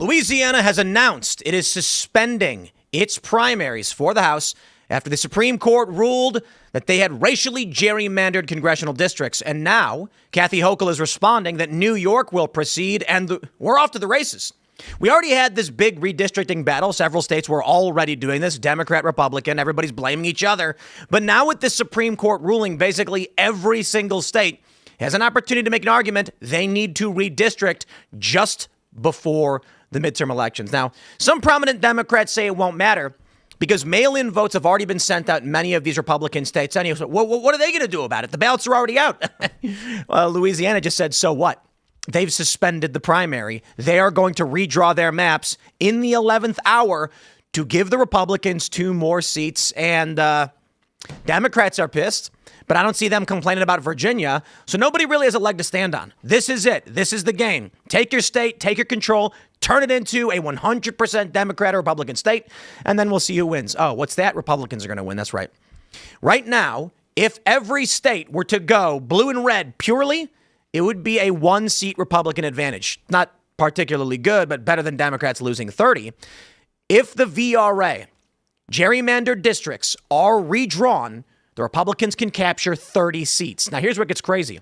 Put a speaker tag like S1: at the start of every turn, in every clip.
S1: Louisiana has announced it is suspending its primaries for the House after the Supreme Court ruled that they had racially gerrymandered congressional districts. And now Kathy Hochul is responding that New York will proceed, and we're off to the races. We already had this big redistricting battle. Several states were already doing this, Democrat, Republican, everybody's blaming each other. But now with this Supreme Court ruling, basically every single state has an opportunity to make an argument they need to redistrict just before the midterm elections. Now, some prominent Democrats say it won't matter because mail-in votes have already been sent out in many of these Republican states anyway. So what are they going to do about it? The ballots are already out. Well, Louisiana just said, so what? They've suspended the primary. They are going to redraw their maps in the 11th hour to give the Republicans 2 more seats. And Democrats are pissed, but I don't see them complaining about Virginia. So nobody really has a leg to stand on. This is it. This is the game. Take your state, take your control, turn it into a 100% Democrat or Republican state, and then we'll see who wins. Oh, what's that? Republicans are going to win. That's right. Right now, if every state were to go blue and red purely, it would be a 1-seat Republican advantage. Not particularly good, but better than Democrats losing 30. If the VRA, gerrymandered districts, are redrawn, the Republicans can capture 30 seats. Now, here's what gets crazy.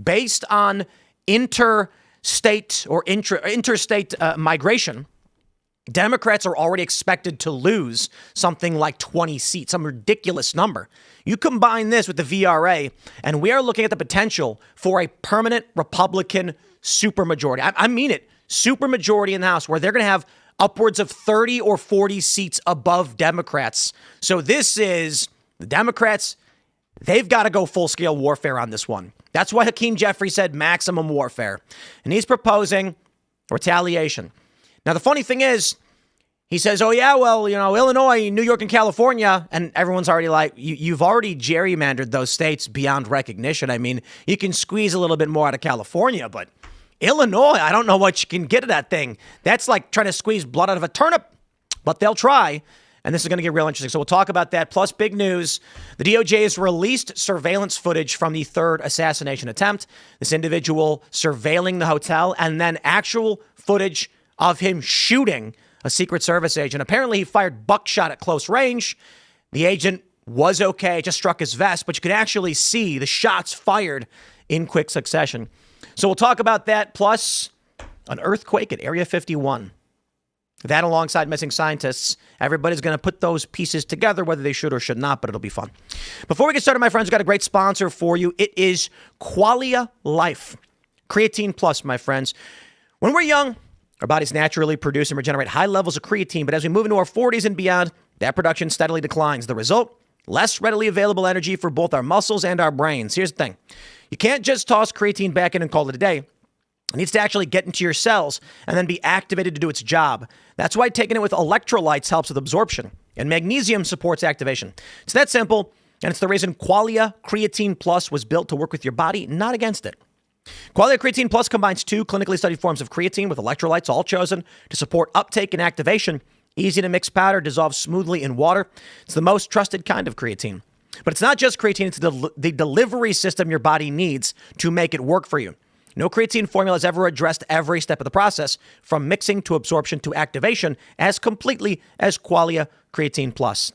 S1: Based on interstate migration, Democrats are already expected to lose something like 20 seats, some ridiculous number. You combine this with the VRA, and we are looking at the potential for a permanent Republican supermajority. I mean it, supermajority in the House, where they're going to have upwards of 30 or 40 seats above Democrats. So this is the Democrats. They've got to go full-scale warfare on this one. That's why Hakeem Jeffrey said maximum warfare, and he's proposing retaliation. Now, the funny thing is, he says, oh, yeah, well, Illinois, New York, and California. And everyone's already like, you've already gerrymandered those states beyond recognition. I mean, you can squeeze a little bit more out of California, but Illinois, I don't know what you can get at that thing. That's like trying to squeeze blood out of a turnip, but they'll try. And this is going to get real interesting. So we'll talk about that. Plus, big news. The DOJ has released surveillance footage from the 3rd assassination attempt. This individual surveilling the hotel, and then actual footage of him shooting a Secret Service agent. Apparently, he fired buckshot at close range. The agent was okay, just struck his vest, but you could actually see the shots fired in quick succession. So we'll talk about that, plus an earthquake at Area 51. That alongside missing scientists, everybody's going to put those pieces together, whether they should or should not, but it'll be fun. Before we get started, my friends, we've got a great sponsor for you. It is Qualia Life. Creatine Plus, my friends. When we're young, our bodies naturally produce and regenerate high levels of creatine, but as we move into our 40s and beyond, that production steadily declines. The result? Less readily available energy for both our muscles and our brains. Here's the thing. You can't just toss creatine back in and call it a day. It needs to actually get into your cells and then be activated to do its job. That's why taking it with electrolytes helps with absorption, and magnesium supports activation. It's that simple, and it's the reason Qualia Creatine Plus was built to work with your body, not against it. Qualia Creatine Plus combines 2 clinically studied forms of creatine with electrolytes, all chosen to support uptake and activation. Easy to mix powder, dissolves smoothly in water. It's the most trusted kind of creatine. But it's not just creatine, it's the delivery system your body needs to make it work for you. No creatine formula has ever addressed every step of the process, from mixing to absorption to activation, as completely as Qualia Creatine Plus.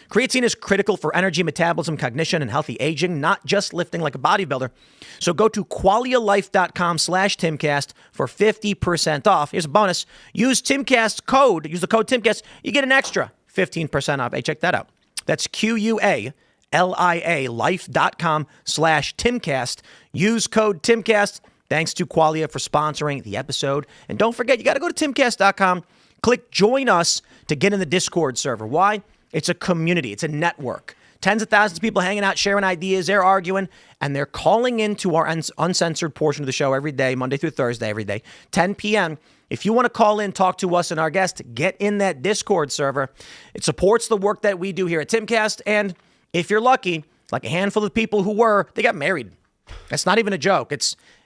S1: Creatine is critical for energy, metabolism, cognition, and healthy aging, not just lifting like a bodybuilder. So go to qualialife.com/Timcast for 50% off. Here's a bonus. Use the code Timcast. You get an extra 15% off. Hey, check that out. That's QUALIA life.com/Timcast. Use code Timcast. Thanks to Qualia for sponsoring the episode. And don't forget, you got to go to timcast.com, click join us to get in the Discord server. Why? It's a community. It's a network. Tens of thousands of people hanging out, sharing ideas. They're arguing, and they're calling into our uncensored portion of the show every day, Monday through Thursday, every day, 10 p.m. If you want to call in, talk to us and our guest, get in that Discord server. It supports the work that we do here at Timcast. And if you're lucky, like a handful of people they got married. That's not even a joke.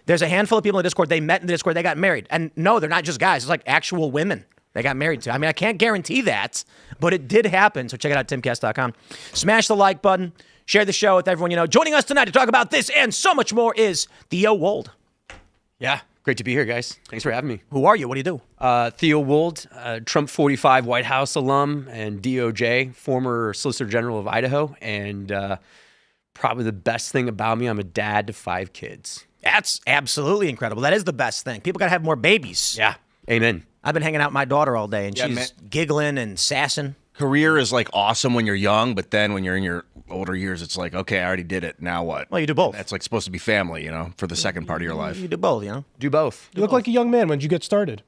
S1: There's a handful of people in the Discord. They met in the Discord. They got married. And no, they're not just guys. It's like actual women they got married to. I mean, I can't guarantee that, but it did happen. So check it out, timcast.com. Smash the like button. Share the show with everyone you know. Joining us tonight to talk about this and so much more is Theo Wold.
S2: Yeah, Great to be here, guys. Thanks for having me.
S1: Who are you? What do you do?
S2: Theo Wold, Trump 45 White House alum and DOJ, former Solicitor General of Idaho. And probably the best thing about me, I'm a dad to 5 kids.
S1: That's absolutely incredible. That is the best thing. People got to have more babies.
S2: Yeah. Amen.
S1: I've been hanging out with my daughter all day, and she's giggling and sassing.
S3: Career is like awesome when you're young, but then when you're in your older years, it's like, okay, I already did it. Now what?
S1: Well, you do both.
S3: That's like supposed to be family, for the second part of your life.
S1: You do both,
S2: Do both.
S4: You look like a young man. When did you get started?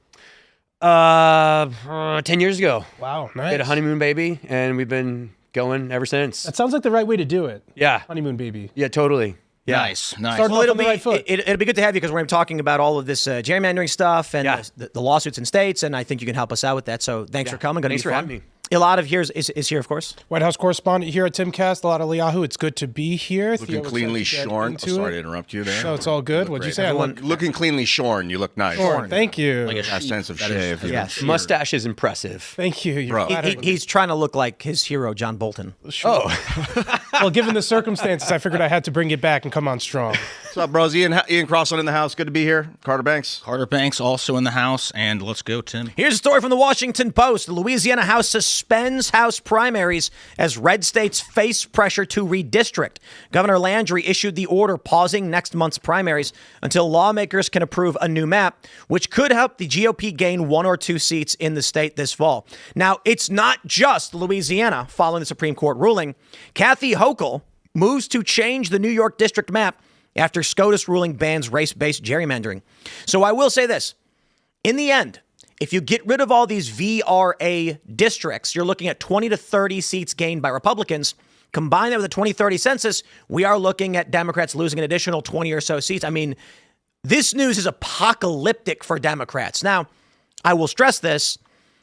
S2: 10 years ago.
S4: Wow,
S2: We
S4: nice.
S2: had a honeymoon baby, and we've been going ever since.
S4: That sounds like the right way to do it.
S2: Yeah.
S4: Honeymoon baby.
S2: Yeah, totally. Yeah.
S3: Nice.
S4: Starting
S1: Well,
S4: off
S1: it'll
S4: on the
S1: be
S4: right foot.
S1: it'll be good to have you because we're going to be talking about all of this gerrymandering stuff and
S2: Yeah.
S1: the lawsuits in states, and I think you can help us out with that. So thanks for coming.
S2: Thanks for having me.
S1: Elaad of here is here, of course.
S4: White House correspondent here at Timcast, Elaad Eliyahu. It's good to be here.
S3: Looking
S4: Theo,
S3: cleanly
S4: excited to get
S3: shorn.
S4: into
S3: Sorry
S4: it.
S3: to interrupt you there.
S4: No, it's all good. What'd you say?
S3: Looking cleanly shorn. You look nice.
S4: Shorn. Thank you.
S3: Like a sense of shave.
S1: Yes.
S2: Mustache is impressive.
S4: Thank you. You're
S3: Bro.
S4: flattering me.
S1: He's trying to look like his hero, John Bolton.
S4: Well, given the circumstances, I figured I had to bring it back and come on strong.
S3: What's up, bros? Ian Crossland in the house. Good to be here. Carter Banks.
S5: Carter Banks also in the house, and let's go, Tim.
S1: Here's a story from the Washington Post. The Louisiana House suspends House primaries as red states face pressure to redistrict. Governor Landry issued the order pausing next month's primaries until lawmakers can approve a new map, which could help the GOP gain 1 or 2 seats in the state this fall. Now, it's not just Louisiana following the Supreme Court ruling. Kathy Hochul moves to change the New York district map after SCOTUS ruling bans race-based gerrymandering. So I will say this. In the end, if you get rid of all these VRA districts, you're looking at 20 to 30 seats gained by Republicans. Combine that with the 2030 census, we are looking at Democrats losing an additional 20 or so seats. I mean, this news is apocalyptic for Democrats. Now, I will stress this.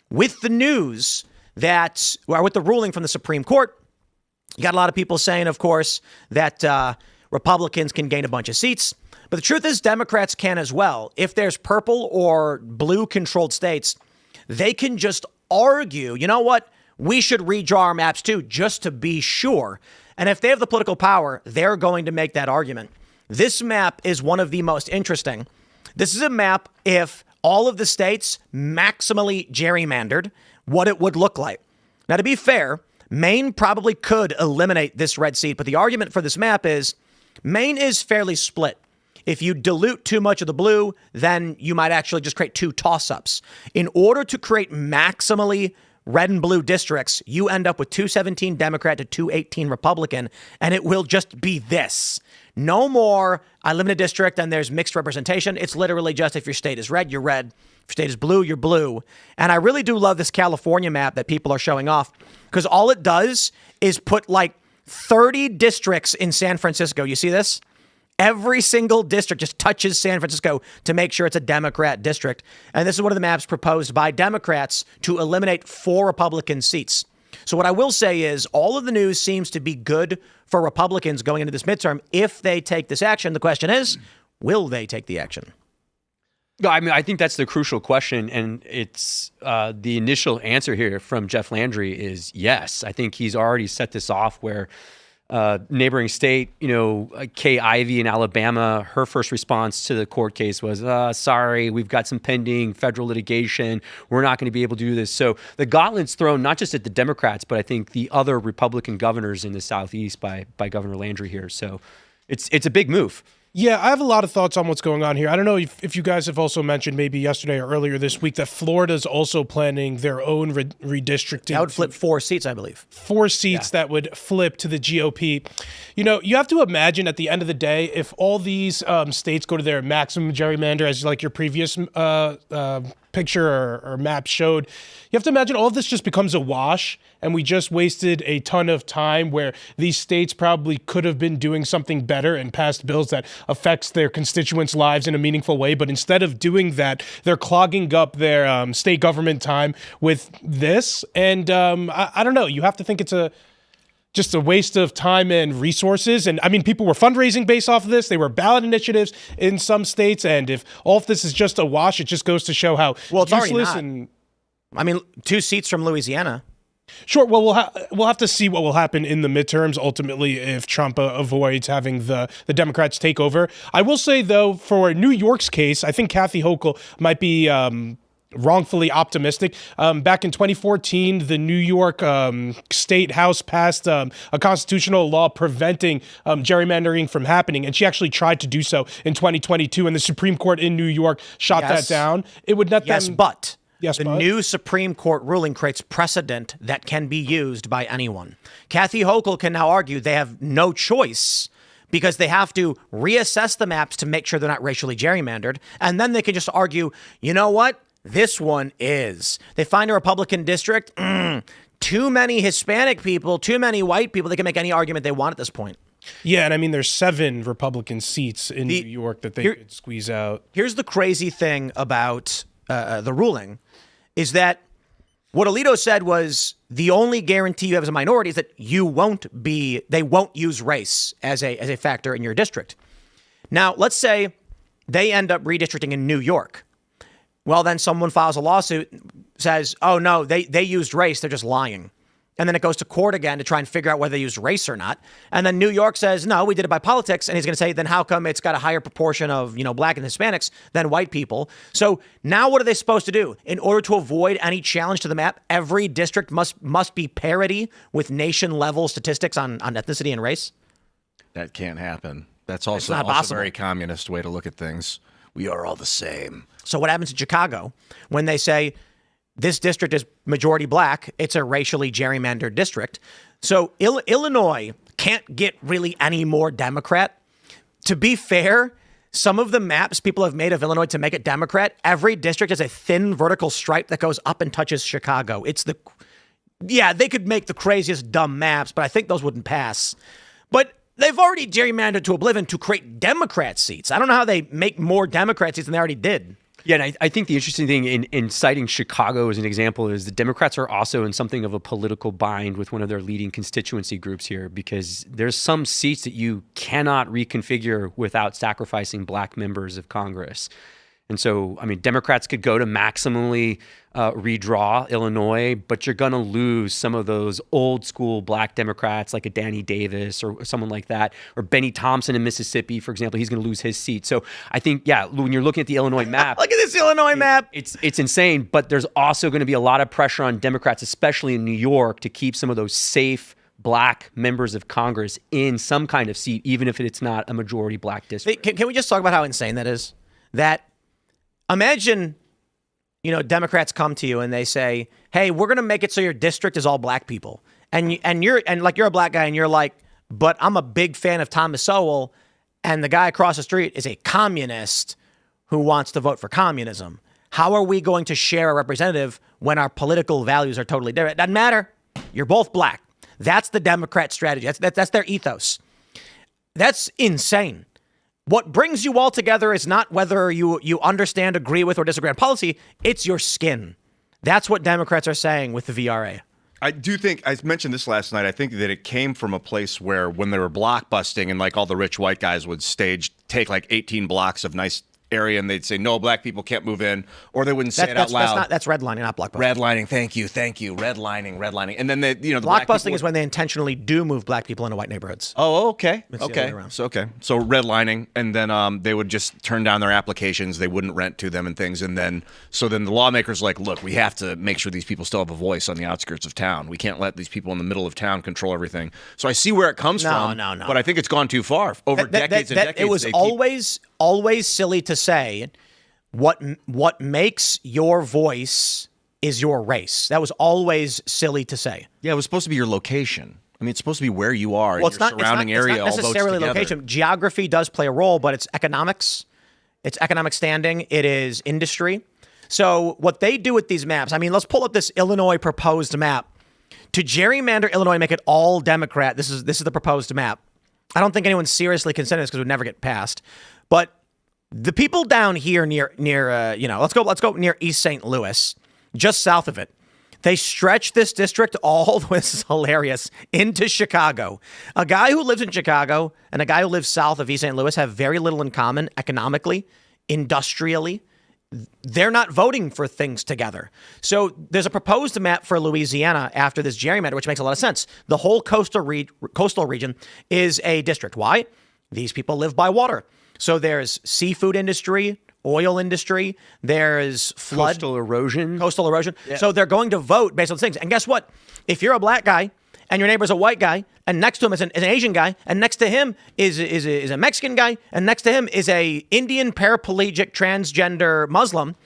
S1: With the news that, or with the ruling from the Supreme Court, you got a lot of people saying, of course, that Republicans can gain a bunch of seats. But the truth is Democrats can as well. If there's purple or blue controlled states, they can just argue, you know what? We should redraw our maps too, just to be sure. And if they have the political power, they're going to make that argument. This map is one of the most interesting. This is a map if all of the states maximally gerrymandered, what it would look like. Now, to be fair, Maine probably could eliminate this red seat, but the argument for this map is Maine is fairly split. If you dilute too much of the blue, then you might actually just create 2 toss-ups. In order to create maximally red and blue districts, you end up with 217 Democrat to 218 Republican, and it will just be this. No more, I live in a district and there's mixed representation. It's literally just if your state is red, you're red. If your state is blue, you're blue. And I really do love this California map that people are showing off because all it does is put like 30 districts in San Francisco. You see this? Every single district just touches San Francisco to make sure it's a Democrat district. And this is one of the maps proposed by Democrats to eliminate 4 Republican seats. So what I will say is all of the news seems to be good for Republicans going into this midterm if they take this action. The question is, will they take the action?
S2: No, I mean, I think that's the crucial question, and it's the initial answer here from Jeff Landry is yes. I think he's already set this off where neighboring state, Kay Ivey in Alabama, her first response to the court case was, sorry, we've got some pending federal litigation. We're not going to be able to do this. So the gauntlet's thrown not just at the Democrats, but I think the other Republican governors in the Southeast by Governor Landry here. So it's a big move.
S4: Yeah, I have a lot of thoughts on what's going on here. I don't know if you guys have also mentioned maybe yesterday or earlier this week that Florida's also planning their own redistricting.
S1: That would flip 4 seats, I believe.
S4: 4 seats that would flip to the GOP. You have to imagine at the end of the day, if all these states go to their maximum gerrymander, as like your previous picture or map showed, you have to imagine all of this just becomes a wash, and we just wasted a ton of time where these states probably could have been doing something better and passed bills that affects their constituents' lives in a meaningful way. But instead of doing that, they're clogging up their state government time with this. And I don't know. You have to think it's just a waste of time and resources. And I mean, people were fundraising based off of this. They were ballot initiatives in some states. And if all of this is just a wash, it just goes to show how
S1: Well, it's already
S4: useless
S1: not.
S4: and...
S1: I mean, 2 seats from Louisiana.
S4: Sure. Well, we'll have to see what will happen in the midterms ultimately if Trump avoids having the Democrats take over. I will say, though, for New York's case, I think Kathy Hochul might be wrongfully optimistic. Back in 2014, the New York State House passed a constitutional law preventing gerrymandering from happening, and she actually tried to do so in 2022, and the Supreme Court in New York shot that down. It would net them...
S1: The new Supreme Court ruling creates precedent that can be used by anyone. Kathy Hochul can now argue they have no choice because they have to reassess the maps to make sure they're not racially gerrymandered. And then they can just argue, you know what? This one is. They find a Republican district, too many Hispanic people, too many white people. They can make any argument they want at this point.
S4: Yeah, and I mean, there's 7 Republican seats in New York that they could squeeze out.
S1: Here's the crazy thing about the ruling. Is that what Alito said was the only guarantee you have as a minority is that they won't use race as a factor in your district. Now, let's say they end up redistricting in New York. Well, then someone files a lawsuit, says, oh, no, they used race. They're just lying. And then it goes to court again to try and figure out whether they used race or not. And then New York says, no, we did it by politics. And he's going to say, then how come it's got a higher proportion of, black and Hispanics than white people? So now what are they supposed to do? In order to avoid any challenge to the map, every district must be parity with nation level statistics on ethnicity and race?
S3: That can't happen. That's also a very communist way to look at things. We are all the same.
S1: So what happens in Chicago when they say, this district is majority black, it's a racially gerrymandered district. So Illinois can't get really any more Democrat. To be fair, some of the maps people have made of Illinois to make it Democrat, every district has a thin vertical stripe that goes up and touches Chicago. They could make the craziest dumb maps, but I think those wouldn't pass. But they've already gerrymandered to oblivion to create Democrat seats. I don't know how they make more Democrat seats than they already did.
S2: Yeah, and I think the interesting thing in citing Chicago as an example is the Democrats are also in something of a political bind with one of their leading constituency groups here, because there's some seats that you cannot reconfigure without sacrificing black members of Congress. And so, I mean, Democrats could go to maximally redraw Illinois, but you're going to lose some of those old school black Democrats like a Danny Davis or someone like that, or Benny Thompson in Mississippi, for example. He's going to lose his seat. So I think, when you're looking at the Illinois map.
S1: Look at this Illinois map.
S2: It's insane, but there's also going to be a lot of pressure on Democrats, especially in New York, to keep some of those safe black members of Congress in some kind of seat, even if it's not a majority black district.
S1: Can we just talk about how insane that is? That imagine, Democrats come to you and they say, hey, we're going to make it so your district is all black people. And you're a black guy and you're like, but I'm a big fan of Thomas Sowell and the guy across the street is a communist who wants to vote for communism. How are we going to share a representative when our political values are totally different? It doesn't matter. You're both black. That's the Democrat strategy. That's their ethos. That's insane. What brings you all together is not whether you understand, agree with, or disagree on policy. It's your skin. That's what Democrats are saying with the VRA.
S3: I do think, I mentioned this last night, I think that it came from a place where when they were blockbusting and all the rich white guys would take 18 blocks of nice area and they'd say, no, black people can't move in, or they wouldn't say it out loud.
S1: That's redlining, not blockbusting.
S3: Redlining, thank you. Redlining. And then the
S1: blockbusting is when they intentionally do move black people into white neighborhoods.
S3: Oh, okay. So redlining, and then they would just turn down their applications. They wouldn't rent to them and things. And then the lawmakers look, we have to make sure these people still have a voice on the outskirts of town. We can't let these people in the middle of town control everything. So I see where it comes from. No. But I think it's gone too far. Over decades and decades.
S1: It was always silly to say what makes your voice is your race. That was always silly to say.
S3: Yeah, it was supposed to be your location. I mean, it's supposed to be where you are in your surrounding area.
S1: It's not necessarily location. Geography does play a role, but it's economics. It's economic standing. It is industry. So what they do with these maps, I mean, let's pull up this Illinois proposed map. To gerrymander Illinois, make it all Democrat. This is the proposed map. I don't think anyone's seriously considering this because it would never get passed. But the people down here near let's go near East St. Louis, just south of it. They stretch this district all, this is hilarious, into Chicago. A guy who lives in Chicago and a guy who lives south of East St. Louis have very little in common economically, industrially, they're not voting for things together. So there's a proposed map for Louisiana after this gerrymander, which makes a lot of sense. The whole coastal region is a district. Why? These people live by water. So there's seafood industry, oil industry, there's flood.
S2: Coastal erosion.
S1: Yeah. So they're going to vote based on things. And guess what? If you're a black guy and your neighbor's a white guy, and next to him is an Asian guy, and next to him is a Mexican guy, and next to him is a Indian paraplegic transgender Muslim,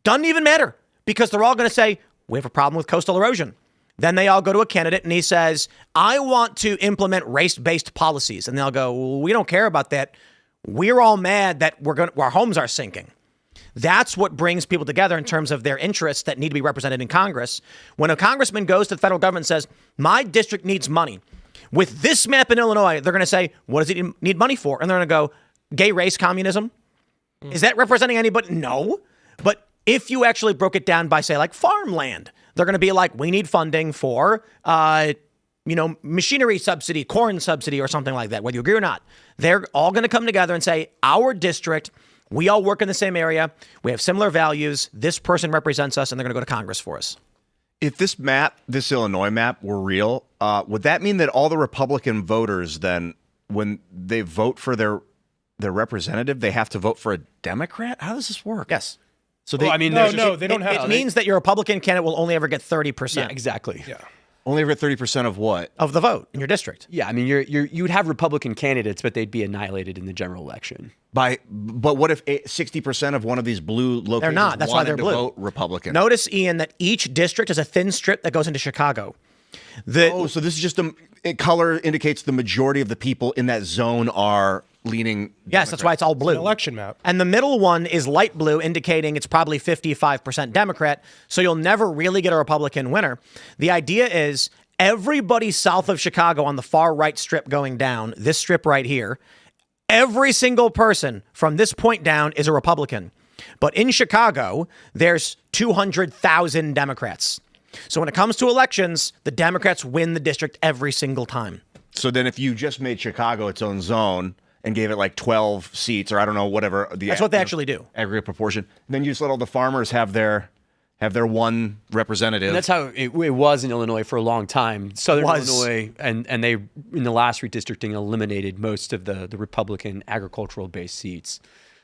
S1: doesn't even matter, because they're all going to say, we have a problem with coastal erosion. Then they all go to a candidate and he says, I want to implement race-based policies. And they'll go, well, we don't care about that. We're all mad that our homes are sinking. That's what brings people together in terms of their interests that need to be represented in Congress. When a congressman goes to the federal government and says, my district needs money. With this map in Illinois, they're going to say, what does it need money for? And they're going to go, gay race communism? Is that representing anybody? No. But if you actually broke it down by, say, like farmland, they're going to be like, we need funding for, machinery subsidy, corn subsidy, or something like that, whether you agree or not. They're all going to come together and say, our district, we all work in the same area. We have similar values. This person represents us, and they're going to go to Congress for us.
S3: If this Illinois map were real, would that mean that all the Republican voters then, when they vote for their representative, they have to vote for a Democrat? How does this work?
S1: Yes.
S3: So
S4: they don't have.
S1: It means that your Republican candidate will only ever get 30%.
S2: Yeah, exactly.
S4: Yeah.
S3: Only ever 30% of what?
S1: Of the vote in your district.
S2: Yeah, I mean, you would have Republican candidates, but they'd be annihilated in the general election.
S3: But what if 60% of one of these blue locations
S1: they're not. That's why they're blue.
S3: Vote Republican?
S1: Notice, Ian, that each district is a thin strip that goes into Chicago.
S3: So this is just color indicates the majority of the people in that zone are leaning
S1: Yes,
S3: Democrat.
S1: that's why it's all blue.
S4: It's an election map.
S1: And the middle one is light blue, indicating it's probably 55% Democrat. So you'll never really get a Republican winner. The idea is everybody south of Chicago on the far right strip going down, this strip right here, every single person from this point down is a Republican. But in Chicago, there's 200,000 Democrats. So when it comes to elections, the Democrats win the district every single time.
S3: So then if you just made Chicago its own zone and gave it like 12 seats, or I don't know, whatever.
S1: That's what they actually do.
S3: Aggregate proportion. Then you just let all the farmers have their one representative.
S2: And that's how it was in Illinois for a long time. Southern Illinois, and they, in the last redistricting, eliminated most of the Republican agricultural-based seats.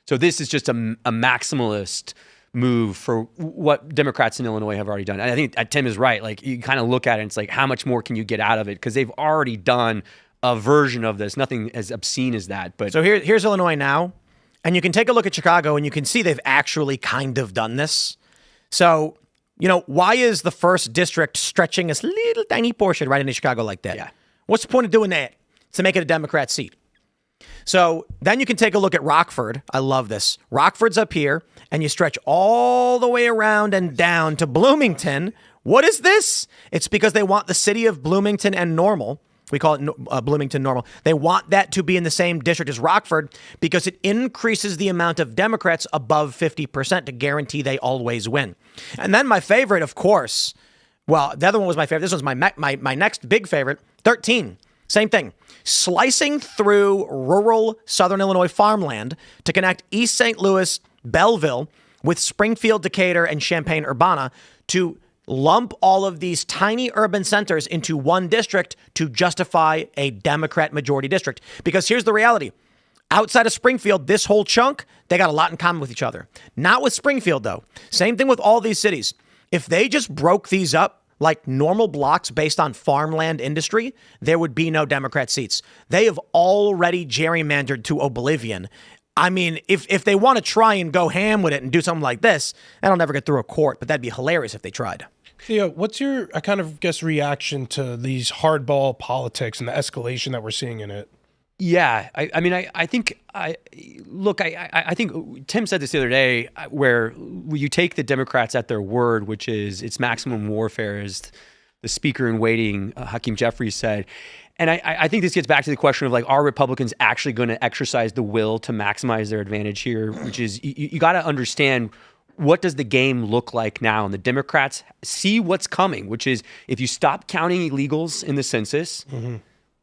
S2: So this is just a maximalist move for what Democrats in Illinois have already done. And I think Tim is right. Like, you kind of look at it and it's like, how much more can you get out of it? Because they've already done a version of this, nothing as obscene as that. But
S1: so here's Illinois now, and you can take a look at Chicago, and you can see they've actually kind of done this. So, why is the first district stretching this little tiny portion right into Chicago like that?
S2: Yeah.
S1: What's the point of doing that? To make it a Democrat seat. So then you can take a look at Rockford. I love this. Rockford's up here, and you stretch all the way around and down to Bloomington. What is this? It's because they want the city of Bloomington and Normal. We call it Bloomington Normal. They want that to be in the same district as Rockford because it increases the amount of Democrats above 50% to guarantee they always win. And then my favorite, of course, well, the other one was my favorite. This one's my next big favorite, 13. Same thing. Slicing through rural southern Illinois farmland to connect East St. Louis, Belleville with Springfield, Decatur, and Champaign-Urbana to lump all of these tiny urban centers into one district to justify a Democrat majority district. Because here's the reality. Outside of Springfield, this whole chunk, they got a lot in common with each other. Not with Springfield, though. Same thing with all these cities. If they just broke these up like normal blocks based on farmland industry, there would be no Democrat seats. They have already gerrymandered to oblivion. I mean, if they want to try and go ham with it and do something like this, that'll never get through a court, but that'd be hilarious if they tried.
S4: Theo, what's your, reaction to these hardball politics and the escalation that we're seeing in it?
S2: Yeah, I think Tim said this the other day, where you take the Democrats at their word, which is it's maximum warfare, as the speaker in waiting, Hakeem Jeffries, said. And I think this gets back to the question of, like, are Republicans actually going to exercise the will to maximize their advantage here? Which is, you got to understand, what does the game look like now? And the Democrats see what's coming, which is, if you stop counting illegals in the census,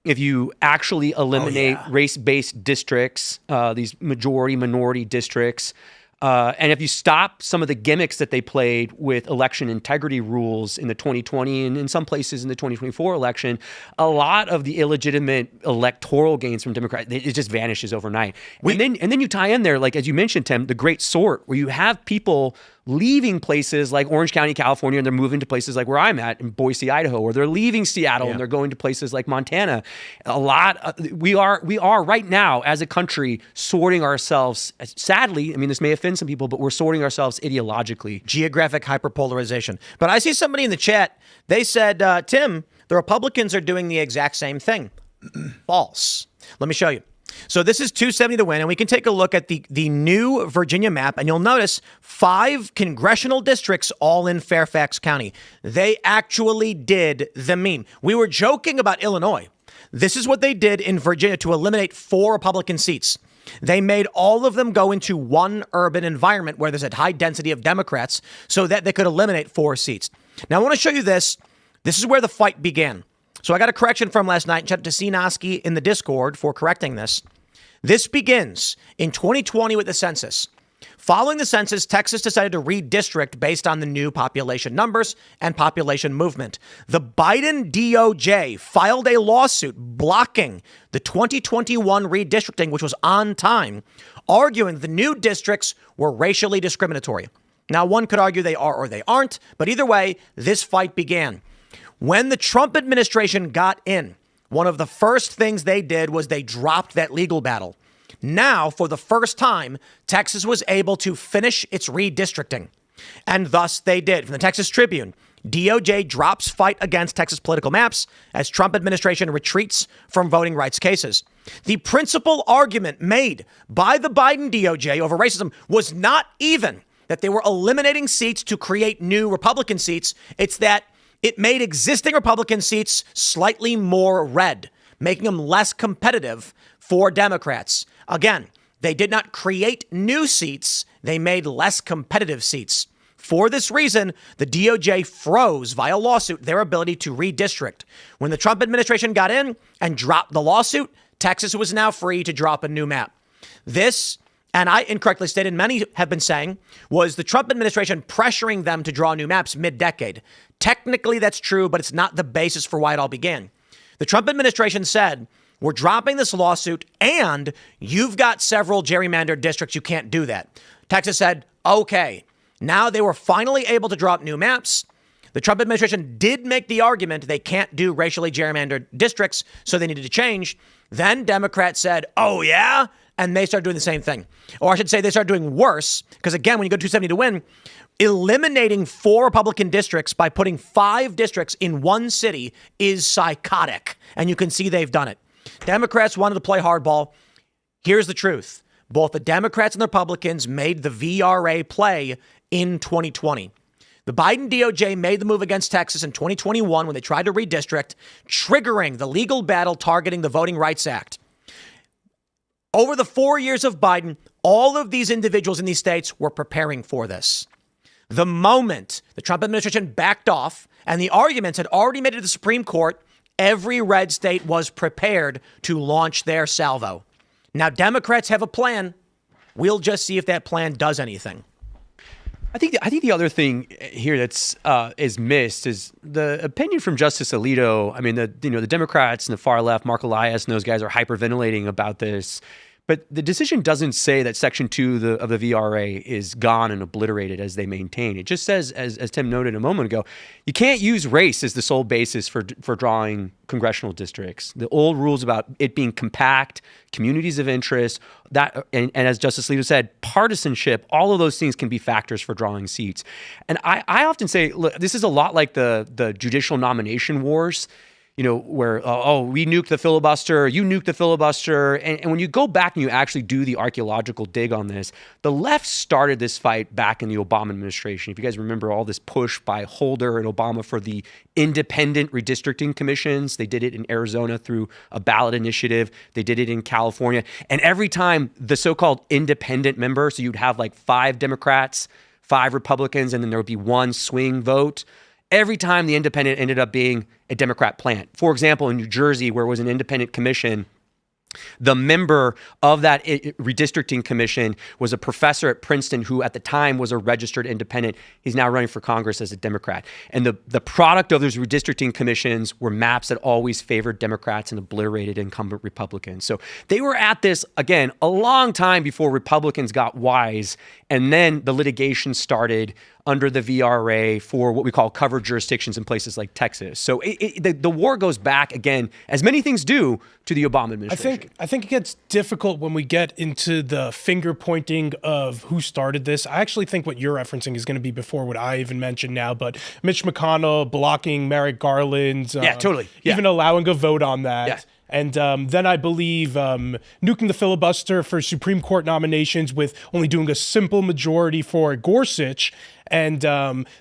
S2: if you actually eliminate race-based districts, these majority-minority districts, And if you stop some of the gimmicks that they played with election integrity rules in the 2020 and in some places in the 2024 election, a lot of the illegitimate electoral gains from Democrats, it just vanishes overnight. And then you tie in there, like as you mentioned, Tim, the great sort, where you have people leaving places like Orange County, California, and they're moving to places like where I'm at in Boise, Idaho, or they're leaving Seattle and they're going to places like Montana. We are right now as a country sorting ourselves, sadly, I mean, this may offend some people, but we're sorting ourselves ideologically.
S1: Geographic hyperpolarization. But I see somebody in the chat, they said, Tim, the Republicans are doing the exact same thing. False. Let me show you. So this is 270 to win, and we can take a look at the new Virginia map, and you'll notice 5 congressional districts all in Fairfax County. They actually did the meme. We were joking about Illinois. This is what they did in Virginia to eliminate 4 Republican seats. They made all of them go into one urban environment where there's a high density of Democrats so that they could eliminate 4 seats. Now, I want to show you this. This is where the fight began. So I got a correction from last night. Shout out to Sinoski in the Discord for correcting this. This begins in 2020 with the census. Following the census, Texas decided to redistrict based on the new population numbers and population movement. The Biden DOJ filed a lawsuit blocking the 2021 redistricting, which was on time, arguing the new districts were racially discriminatory. Now, one could argue they are or they aren't, but either way, this fight began. When the Trump administration got in, one of the first things they did was they dropped that legal battle. Now, for the first time, Texas was able to finish its redistricting. And thus they did. From the Texas Tribune, DOJ drops fight against Texas political maps as Trump administration retreats from voting rights cases. The principal argument made by the Biden DOJ over racism was not even that they were eliminating seats to create new Republican seats. It's that it made existing Republican seats slightly more red, making them less competitive for Democrats. Again, they did not create new seats. They made less competitive seats. For this reason, the DOJ froze via lawsuit their ability to redistrict. When the Trump administration got in and dropped the lawsuit, Texas was now free to drop a new map. This, and I incorrectly stated, many have been saying, was the Trump administration pressuring them to draw new maps mid-decade. Technically, that's true, but it's not the basis for why it all began. The Trump administration said, we're dropping this lawsuit, and you've got several gerrymandered districts. You can't do that. Texas said, okay. Now they were finally able to drop new maps. The Trump administration did make the argument they can't do racially gerrymandered districts, so they needed to change. Then Democrats said, oh, yeah? And they started doing the same thing. Or I should say they started doing worse, because again, when you go 270 to win, eliminating 4 Republican districts by putting 5 districts in one city is psychotic. And you can see they've done it. Democrats wanted to play hardball. Here's the truth. Both the Democrats and the Republicans made the VRA play in 2020. The Biden DOJ made the move against Texas in 2021 when they tried to redistrict, triggering the legal battle targeting the Voting Rights Act. Over the 4 years of Biden, all of these individuals in these states were preparing for this. The moment the Trump administration backed off and the arguments had already made it to the Supreme Court, every red state was prepared to launch their salvo. Now, Democrats have a plan. We'll just see if that plan does anything.
S2: I think the other thing here that's is missed is the opinion from Justice Alito. I mean, the Democrats and the far left, Mark Elias and those guys are hyperventilating about this. But the decision doesn't say that Section 2 of the VRA is gone and obliterated as they maintain. It just says, as Tim noted a moment ago, you can't use race as the sole basis for drawing congressional districts. The old rules about it being compact, communities of interest, and as Justice Alito said, partisanship, all of those things can be factors for drawing seats. And I often say, look, this is a lot like the judicial nomination wars. Where, we nuked the filibuster, you nuked the filibuster. And when you go back and you actually do the archaeological dig on this, the left started this fight back in the Obama administration. If you guys remember all this push by Holder and Obama for the independent redistricting commissions, they did it in Arizona through a ballot initiative. They did it in California. And every time the so-called independent member, so you'd have like 5 Democrats, 5 Republicans, and then there would be 1 swing vote. Every time the independent ended up being a Democrat plant. For example, in New Jersey, where it was an independent commission, The member of that redistricting commission was a professor at Princeton who at the time was a registered independent. He's now running for Congress as a Democrat. And the product of those redistricting commissions were maps that always favored Democrats and obliterated incumbent Republicans. So they were at this, again, a long time before Republicans got wise. And then the litigation started under the VRA for what we call covered jurisdictions in places like Texas. So the war goes back, again, as many things do, to the Obama administration.
S4: I think it gets difficult when we get into the finger pointing of who started this. I actually think what you're referencing is going to be before what I even mentioned now, but Mitch McConnell blocking Merrick Garland's, even allowing a vote on that.
S2: Yeah.
S4: And then I believe nuking the filibuster for Supreme Court nominations with only doing a simple majority for Gorsuch. And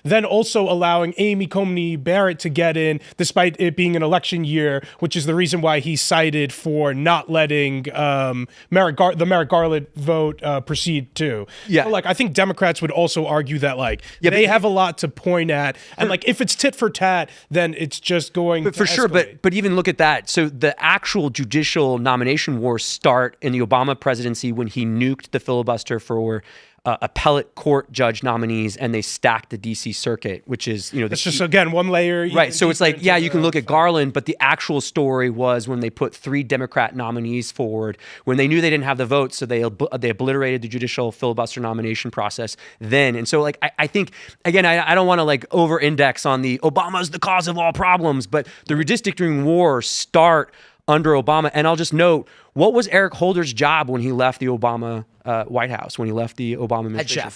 S4: then also allowing Amy Coney Barrett to get in despite it being an election year, which is the reason why he cited for not letting the Merrick Garland vote proceed too.
S2: Yeah.
S4: So, I think Democrats would also argue that they have a lot to point at. And if it's tit for tat, then it's just going to
S2: for sure. But even look at that. So the actual judicial nomination wars start in the Obama presidency when he nuked the filibuster for appellate court judge nominees, and they stacked the D.C. circuit, which is,
S4: it's just, again, one layer.
S2: Right. So it's you can look at Garland, but the actual story was when they put 3 Democrat nominees forward, when they knew they didn't have the votes, so they obliterated the judicial filibuster nomination process then. And so, I think, again, I don't want to over-index on the Obama's the cause of all problems, but the redistricting wars start under Obama. And I'll just note, what was Eric Holder's job when he left the Obama White House, when he left the Obama administration?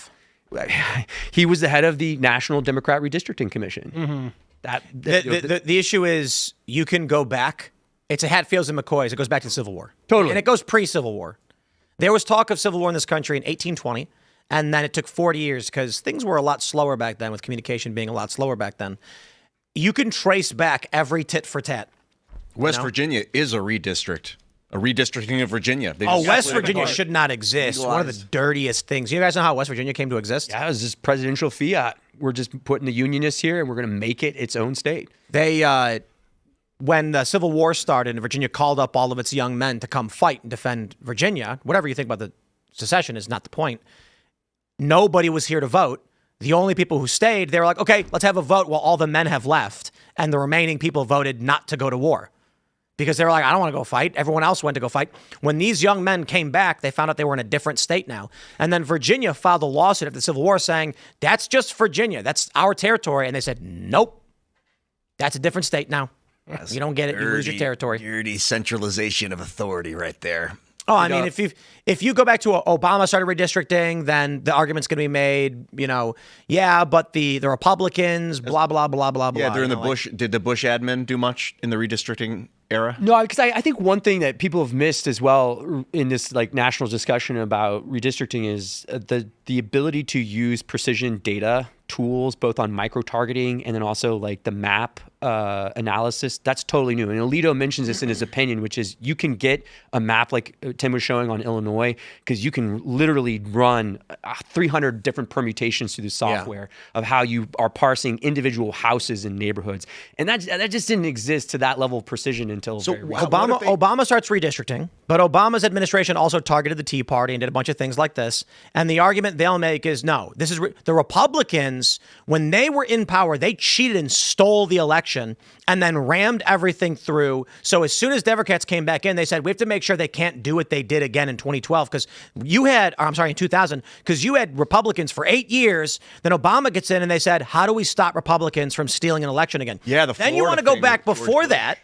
S1: Head chef.
S2: He was the head of the National Democrat Redistricting Commission.
S1: Mm-hmm. The issue is you can go back. It's a Hatfields and McCoys. It goes back to the Civil War.
S2: Totally.
S1: And it goes pre-Civil War. There was talk of Civil War in this country in 1820, and then it took 40 years because things were a lot slower back then, with communication being a lot slower back then. You can trace back every tit for tat.
S3: West Virginia is a redistricting of Virginia.
S1: West Virginia should not exist. Legalized. One of the dirtiest things. You guys know how West Virginia came to exist?
S2: Yeah, it was just presidential fiat. We're just putting the Unionists here, and we're going to make it its own state.
S1: They, when the Civil War started, and Virginia called up all of its young men to come fight and defend Virginia, whatever you think about the secession is not the point. Nobody was here to vote. The only people who stayed, they were like, okay, let's have a vote while all the men have left. And the remaining people voted not to go to war. Because they were like, I don't want to go fight. Everyone else went to go fight. When these young men came back, they found out they were in a different state now. And then Virginia filed a lawsuit after the Civil War saying, that's just Virginia. That's our territory. And they said, nope, that's a different state now. You don't get it. You lose your territory.
S3: Dirty centralization of authority right there.
S1: Oh, I mean, if you go back to Obama started redistricting, then the argument's going to be made, but the Republicans, blah, blah, blah, blah, blah.
S3: Yeah, during the Bush, did the Bush admin do much in the redistricting era?
S2: No, because I think one thing that people have missed as well in this national discussion about redistricting is the ability to use precision data tools, both on micro-targeting and then also the map analysis. That's totally new. And Alito mentions this in his opinion, which is you can get a map like Tim was showing on Illinois, because you can literally run 300 different permutations through the software of how you are parsing individual houses and neighborhoods. And that just didn't exist to that level of precision until very recently.
S1: Obama starts redistricting, but Obama's administration also targeted the Tea Party and did a bunch of things like this. And the argument they'll make is, no, this is the Republicans, when they were in power, they cheated and stole the election and then rammed everything through. So as soon as Democrats came back in, they said, we have to make sure they can't do what they did again in 2012. Because in 2000, because you had Republicans for 8 years. Then Obama gets in and they said, how do we stop Republicans from stealing an election again?
S3: Yeah,
S1: then you want to go back before that.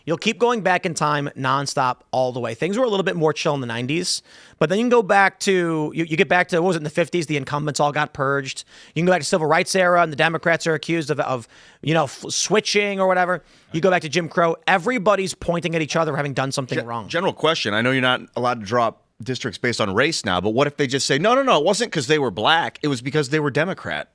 S1: You'll keep going back in time nonstop all the way. Things were a little bit more chill in the 90s, but then you can go back to, you get back to, what was it, in the 50s? The incumbents all got purged. You can go back to civil rights era, and the Democrats are accused of switching or whatever. You go back to Jim Crow. Everybody's pointing at each other for having done something wrong.
S3: General question. I know you're not allowed to drop districts based on race now, but what if they just say, no, it wasn't because they were black. It was because they were Democrat.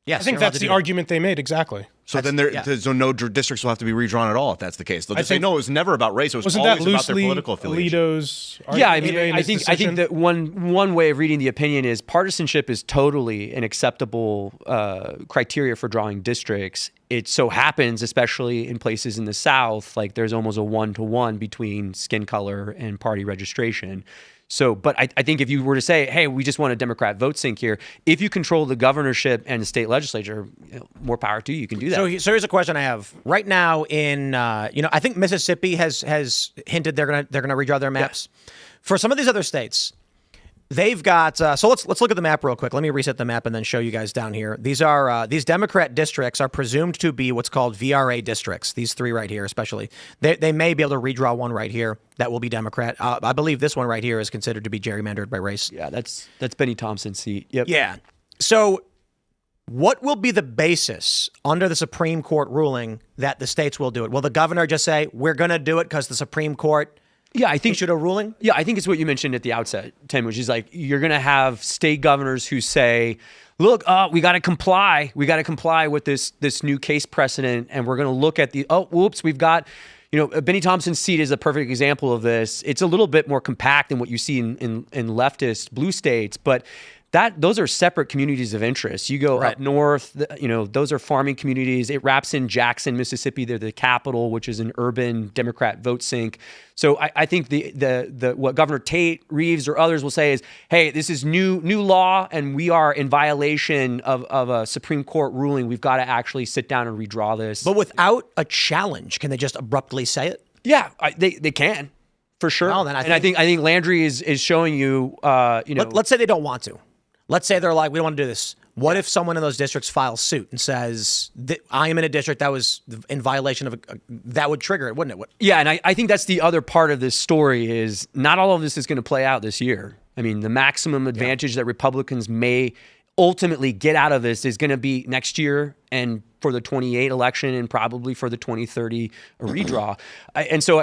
S1: Yes,
S4: I think that's the argument they made, exactly.
S3: So then so no districts will have to be redrawn at all if that's the case. They'll just say, no, it was never about race. It was always about their political affiliation.
S4: Alito's
S2: yeah, I mean, I think that one way of reading the opinion is partisanship is totally an acceptable criteria for drawing districts. It so happens, especially in places in the South, like there's almost a 1-to-1 between skin color and party registration. So, but I think if you were to say, hey, we just want a Democrat vote sink here, if you control the governorship and the state legislature, more power to you. You can do that.
S1: So here's a question I have right now. I think Mississippi has hinted they're gonna redraw their maps. Yeah. For some of these other states, they've got. So let's look at the map real quick. Let me reset the map and then show you guys down here. These are these Democrat districts are presumed to be what's called VRA districts. These three right here, especially, they may be able to redraw one right here that will be Democrat. I believe this one right here is considered to be gerrymandered by race.
S2: Yeah, that's Benny Thompson's seat. Yep.
S1: Yeah. So what will be the basis under the Supreme Court ruling that the states will do it? Will the governor just say, we're going to do it because the Supreme Court issued a ruling?
S2: Yeah, I think it's what you mentioned at the outset, Tim, which is like you're going to have state governors who say, look, we got to comply. We got to comply with this new case precedent. And we're going to look at we've got, Benny Thompson's seat is a perfect example of this. It's a little bit more compact than what you see in leftist blue states, but those are separate communities of interest. You go up north, those are farming communities. It wraps in Jackson, Mississippi. They're the capital, which is an urban Democrat vote sink. So I think the what Governor Tate Reeves or others will say is, hey, this is new law, and we are in violation of a Supreme Court ruling. We've got to actually sit down and redraw this.
S1: But without a challenge, can they just abruptly say it?
S2: Yeah, they can, for sure.
S1: Well, then
S2: I think Landry is showing you.
S1: Let's say they don't want to. Let's say they're like, we don't want to do this. What if someone in those districts files suit and says, I am in a district that was in violation of that would trigger it, wouldn't it?
S2: Yeah, and I think that's the other part of this story is not all of this is going to play out this year. I mean, the maximum advantage that Republicans may ultimately get out of this is going to be next year and for the 28 election and probably for the 2030 redraw. And so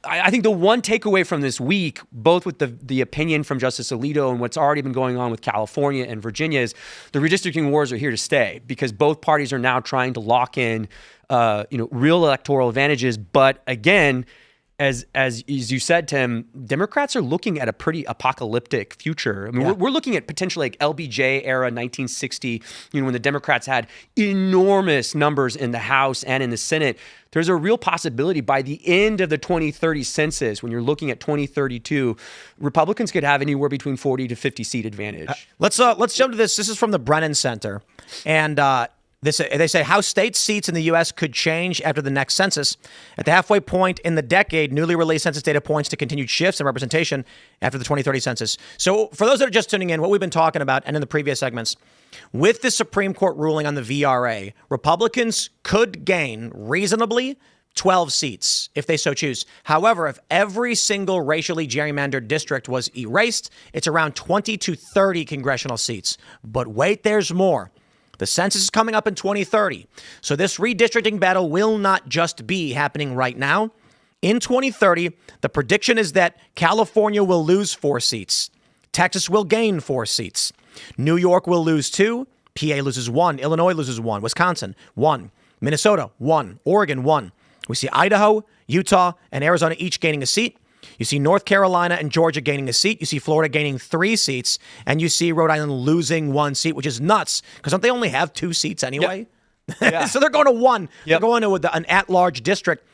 S2: I think the one takeaway from this week, both with the opinion from Justice Alito and what's already been going on with California and Virginia, is the redistricting wars are here to stay because both parties are now trying to lock in real electoral advantages. But again, as you said, Tim, Democrats are looking at a pretty apocalyptic future. I mean, we're looking at potentially like LBJ era 1960, when the Democrats had enormous numbers in the House and in the Senate. There's a real possibility by the end of the 2030 census, when you're looking at 2032, Republicans could have anywhere between 40 to 50 seat advantage.
S1: Let's jump to this. This is from the Brennan Center, and they say how state seats in the U.S. could change after the next census. At the halfway point in the decade, newly released census data points to continued shifts in representation after the 2030 census. So for those that are just tuning in, what we've been talking about, and in the previous segments, with the Supreme Court ruling on the VRA, Republicans could gain reasonably 12 seats if they so choose. However, if every single racially gerrymandered district was erased, it's around 20 to 30 congressional seats. But wait, there's more. The census is coming up in 2030. So this redistricting battle will not just be happening right now. In 2030, the prediction is that California will lose 4 seats. Texas will gain 4 seats. New York will lose 2. PA loses 1. Illinois loses 1. Wisconsin, 1. Minnesota, 1. Oregon, 1. We see Idaho, Utah, and Arizona each gaining a seat. You see North Carolina and Georgia gaining a seat. You see Florida gaining 3 seats. And you see Rhode Island losing 1 seat, which is nuts because don't they only have 2 seats anyway? Yep. Yeah. So they're going to 1. Yep. They're going to an at-large district.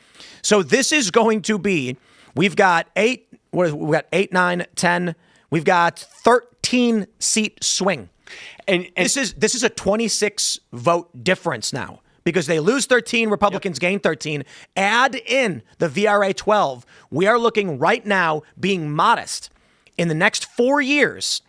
S1: So this is going to be, we've got 8, 9, 10. We've got 13 seat swing. And this is a 26 vote difference now. Because they lose 13, Republicans gain 13. Add in the VRA 12. We are looking right now being modest. In the next 4 years,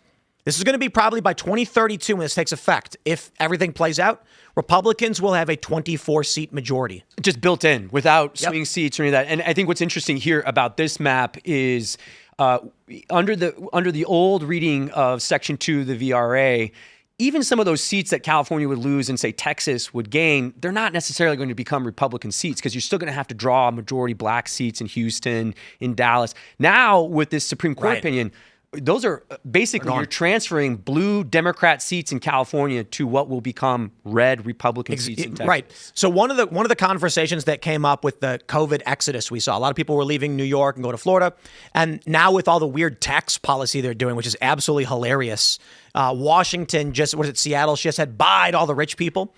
S1: this is going to be probably by 2032 when this takes effect. If everything plays out, Republicans will have a 24-seat majority.
S2: Just built in without swing seats or any of that. And I think what's interesting here about this map is under the old reading of Section 2 of the VRA, even some of those seats that California would lose and say Texas would gain, they're not necessarily going to become Republican seats because you're still going to have to draw majority black seats in Houston, in Dallas. Now, with this Supreme Court opinion, those are basically you're transferring blue Democrat seats in California to what will become red Republican seats in Texas.
S1: Right. So one of the conversations that came up with the COVID exodus we saw, a lot of people were leaving New York and going to Florida. And now with all the weird tax policy they're doing, which is absolutely hilarious, Washington Seattle just said bye to all the rich people.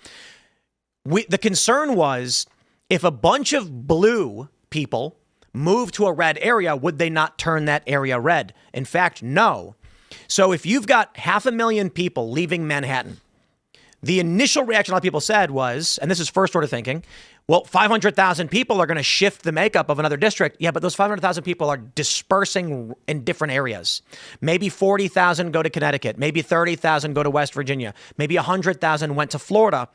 S1: The concern was if a bunch of blue people move to a red area, would they not turn that area red? In fact, no. So if you've got 500,000 people leaving Manhattan, the initial reaction a lot of people said was, and this is first order thinking, well, 500,000 people are going to shift the makeup of another district. Yeah, but those 500,000 people are dispersing in different areas. Maybe 40,000 go to Connecticut. Maybe 30,000 go to West Virginia. Maybe 100,000 went to Florida.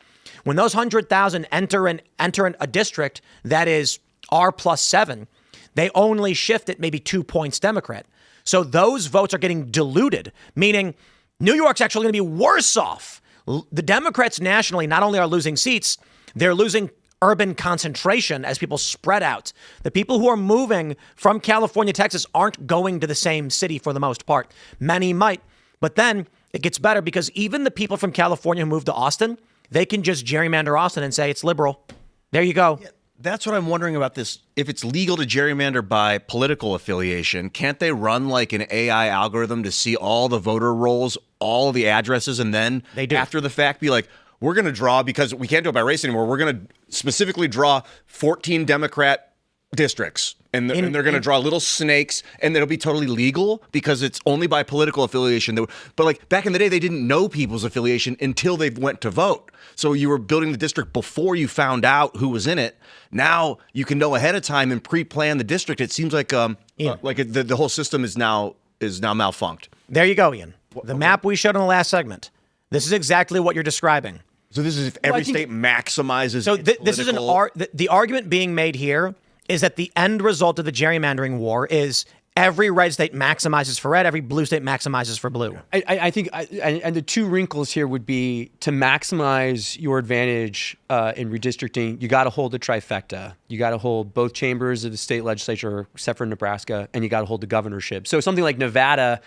S1: When those 100,000 enter a district that is R+7, they only shift it maybe 2 points Democrat. So those votes are getting diluted, meaning New York's actually going to be worse off. The Democrats nationally not only are losing seats, they're losing urban concentration as people spread out. The people who are moving from California, Texas aren't going to the same city for the most part. Many might, but then it gets better because even the people from California who move to Austin, they can just gerrymander Austin and say it's liberal. There you go.
S3: Yeah. That's what I'm wondering about this. If it's legal to gerrymander by political affiliation, can't they run like an AI algorithm to see all the voter rolls, all of the addresses, and then after the fact be like, we're going to draw, because we can't do it by race anymore, we're going to specifically draw 14 Democrat districts, and they're going to draw little snakes, and it'll be totally legal because it's only by political affiliation. But like back in the day, they didn't know people's affiliation until they went to vote. So you were building the district before you found out who was in it. Now you can know ahead of time and pre-plan the district. It seems like the whole system is now malfunctioned.
S1: There you go, Ian. The map we showed in the last segment. This is exactly what you're describing.
S3: So this is if every state maximizes.
S1: So this is the argument being made here is that the end result of the gerrymandering war is every red state maximizes for red, every blue state maximizes for blue.
S2: I think, and the two wrinkles here would be to maximize your advantage in redistricting, you got to hold the trifecta. You got to hold both chambers of the state legislature, except for Nebraska, and you got to hold the governorship. So something like Nevada,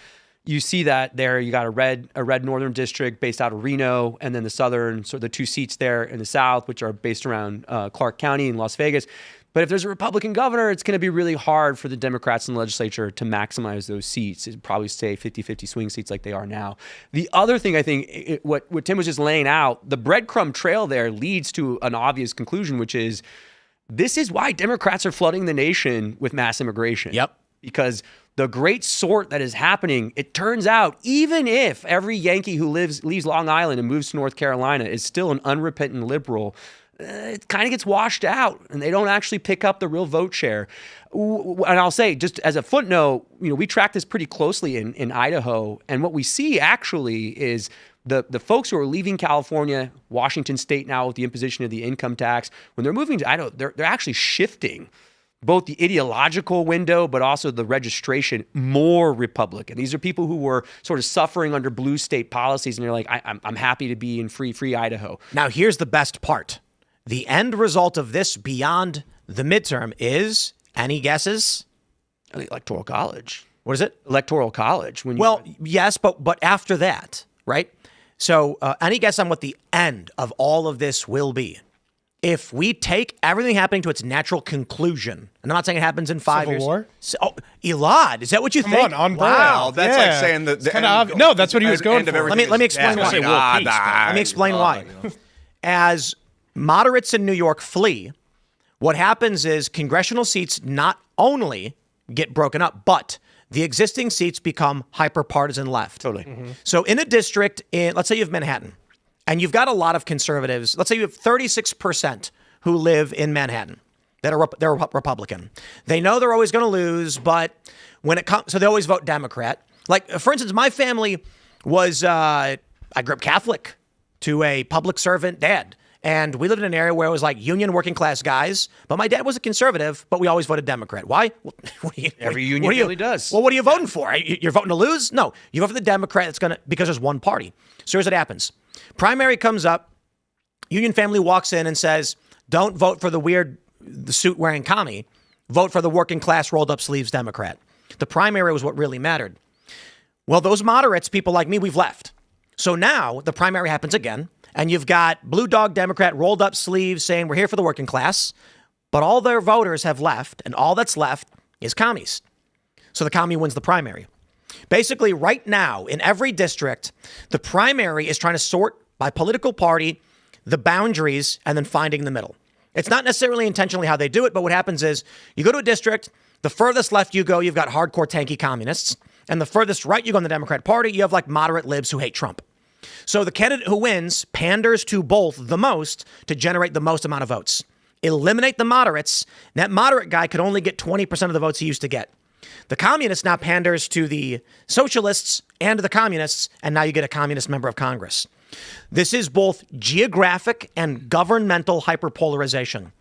S2: you see that there. You got a red northern district based out of Reno, and then the southern, so the two seats there in the south, which are based around Clark County and Las Vegas. But if there's a Republican governor, it's going to be really hard for the Democrats in the legislature to maximize those seats. It'd probably stay 50-50 swing seats like they are now. The other thing I think, what Tim was just laying out, the breadcrumb trail there leads to an obvious conclusion, which is this is why Democrats are flooding the nation with mass immigration.
S1: Yep.
S2: Because the great sort that is happening, it turns out, even if every Yankee who leaves Long Island and moves to North Carolina is still an unrepentant liberal, it kind of gets washed out, and they don't actually pick up the real vote share. And I'll say, just as a footnote, we track this pretty closely in Idaho, and what we see actually is the folks who are leaving California, Washington State now with the imposition of the income tax, when they're moving to Idaho, they're actually shifting both the ideological window, but also the registration more Republican. These are people who were sort of suffering under blue state policies, and they're like, I'm happy to be in free Idaho.
S1: Now, here's the best part. The end result of this beyond the midterm is, any guesses?
S2: The Electoral College.
S1: What is it?
S2: Electoral College.
S1: Yes, but after that, right? So any guess on what the end of all of this will be? If we take everything happening to its natural conclusion, and I'm not saying it happens in 5 years.
S4: Civil War?
S1: Elaad, is that what you think?
S4: On board.
S3: Wow, that's like saying that.
S4: No, that's what he was going for.
S1: Let me explain why. Let me explain why. As moderates in New York flee, what happens is congressional seats not only get broken up, but the existing seats become hyperpartisan left.
S2: Totally.
S1: Mm-hmm. So in a district, let's say you have Manhattan, and you've got a lot of conservatives. Let's say you have 36% who live in Manhattan that are they're Republican. They know they're always going to lose, but when it comes, so they always vote Democrat. Like, for instance, my family was, I grew up Catholic to a public servant dad. And we lived in an area where it was like union working class guys. But my dad was a conservative, but we always voted Democrat. Why?
S2: Every union really does.
S1: Well, what are you voting for? You're voting to lose? No, you vote for the Democrat. It's because there's one party. So here's what happens. Primary comes up. Union family walks in and says, don't vote for the suit wearing commie. Vote for the working class rolled up sleeves Democrat. The primary was what really mattered. Well, those moderates, people like me, we've left. So now the primary happens again, and you've got blue dog Democrat rolled up sleeves saying we're here for the working class, but all their voters have left, and all that's left is commies. So the commie wins the primary. Basically, right now, in every district, the primary is trying to sort by political party the boundaries and then finding the middle. It's not necessarily intentionally how they do it, but what happens is you go to a district, the furthest left you go, you've got hardcore tanky communists, and the furthest right you go in the Democrat Party, you have like moderate libs who hate Trump. So the candidate who wins panders to both the most to generate the most amount of votes. Eliminate the moderates. That moderate guy could only get 20% of the votes he used to get. The communist now panders to the socialists and the communists, and now you get a communist member of Congress. This is both geographic and governmental hyperpolarization.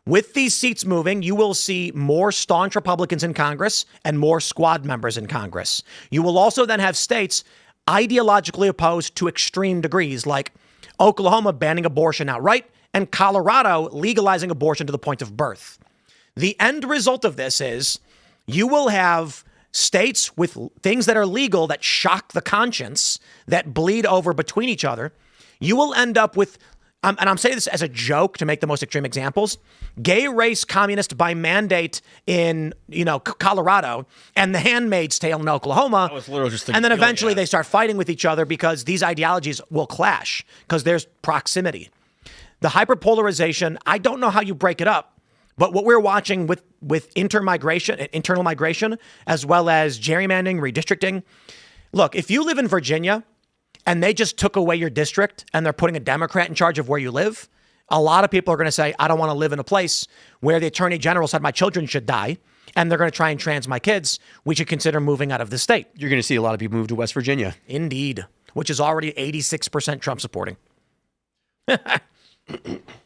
S1: With these seats moving, you will see more staunch Republicans in Congress and more squad members in Congress. You will also then have states ideologically opposed to extreme degrees, like Oklahoma banning abortion outright and Colorado legalizing abortion to the point of birth. The end result of this is you will have states with things that are legal that shock the conscience, that bleed over between each other. You will end up with, and I'm saying this as a joke to make the most extreme examples, gay race communist by mandate in, Colorado and the Handmaid's Tale in Oklahoma.
S5: That was literally just
S1: and then eventually they start fighting with each other because these ideologies will clash because there's proximity. The hyperpolarization, I don't know how you break it up. But what we're watching with internal migration, as well as gerrymandering, redistricting. Look, if you live in Virginia and they just took away your district and they're putting a Democrat in charge of where you live, a lot of people are going to say, I don't want to live in a place where the attorney general said my children should die, and they're going to try and trans my kids. We should consider moving out of the state.
S2: You're going to see a lot of people move to West Virginia.
S1: Indeed, which is already 86% Trump supporting.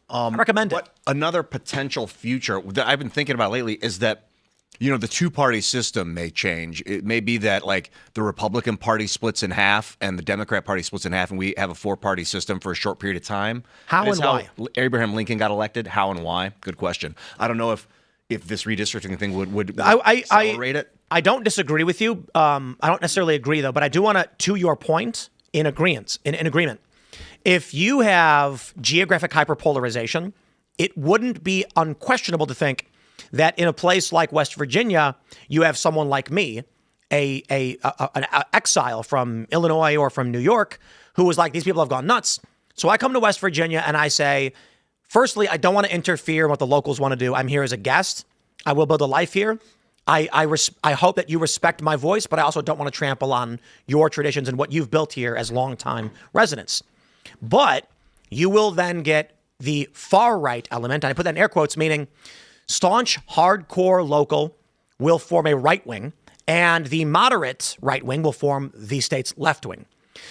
S1: I recommend it.
S3: Another potential future that I've been thinking about lately is that, the two-party system may change. It may be that, like, the Republican Party splits in half and the Democrat Party splits in half, and we have a four-party system for a short period of time.
S1: How and why?
S3: Abraham Lincoln got elected. How and why? Good question. I don't know if this redistricting thing would accelerate it.
S1: I don't disagree with you. I don't necessarily agree, though, but I do want to your point, in agreement. If you have geographic hyperpolarization, it wouldn't be unquestionable to think that in a place like West Virginia, you have someone like me, an exile from Illinois or from New York, who was like, these people have gone nuts. So I come to West Virginia and I say, firstly, I don't want to interfere in what the locals want to do. I'm here as a guest. I will build a life here. I hope that you respect my voice, but I also don't want to trample on your traditions and what you've built here as longtime residents. But you will then get the far right element, and I put that in air quotes, meaning staunch, hardcore local will form a right wing, and the moderate right wing will form the state's left wing.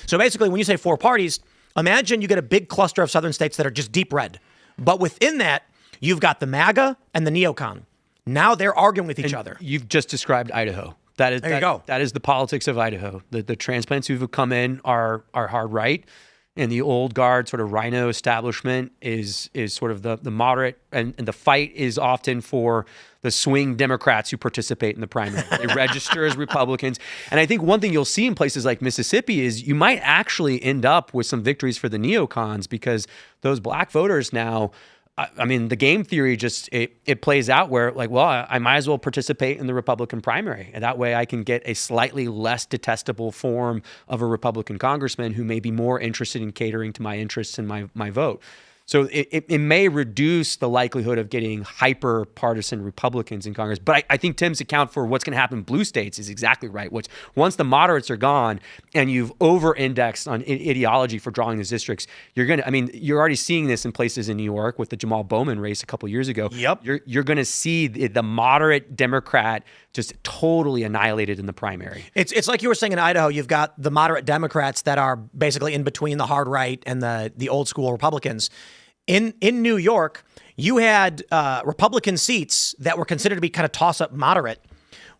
S1: So basically, when you say four parties, imagine you get a big cluster of southern states that are just deep red. But within that, you've got the MAGA and the neocon. Now they're arguing with each other.
S2: You've just described Idaho. There you go. That is the politics of Idaho. The transplants who've come in are hard right. And the old guard sort of rhino establishment is sort of the moderate, and the fight is often for the swing Democrats who participate in the primary. They register as Republicans. And I think one thing you'll see in places like Mississippi is you might actually end up with some victories for the neocons, because those black voters now, I mean, the game theory just, it plays out where, like, well, I might as well participate in the Republican primary. And that way I can get a slightly less detestable form of a Republican congressman who may be more interested in catering to my interests and my vote. So it may reduce the likelihood of getting hyper-partisan Republicans in Congress. But I think Tim's account for what's going to happen in blue states is exactly right. Once the moderates are gone and you've over-indexed on ideology for drawing these districts, you're already seeing this in places in New York with the Jamal Bowman race a couple years ago.
S1: Yep.
S2: You're going to see the moderate Democrat just totally annihilated in the primary.
S1: It's like you were saying in Idaho, you've got the moderate Democrats that are basically in between the hard right and the old school Republicans. In New York, you had Republican seats that were considered to be kind of toss-up moderate.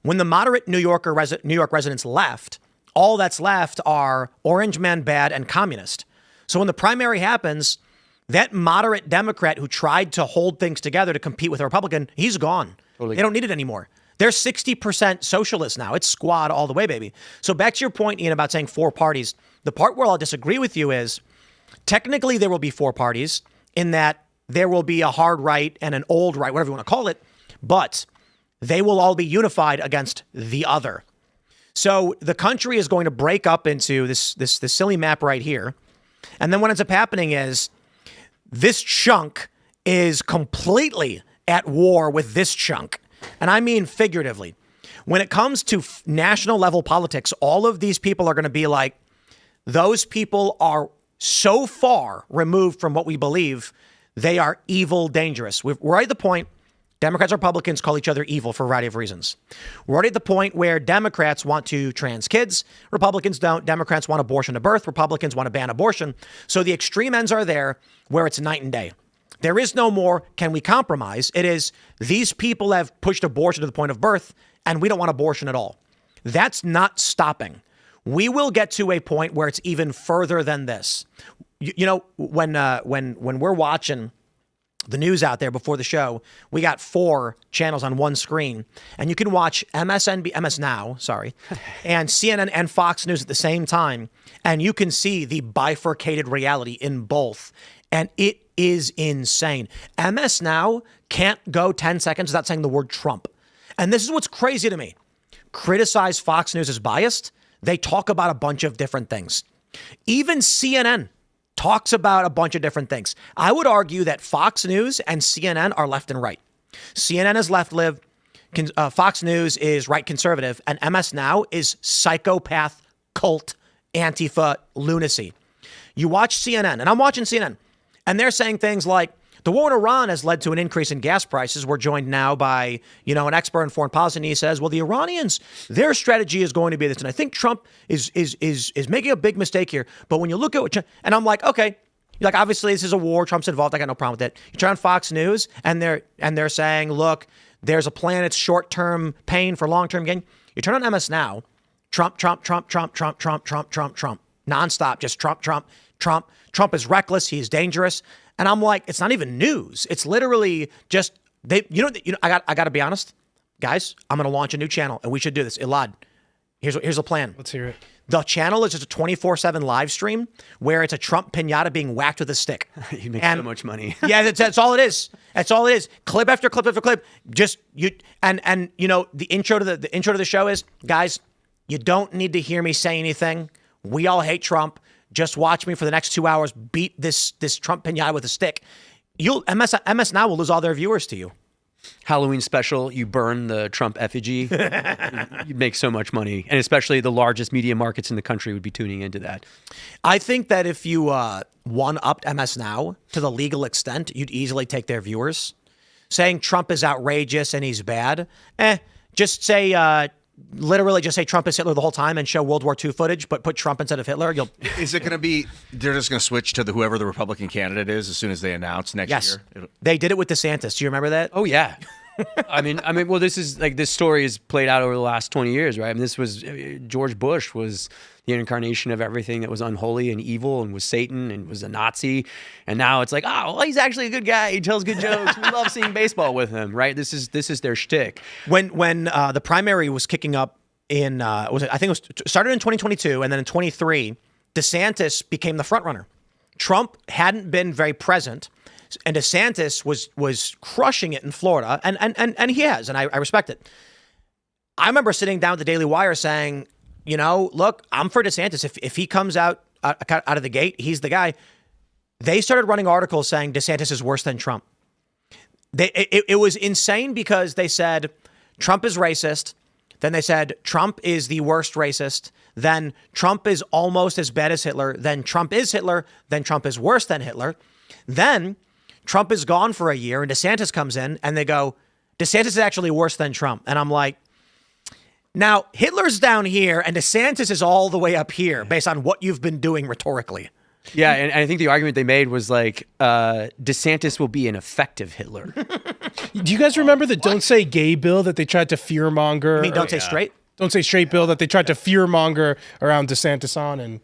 S1: When the moderate New York residents left, all that's left are orange man bad and communist. So when the primary happens, that moderate Democrat who tried to hold things together to compete with a Republican, he's gone. Totally. They don't need it anymore. They're 60% socialist now. It's squad all the way, baby. So back to your point, Ian, about saying 4 parties. The part where I'll disagree with you is technically there will be 4 parties in that there will be a hard right and an old right, whatever you want to call it, but they will all be unified against the other. So the country is going to break up into this silly map right here. And then what ends up happening is this chunk is completely at war with this chunk. And I mean figuratively. When it comes to national level politics, all of these people are going to be like, those people are so far removed from what we believe, they are evil, dangerous. We're at the point, Democrats and Republicans call each other evil for a variety of reasons. We're already at the point where Democrats want to trans kids, Republicans don't. Democrats want abortion to birth, Republicans want to ban abortion. So the extreme ends are there where it's night and day. There is no more, can we compromise? It is, these people have pushed abortion to the point of birth, and we don't want abortion at all. That's not stopping. We will get to a point where it's even further than this. You know, when we're watching the news out there before the show, we got 4 channels on one screen, and you can watch MS Now, and CNN and Fox News at the same time, and you can see the bifurcated reality in both, and it is insane. MS Now can't go 10 seconds without saying the word Trump. And this is what's crazy to me. Criticize Fox News as biased. They talk about a bunch of different things. Even CNN talks about a bunch of different things. I would argue that Fox News and CNN are left and right. CNN is left-live. Fox News is right conservative. And MS Now is psychopath, cult, Antifa, lunacy. You watch CNN, and I'm watching CNN, and they're saying things like, the war in Iran has led to an increase in gas prices. We're joined now by, an expert in foreign policy, and he says, well, the Iranians, their strategy is going to be this. And I think Trump is making a big mistake here. But when you look at what, and I'm like, okay, like, obviously this is a war. Trump's involved. I got no problem with it. You turn on Fox News, and they're saying, look, there's a plan. It's short-term pain for long-term gain. You turn on MS Now, Trump, nonstop, just Trump. Trump is reckless. He's dangerous. And I'm like, it's not even news. It's literally just I got to be honest, guys. I'm going to launch a new channel, and we should do this. Elaad, here's a plan.
S4: Let's hear it.
S1: The channel is just a 24/7 live stream where it's a Trump pinata being whacked with a stick.
S2: You make so much money.
S1: Yeah, that's all it is. That's all it is. Clip after clip after clip. Just the intro to the show is, guys, you don't need to hear me say anything. We all hate Trump. Just watch me for the next 2 hours beat this Trump pinata with a stick. MS Now will lose all their viewers to you.
S2: Halloween special, you burn the Trump effigy. You make so much money. And especially the largest media markets in the country would be tuning into that.
S1: I think that if you one-upped MS Now to the legal extent, you'd easily take their viewers. Saying Trump is outrageous and he's bad, just say... literally just say Trump is Hitler the whole time and show World War II footage, but put Trump instead of Hitler.
S3: Is it going to be, they're just going to switch to whoever the Republican candidate is as soon as they announce next year?
S1: They did it with DeSantis. Do you remember that?
S2: Oh, yeah. I mean, well, this is like, this story is played out over the last 20 years, right? I mean, this was, George Bush was the incarnation of everything that was unholy and evil and was Satan and was a Nazi. And now it's like, oh, well, he's actually a good guy. He tells good jokes. We love seeing baseball with him, right? This is their shtick.
S1: When the primary was kicking up in, I think it was started in 2022, and then in 23, DeSantis became the front runner. Trump hadn't been very present, and DeSantis was crushing it in Florida, and he has, and I respect it. I remember sitting down with the Daily Wire saying, look, I'm for DeSantis. If he comes out of the gate, he's the guy. They started running articles saying DeSantis is worse than Trump. It was insane because they said Trump is racist. Then they said Trump is the worst racist. Then Trump is almost as bad as Hitler. Then Trump is Hitler. Then Trump is worse than Hitler. Then Trump is gone for a year and DeSantis comes in and they go, DeSantis is actually worse than Trump. And I'm like, now Hitler's down here and DeSantis is all the way up here based on what you've been doing rhetorically.
S2: Yeah, and I think the argument they made was like, DeSantis will be an effective Hitler.
S4: Do you guys remember the Don't Say Gay bill that they tried to fearmonger?
S1: I mean, Don't Say Straight?
S4: Don't Say Straight bill that they tried to fearmonger around DeSantis on. And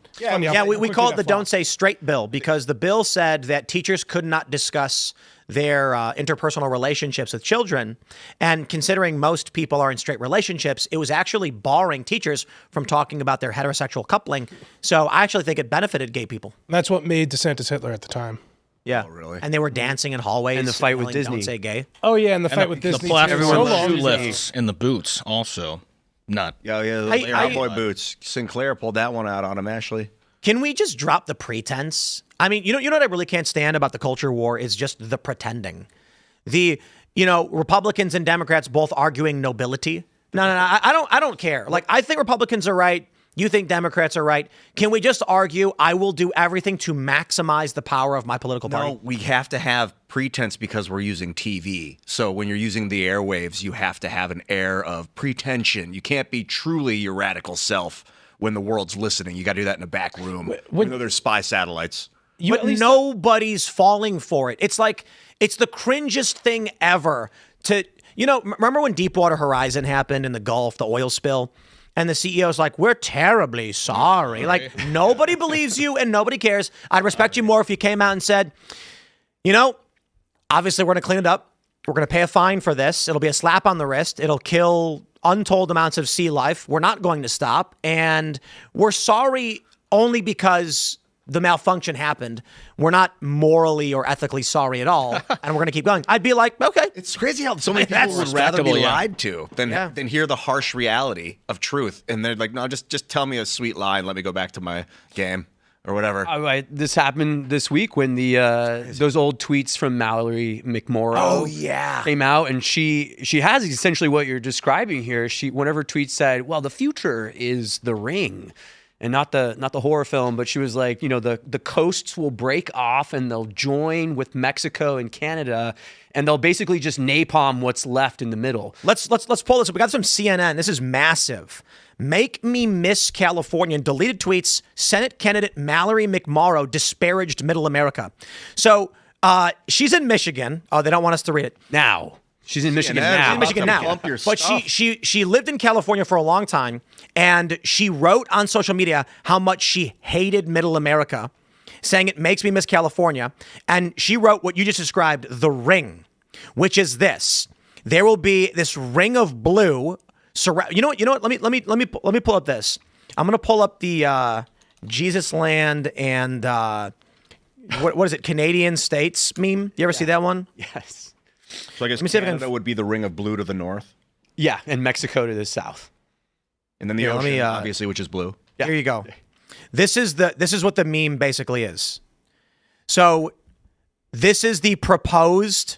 S4: we
S1: call it the Don't Say Straight bill because the bill said that teachers could not discuss their interpersonal relationships with children. And considering most people are in straight relationships, it was actually barring teachers from talking about their heterosexual coupling. So I actually think it benefited gay people.
S4: That's what made DeSantis Hitler at the time.
S1: Yeah.
S3: Oh, really?
S1: And they were dancing in hallways.
S2: And the fight with
S1: yelling,
S2: Disney.
S1: Don't say gay.
S4: Oh, yeah, and the fight with Disney.
S5: The platform,
S4: so
S5: the
S4: long.
S5: shoe lifts, and the boots also. Not.
S3: Yeah, the cowboy boots. Sinclair pulled that one out on him, Ashley.
S1: Can we just drop the pretense? I mean, you know what I really can't stand about the culture war is just the pretending. Republicans and Democrats both arguing nobility. No, I don't care. Like, I think Republicans are right. You think Democrats are right. Can we just argue I will do everything to maximize the power of my political party?
S3: No, we have to have pretense because we're using TV. So when you're using the airwaves, you have to have an air of pretension. You can't be truly your radical self when the world's listening. You got to do that in a back room. Even though there's spy satellites.
S1: But nobody's falling for it. It's like, it's the cringiest thing ever to, remember when Deepwater Horizon happened in the Gulf, the oil spill? And the CEO's like, we're terribly sorry. Like, nobody believes you and nobody cares. I'd respect you more if you came out and said, obviously we're going to clean it up. We're going to pay a fine for this. It'll be a slap on the wrist. It'll kill untold amounts of sea life. We're not going to stop. And we're sorry only because the malfunction happened. We're not morally or ethically sorry at all, and we're going to keep going. I'd be like, okay.
S3: It's crazy how so many people would rather be lied to than hear the harsh reality of truth. And they're like, no, just tell me a sweet lie and let me go back to my game or whatever.
S2: This happened this week when the those old tweets from Mallory McMorrow came out, and she has essentially what you're describing here. One of her tweets said, well, the future is The Ring. And not the horror film, but she was like, the coasts will break off and they'll join with Mexico and Canada, and they'll basically just napalm what's left in the middle.
S1: Let's pull this up. We got some CNN. This is massive. Make me miss California. Deleted tweets. Senate candidate Mallory McMorrow disparaged Middle America. So she's in Michigan. Oh, they don't want us to read it
S2: now. She's in Michigan now.
S1: She's in Michigan now. But she lived in California for a long time, and she wrote on social media how much she hated Middle America, saying it makes me miss California. And she wrote what you just described, The Ring, which is this. There will be this ring of blue. You know what? Let me pull up this. I'm going to pull up the Jesus Land and what is it? Canadian States meme. You ever see that one?
S2: Yes.
S3: So I guess Canada would be the ring of blue to the north.
S2: Yeah, and Mexico to the south.
S3: And then the ocean, obviously, which is blue.
S1: Yeah. Here you go. This is what the meme basically is. So this is the proposed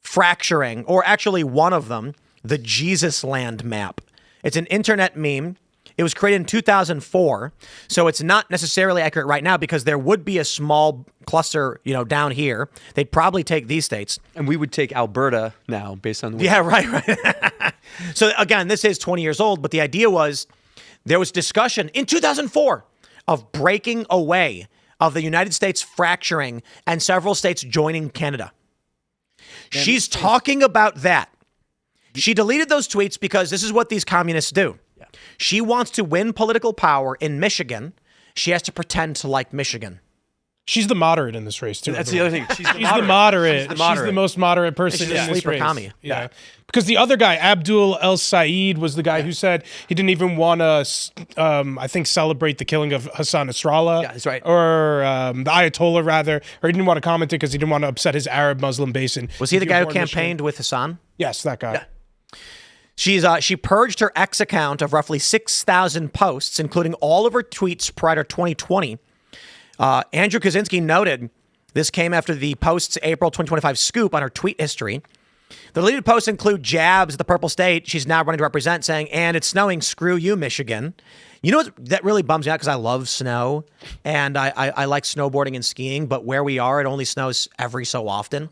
S1: fracturing, or actually one of them, the Jesus Land map. It's an internet meme. It was created in 2004, so it's not necessarily accurate right now because there would be a small cluster, down here. They'd probably take these states.
S2: And we would take Alberta now based on the
S1: Yeah, right. So again, this is 20 years old, but the idea was there was discussion in 2004 of breaking away of the United States fracturing and several states joining Canada. She's talking about that. She deleted those tweets because this is what these communists do. She wants to win political power in Michigan. She has to pretend to like Michigan.
S4: She's the moderate in this race, too.
S2: That's the other thing. She's the
S4: moderate. She's the most moderate person in this race.
S1: Commie.
S4: Yeah. Because the other guy, Abdul El Said, was the guy who said he didn't even want to, I think, celebrate the killing of Hassan Nasrallah.
S1: Yeah, that's right.
S4: Or the Ayatollah, rather. Or he didn't want to comment it because he didn't want to upset his Arab Muslim base.
S1: Was he the guy who campaigned with Hassan?
S4: Yes, that guy.
S1: Yeah. She purged her X account of roughly 6,000 posts, including all of her tweets prior to 2020. Andrew Kaczynski noted this came after the Post's April 2025 scoop on her tweet history. The deleted posts include jabs at the purple state she's now running to represent, saying, and it's snowing, screw you, Michigan. You know what that really bums me out because I love snow and I like snowboarding and skiing, but where we are, it only snows every so often.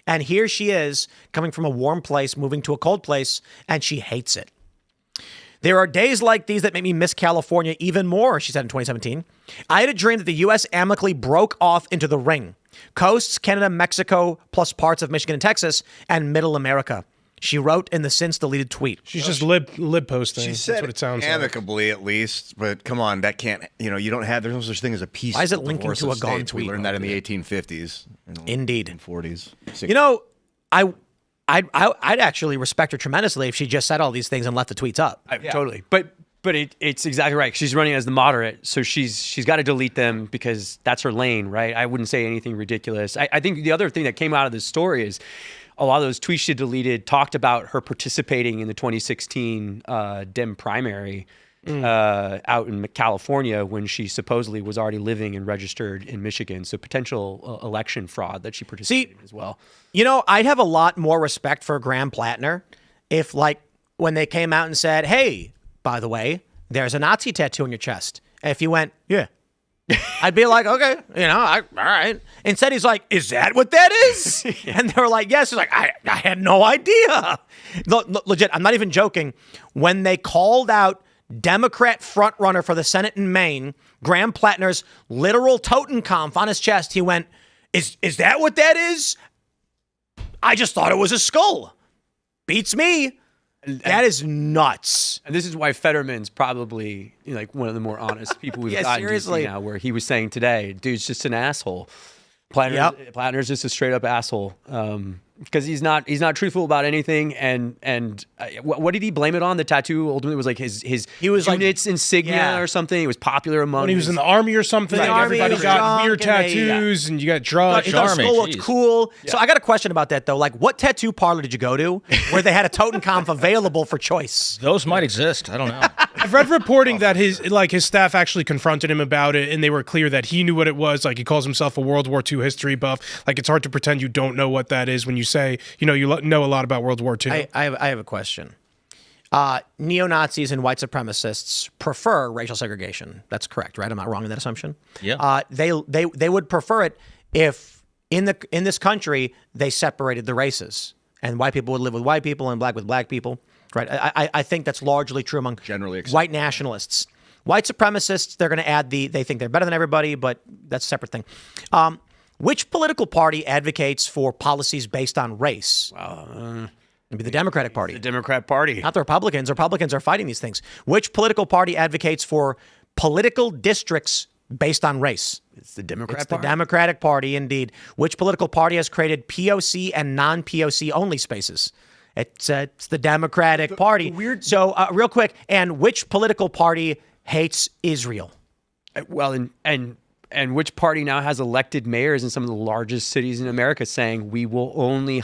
S1: And here she is coming from a warm place, moving to a cold place, and she hates it. There are days like these that make me miss California even more, she said in 2017. I had a dream that the U.S. amicably broke off into the ring. Coasts, Canada, Mexico, plus parts of Michigan and Texas, and Middle America. She wrote in the since deleted tweet.
S4: She's just lib posting.
S3: She
S4: That's
S3: said
S4: what it sounds
S3: amicably, at least. But come on, that can't. You don't have. There's no such thing as a peace.
S1: Why is it linking to a gone tweet?
S3: We learned that in the 1850s.
S1: Indeed.
S3: 40s. 60s.
S1: You know, I'd actually respect her tremendously if she just said all these things and left the tweets up.
S2: Totally. But it's exactly right. She's running as the moderate, so she's got to delete them because that's her lane, right? I wouldn't say anything ridiculous. I think the other thing that came out of this story is a lot of those tweets she deleted talked about her participating in the 2016 Dem primary out in California when she supposedly was already living and registered in Michigan. So potential election fraud that she participated in as well.
S1: You know, I'd have a lot more respect for Graham Plattner if, like, when they came out and said, hey, by the way, there's a Nazi tattoo on your chest. And if you went, yeah. I'd be like, okay, all right. Instead, he's like, is that what that is? And they were like, yes. He's like, I had no idea. Legit, I'm not even joking. When they called out Democrat frontrunner for the Senate in Maine, Graham Plattner's literal Totenkopf on his chest, he went, is that what that is? I just thought it was a skull. Beats me. That is nuts.
S2: And this is why Fetterman's probably like one of the more honest people we've gotten
S1: seriously.
S2: to see now, where he was saying today, dude's just an asshole. Plattner's just a straight up asshole. Because he's not truthful about anything. And what did he blame it on? The tattoo ultimately was like his units insignia or something. It was popular among
S4: when he was in the army or something.
S1: Right.
S4: Everybody got weird tattoos and you got drunk.
S1: His skull looked cool. Yeah. So I got a question about that though. Like, what tattoo parlor did you go to where they had a Totenkopf available for choice?
S5: Those might exist. I don't know.
S4: I've read reporting that his staff actually confronted him about it, and they were clear that he knew what it was. Like, he calls himself a World War II history buff. Like, it's hard to pretend you don't know what that is when you say, you know a lot about World War II.
S1: I have a question. Neo-Nazis and white supremacists prefer racial segregation. That's correct, right? I'm not wrong in that assumption.
S5: Yeah.
S1: They would prefer it if in this country they separated the races, and white people would live with white people and black with black people. Right. I think that's largely true among
S3: generally
S1: white nationalists. White supremacists, they're going to add they think they're better than everybody, but that's a separate thing. Which political party advocates for policies based on race? Maybe the Democratic Party.
S2: The Democrat Party.
S1: Not the Republicans. Republicans are fighting these things. Which political party advocates for political districts based on race?
S2: It's the Democrat
S1: Party.
S2: Party.
S1: The Democratic Party, indeed. Which political party has created POC and non-POC only spaces? It's the Democratic Party. So real quick, and which political party hates Israel?
S2: Well, and which party now has elected mayors in some of the largest cities in America saying we will only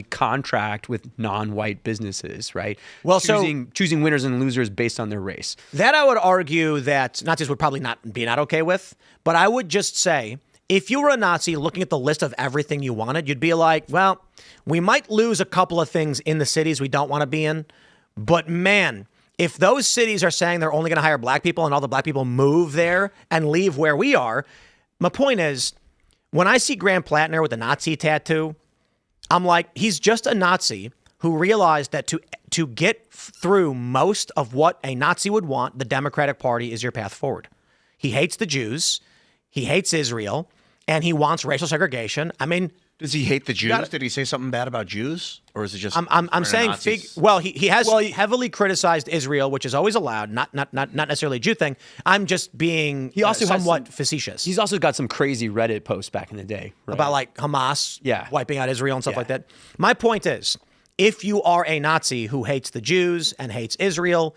S2: contract with non-white businesses, right?
S1: Well,
S2: choosing winners and losers based on their race.
S1: That I would argue that Nazis would probably not be okay with, but I would just say, if you were a Nazi looking at the list of everything you wanted, you'd be like, well, we might lose a couple of things in the cities we don't want to be in, but man, if those cities are saying they're only going to hire black people and all the black people move there and leave where we are, my point is, when I see Graham Plattner with a Nazi tattoo, I'm like, he's just a Nazi who realized that to get through most of what a Nazi would want, the Democratic Party is your path forward. He hates the Jews, he hates Israel, and he wants racial segregation. I mean,
S3: does he hate the Jews? Did he say something bad about Jews, or is it just?
S1: I'm saying, he has heavily criticized Israel, which is always allowed, not necessarily a Jew thing. I'm just being somewhat facetious.
S2: He's also got some crazy Reddit posts back in the day
S1: about like Hamas, wiping out Israel and stuff like that. My point is, if you are a Nazi who hates the Jews and hates Israel,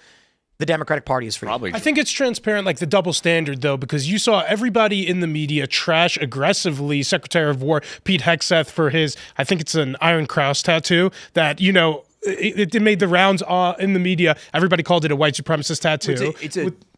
S1: the Democratic Party is for you.
S4: I think it's transparent, like the double standard, though, because you saw everybody in the media trash aggressively Secretary of War Pete Hegseth for his, I think it's an Iron Cross tattoo that, it made the rounds in the media. Everybody called it a white supremacist tattoo.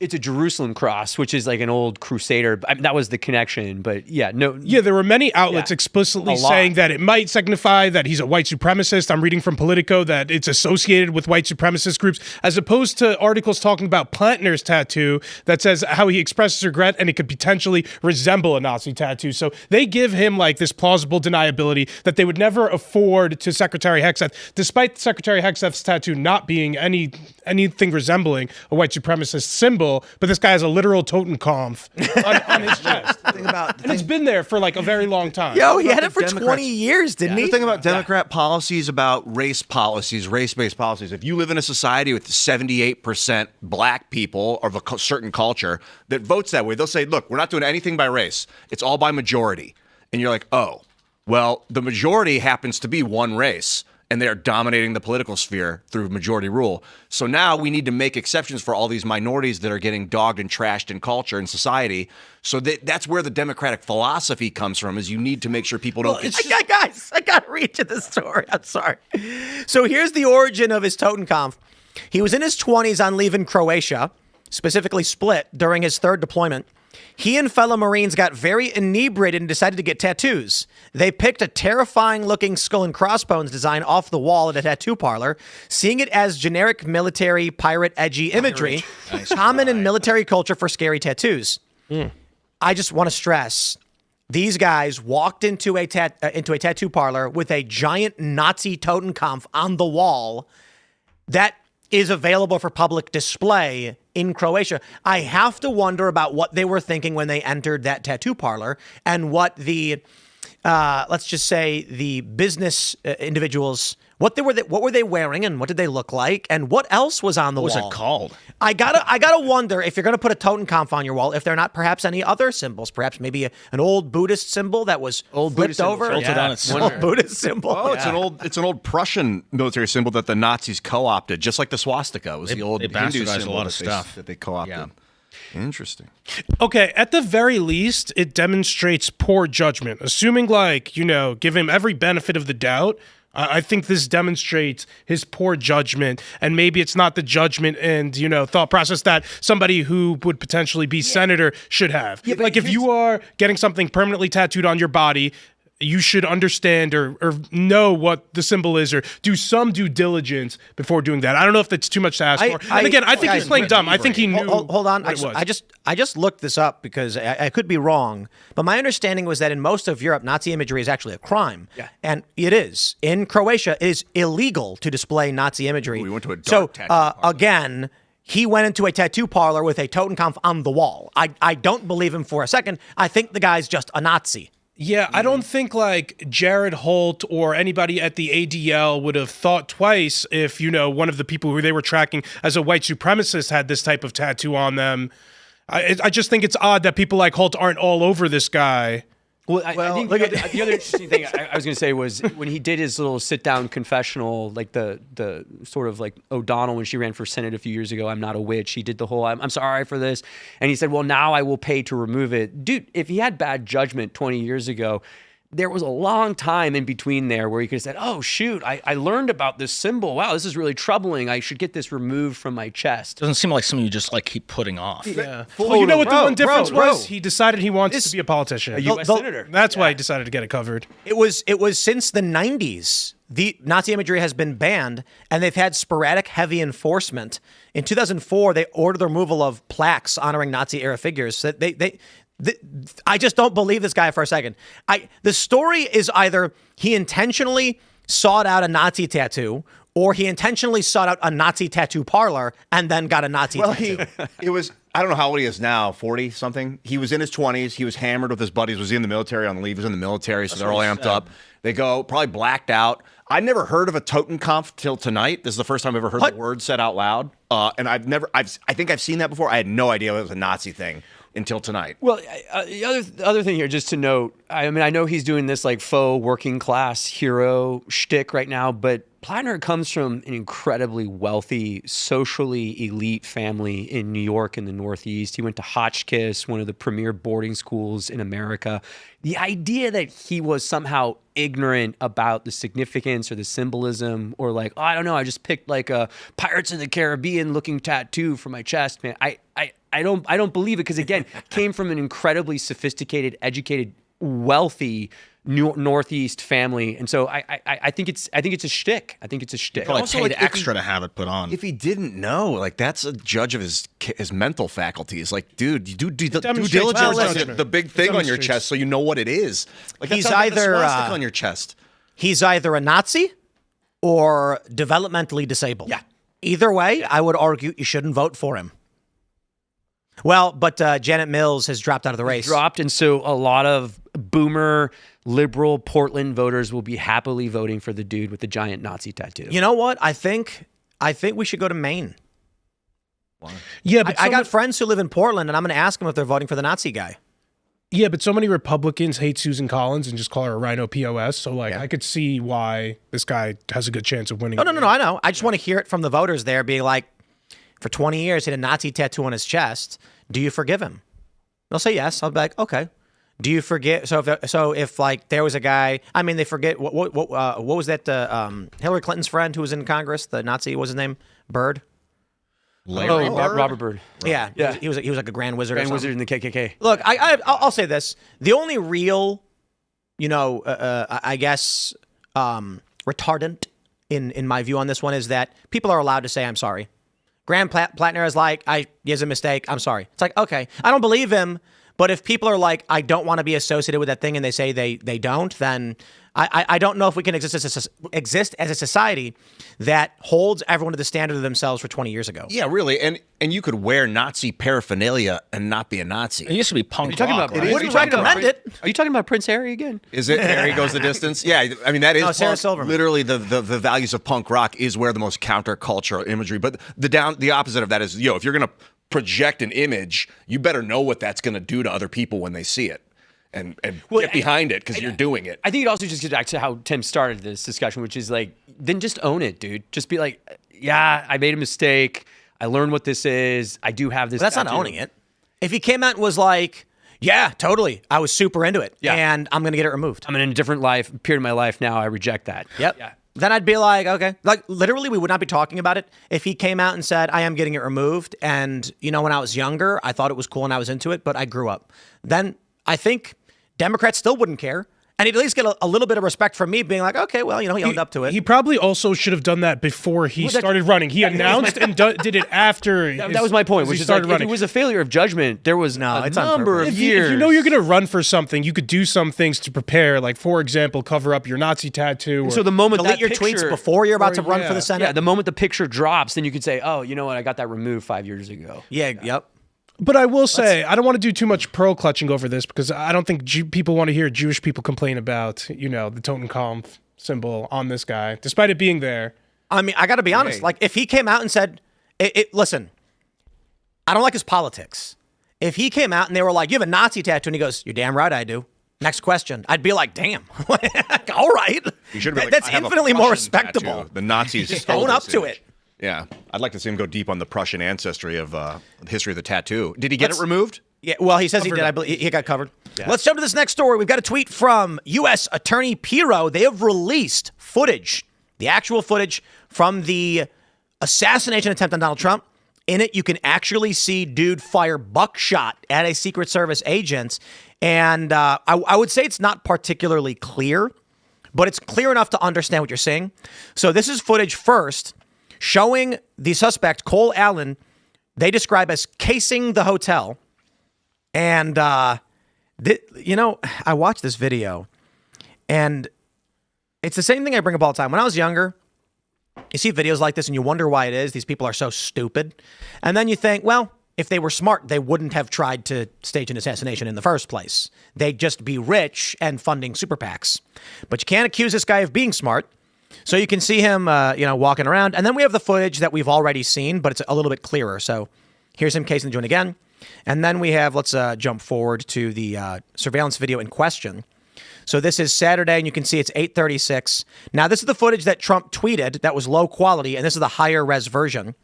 S2: It's a Jerusalem cross, which is like an old Crusader. I mean, that was the connection, but
S4: there were many outlets explicitly saying that it might signify that he's a white supremacist. I'm reading from Politico that it's associated with white supremacist groups, as opposed to articles talking about Plattner's tattoo that says how he expresses regret and it could potentially resemble a Nazi tattoo. So they give him like this plausible deniability that they would never afford to Secretary Hegseth, despite Secretary Hegseth's tattoo not being anything resembling a white supremacist symbol, but this guy has a literal Totenkopf on his chest. And it's been there for like a very long time.
S1: Yo, he had it for 20 years, didn't he?
S3: The thing about Democrat policies, about race policies, race-based policies, if you live in a society with 78% black people of a certain culture that votes that way, they'll say, look, we're not doing anything by race. It's all by majority. And you're like, oh, well, the majority happens to be one race, and they're dominating the political sphere through majority rule. So now we need to make exceptions for all these minorities that are getting dogged and trashed in culture and society. So that's where the Democratic philosophy comes from, is you need to make sure people don't get...
S1: Guys, I got to read you the story. I'm sorry. So here's the origin of his Totenkopf. He was in his 20s on leave in Croatia, specifically Split, during his third deployment. He and fellow Marines got very inebriated and decided to get tattoos. They picked a terrifying-looking skull and crossbones design off the wall at a tattoo parlor, seeing it as generic military, pirate, edgy imagery, common in military culture for scary tattoos. I just want to stress, these guys walked into a tattoo parlor with a giant Nazi Totenkopf on the wall that is available for public display in Croatia. I have to wonder about what they were thinking when they entered that tattoo parlor, and what the, let's just say, the business individuals, what were they wearing, and what did they look like, and what else was on the wall?
S5: What was it called?
S1: I gotta wonder if you're gonna put a Totenkopf on your wall, if there are not perhaps any other symbols, perhaps maybe an old Buddhist symbol that was flipped over. Old Buddhist symbol.
S3: Oh, it's an old Prussian military symbol that the Nazis co-opted, just like the swastika was the old Hindu symbol
S5: a lot of stuff
S3: that they co-opted. Yeah. Interesting.
S4: Okay, at the very least, it demonstrates poor judgment. Assuming, give him every benefit of the doubt, I think this demonstrates his poor judgment, and maybe it's not the judgment and, thought process that somebody who would potentially be senator should have. Yeah, like, if you are getting something permanently tattooed on your body, you should understand or know what the symbol is, or do some due diligence before doing that. I don't know if that's too much to ask for. And again, I think he's playing dumb. I think he knew.
S1: Hold on.
S4: What it was.
S1: I just looked this up because I could be wrong, but my understanding was that in most of Europe, Nazi imagery is actually a crime. Yeah. And it is. In Croatia, it is illegal to display Nazi imagery.
S3: We went to a dark tattoo parlor.
S1: Again, he went into a tattoo parlor with a Totenkopf on the wall. I don't believe him for a second. I think the guy's just a Nazi.
S4: Yeah, I don't think Jared Holt or anybody at the ADL would have thought twice if, one of the people who they were tracking as a white supremacist had this type of tattoo on them. I just think it's odd that people like Holt aren't all over this guy.
S2: Well, I think the other interesting thing I was going to say was when he did his little sit-down confessional, like the sort of like O'Donnell when she ran for Senate a few years ago, I'm not a witch. He did the whole, I'm sorry for this. And he said, well, now I will pay to remove it. Dude, if he had bad judgment 20 years ago, there was a long time in between there where he could have said, oh, shoot, I learned about this symbol. Wow, this is really troubling. I should get this removed from my chest.
S5: Doesn't seem like something you just keep putting off.
S4: Yeah. Well, you know what the one difference was? He decided he wants to be a politician.
S2: A U.S. senator.
S4: That's why he decided to get it covered.
S1: It was since the 90s. The Nazi imagery has been banned, and they've had sporadic heavy enforcement. In 2004, they ordered the removal of plaques honoring Nazi-era figures. I just don't believe this guy for a second. The story is either he intentionally sought out a Nazi tattoo, or he intentionally sought out a Nazi tattoo parlor and then got a Nazi tattoo.
S3: I don't know how old he is now, 40 something. He was in his 20s. He was hammered with his buddies. Was he in the military on leave? He was in the military, so they're all amped up. They go probably blacked out. I never heard of a Totenkopf till tonight. This is the first time I've ever heard the word said out loud. And I think I've seen that before. I had no idea it was a Nazi thing until tonight.
S2: Well, the other thing here, just to note, I know he's doing this faux working class hero shtick right now, but Plattner comes from an incredibly wealthy, socially elite family in New York in the Northeast. He went to Hotchkiss, one of the premier boarding schools in America. The idea that he was somehow ignorant about the significance or the symbolism, or I don't know, I just picked a Pirates of the Caribbean looking tattoo for my chest, man. I don't believe it, because again, came from an incredibly sophisticated, educated, wealthy Northeast family, and so I think it's a shtick. I think it's a shtick.
S5: Probably paid extra to have it put on.
S3: If he didn't know, that's a judge of his mental faculties. Dude, you do due diligence. The big thing on your chest, so you know what it is.
S1: He's either
S3: swastika on your chest.
S1: He's either a Nazi, or developmentally disabled.
S2: Yeah.
S1: Either way, I would argue you shouldn't vote for him. Well, but Janet Mills has dropped out of the race.
S2: Dropped, and so a lot of boomer liberal Portland voters will be happily voting for the dude with the giant Nazi tattoo.
S1: You know what? I think we should go to Maine.
S4: Yeah, but
S1: I got friends who live in Portland, and I'm going to ask them if they're voting for the Nazi guy.
S4: Yeah, but so many Republicans hate Susan Collins and just call her a rhino POS. So, like, I could see why this guy has a good chance of winning.
S1: No, I know. I just want to hear it from the voters there being like, for 20 years, he had a Nazi tattoo on his chest. Do you forgive him? They'll say yes. I'll be like, okay. Do you forget? So if like there was a guy, I mean, they forget what was that? Hillary Clinton's friend who was in Congress, the Nazi, what was his name? Bird.
S2: Robert Bird.
S1: Yeah. He was like a grand wizard.
S2: Grand wizard in the KKK.
S1: Look, I'll say this: the only real, I guess, retardant in my view on this one is that people are allowed to say I'm sorry. Graham Plattner is like, he has a mistake. I'm sorry. It's like, okay, I don't believe him. But if people are like, I don't want to be associated with that thing, and they say they don't, then I don't know if we can exist as a society that holds everyone to the standard of themselves for 20 years ago.
S3: Yeah, really. And you could wear Nazi paraphernalia and not be a Nazi.
S5: It used to be punk
S2: talking
S5: rock,
S2: about?
S5: right?
S1: I wouldn't recommend it.
S2: Are you talking about Prince Harry again?
S3: Is it Harry goes the distance? Yeah, I mean, that is
S1: Sarah
S3: punk.
S1: Silverman.
S3: Literally the values of punk rock is where the most countercultural imagery. But the opposite of that is, if you're going to project an image, you better know what that's going to do to other people when they see it. And get behind it because you're doing it.
S2: I think it also just gets back to how Tim started this discussion, which is like, then just own it, dude. Just be like, yeah, I made a mistake. I learned what this is. I do have this.
S1: But that's not owning it. If he came out and was like, yeah, totally, I was super into it, and I'm going to get it removed.
S2: I'm in a different period of my life now. I reject that.
S1: Yep.
S2: Yeah.
S1: Then I'd be like, okay. Like, literally, we would not be talking about it if he came out and said, I am getting it removed. And, when I was younger, I thought it was cool and I was into it, but I grew up. Then I think Democrats still wouldn't care. And he'd at least get a little bit of respect from me being like, okay, well, he owned up to it.
S4: He probably also should have done that before he started running. He announced and did it after.
S2: That was my point, which is like, if it was a failure of judgment, there was a number of years.
S4: If you know you're going to run for something, you could do some things to prepare. Like, for example, cover up your Nazi tattoo.
S2: So the moment
S1: delete your tweets before you're about to run for the Senate.
S2: Yeah, the moment the picture drops, then you could say, oh, you know what? I got that removed 5 years ago.
S1: Yeah, yep.
S4: But I will say, I don't want to do too much pearl clutching over this because I don't think people want to hear Jewish people complain about, the Totenkopf symbol on this guy, despite it being there.
S1: I mean, I got to be honest. Like, if he came out and said, listen, I don't like his politics. If he came out and they were like, you have a Nazi tattoo, and he goes, you're damn right I do. Next question. I'd be like, damn. All right.
S3: You should be like,
S1: that's infinitely more respectable.
S3: Tattoo. The Nazis
S1: just own up to it.
S3: Yeah, I'd like to see him go deep on the Prussian ancestry of the history of the tattoo. Did he get it removed?
S1: Yeah, well, he says he did. I believe he got covered. Yeah. Let's jump to this next story. We've got a tweet from U.S. Attorney Pirro. They have released footage, the actual footage from the assassination attempt on Donald Trump. In it, you can actually see dude fire buckshot at a Secret Service agent. And I would say it's not particularly clear, but it's clear enough to understand what you're saying. So this is footage first showing the suspect, Cole Allen, they describe as casing the hotel. And, I watched this video, and it's the same thing I bring up all the time. When I was younger, you see videos like this, and you wonder why it is. These people are so stupid. And then you think, well, if they were smart, they wouldn't have tried to stage an assassination in the first place. They'd just be rich and funding super PACs. But you can't accuse this guy of being smart. So you can see him, walking around. And then we have the footage that we've already seen, but it's a little bit clearer. So here's him casing the joint again. And then we have, let's jump forward to the surveillance video in question. So this is Saturday, and you can see it's 8:36. Now, this is the footage that Trump tweeted that was low quality, and this is the higher res version.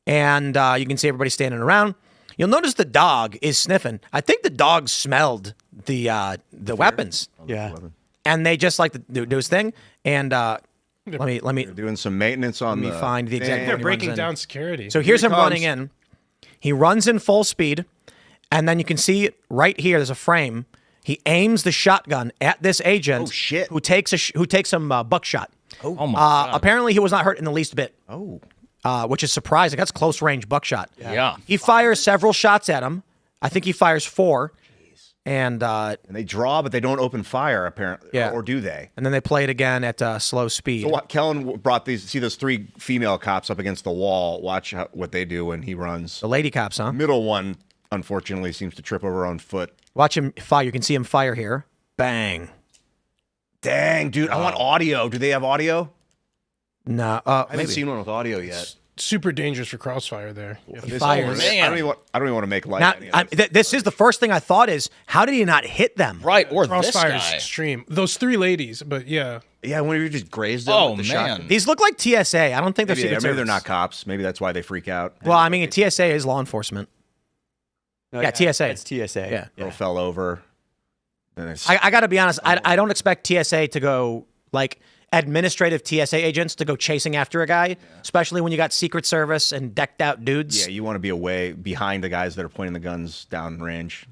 S1: And you can see everybody standing around. You'll notice the dog is sniffing. I think the dog smelled the weapons.
S2: Yeah.
S1: And they just like to do his thing. And let me
S3: They're doing some maintenance on
S1: let me find the exact.
S4: They're breaking down security.
S1: So here's him running in. He runs in full speed, and then you can see right here. There's a frame. He aims the shotgun at this agent.
S3: Oh shit!
S1: Who takes some buckshot.
S5: Oh my God.
S1: Apparently, he was not hurt in the least bit.
S3: Oh,
S1: which is surprising. That's close range buckshot.
S5: Yeah.
S1: He fires several shots at him. I think he fires 4. And
S3: they draw, but they don't open fire, apparently.
S1: Yeah.
S3: Or do they?
S1: and then they play it again at slow speed.
S3: So Kellen brought see those 3 female cops up against the wall. Watch what they do when he runs.
S1: The lady cops, huh?
S3: Middle one, unfortunately, seems to trip over her own foot.
S1: Watch him fire. You can see him fire here. Bang.
S3: Dang, dude. I want audio. Do they have audio?
S1: No.
S3: I haven't
S1: Maybe.
S3: seen one with audio yet.
S4: Super dangerous for Crossfire there.
S1: He fires.
S3: I don't even want to make light.
S1: Now,
S3: of any of this.
S1: this is the first thing I thought is, how did he not hit them?
S5: Right, or this
S4: Crossfire is
S5: guy.
S4: extreme. Those 3 ladies, but yeah.
S3: Yeah, when you just grazed them
S5: Oh,
S3: with the
S5: man.
S3: shotgun.
S1: These look like TSA. I don't think they're
S3: Maybe,
S1: Secret
S3: maybe they're
S1: Service.
S3: not cops. Maybe that's why they freak out.
S1: Well, I mean, TSA is law enforcement.
S2: No,
S1: Yeah, TSA.
S2: It's TSA.
S1: Yeah.
S3: Girl fell over. Then it's,
S1: I got to be honest. I don't expect TSA to go like administrative TSA agents to go chasing after a guy, especially when you got Secret Service and decked out dudes.
S3: yeah, you want to be away behind the guys that are pointing the guns down range.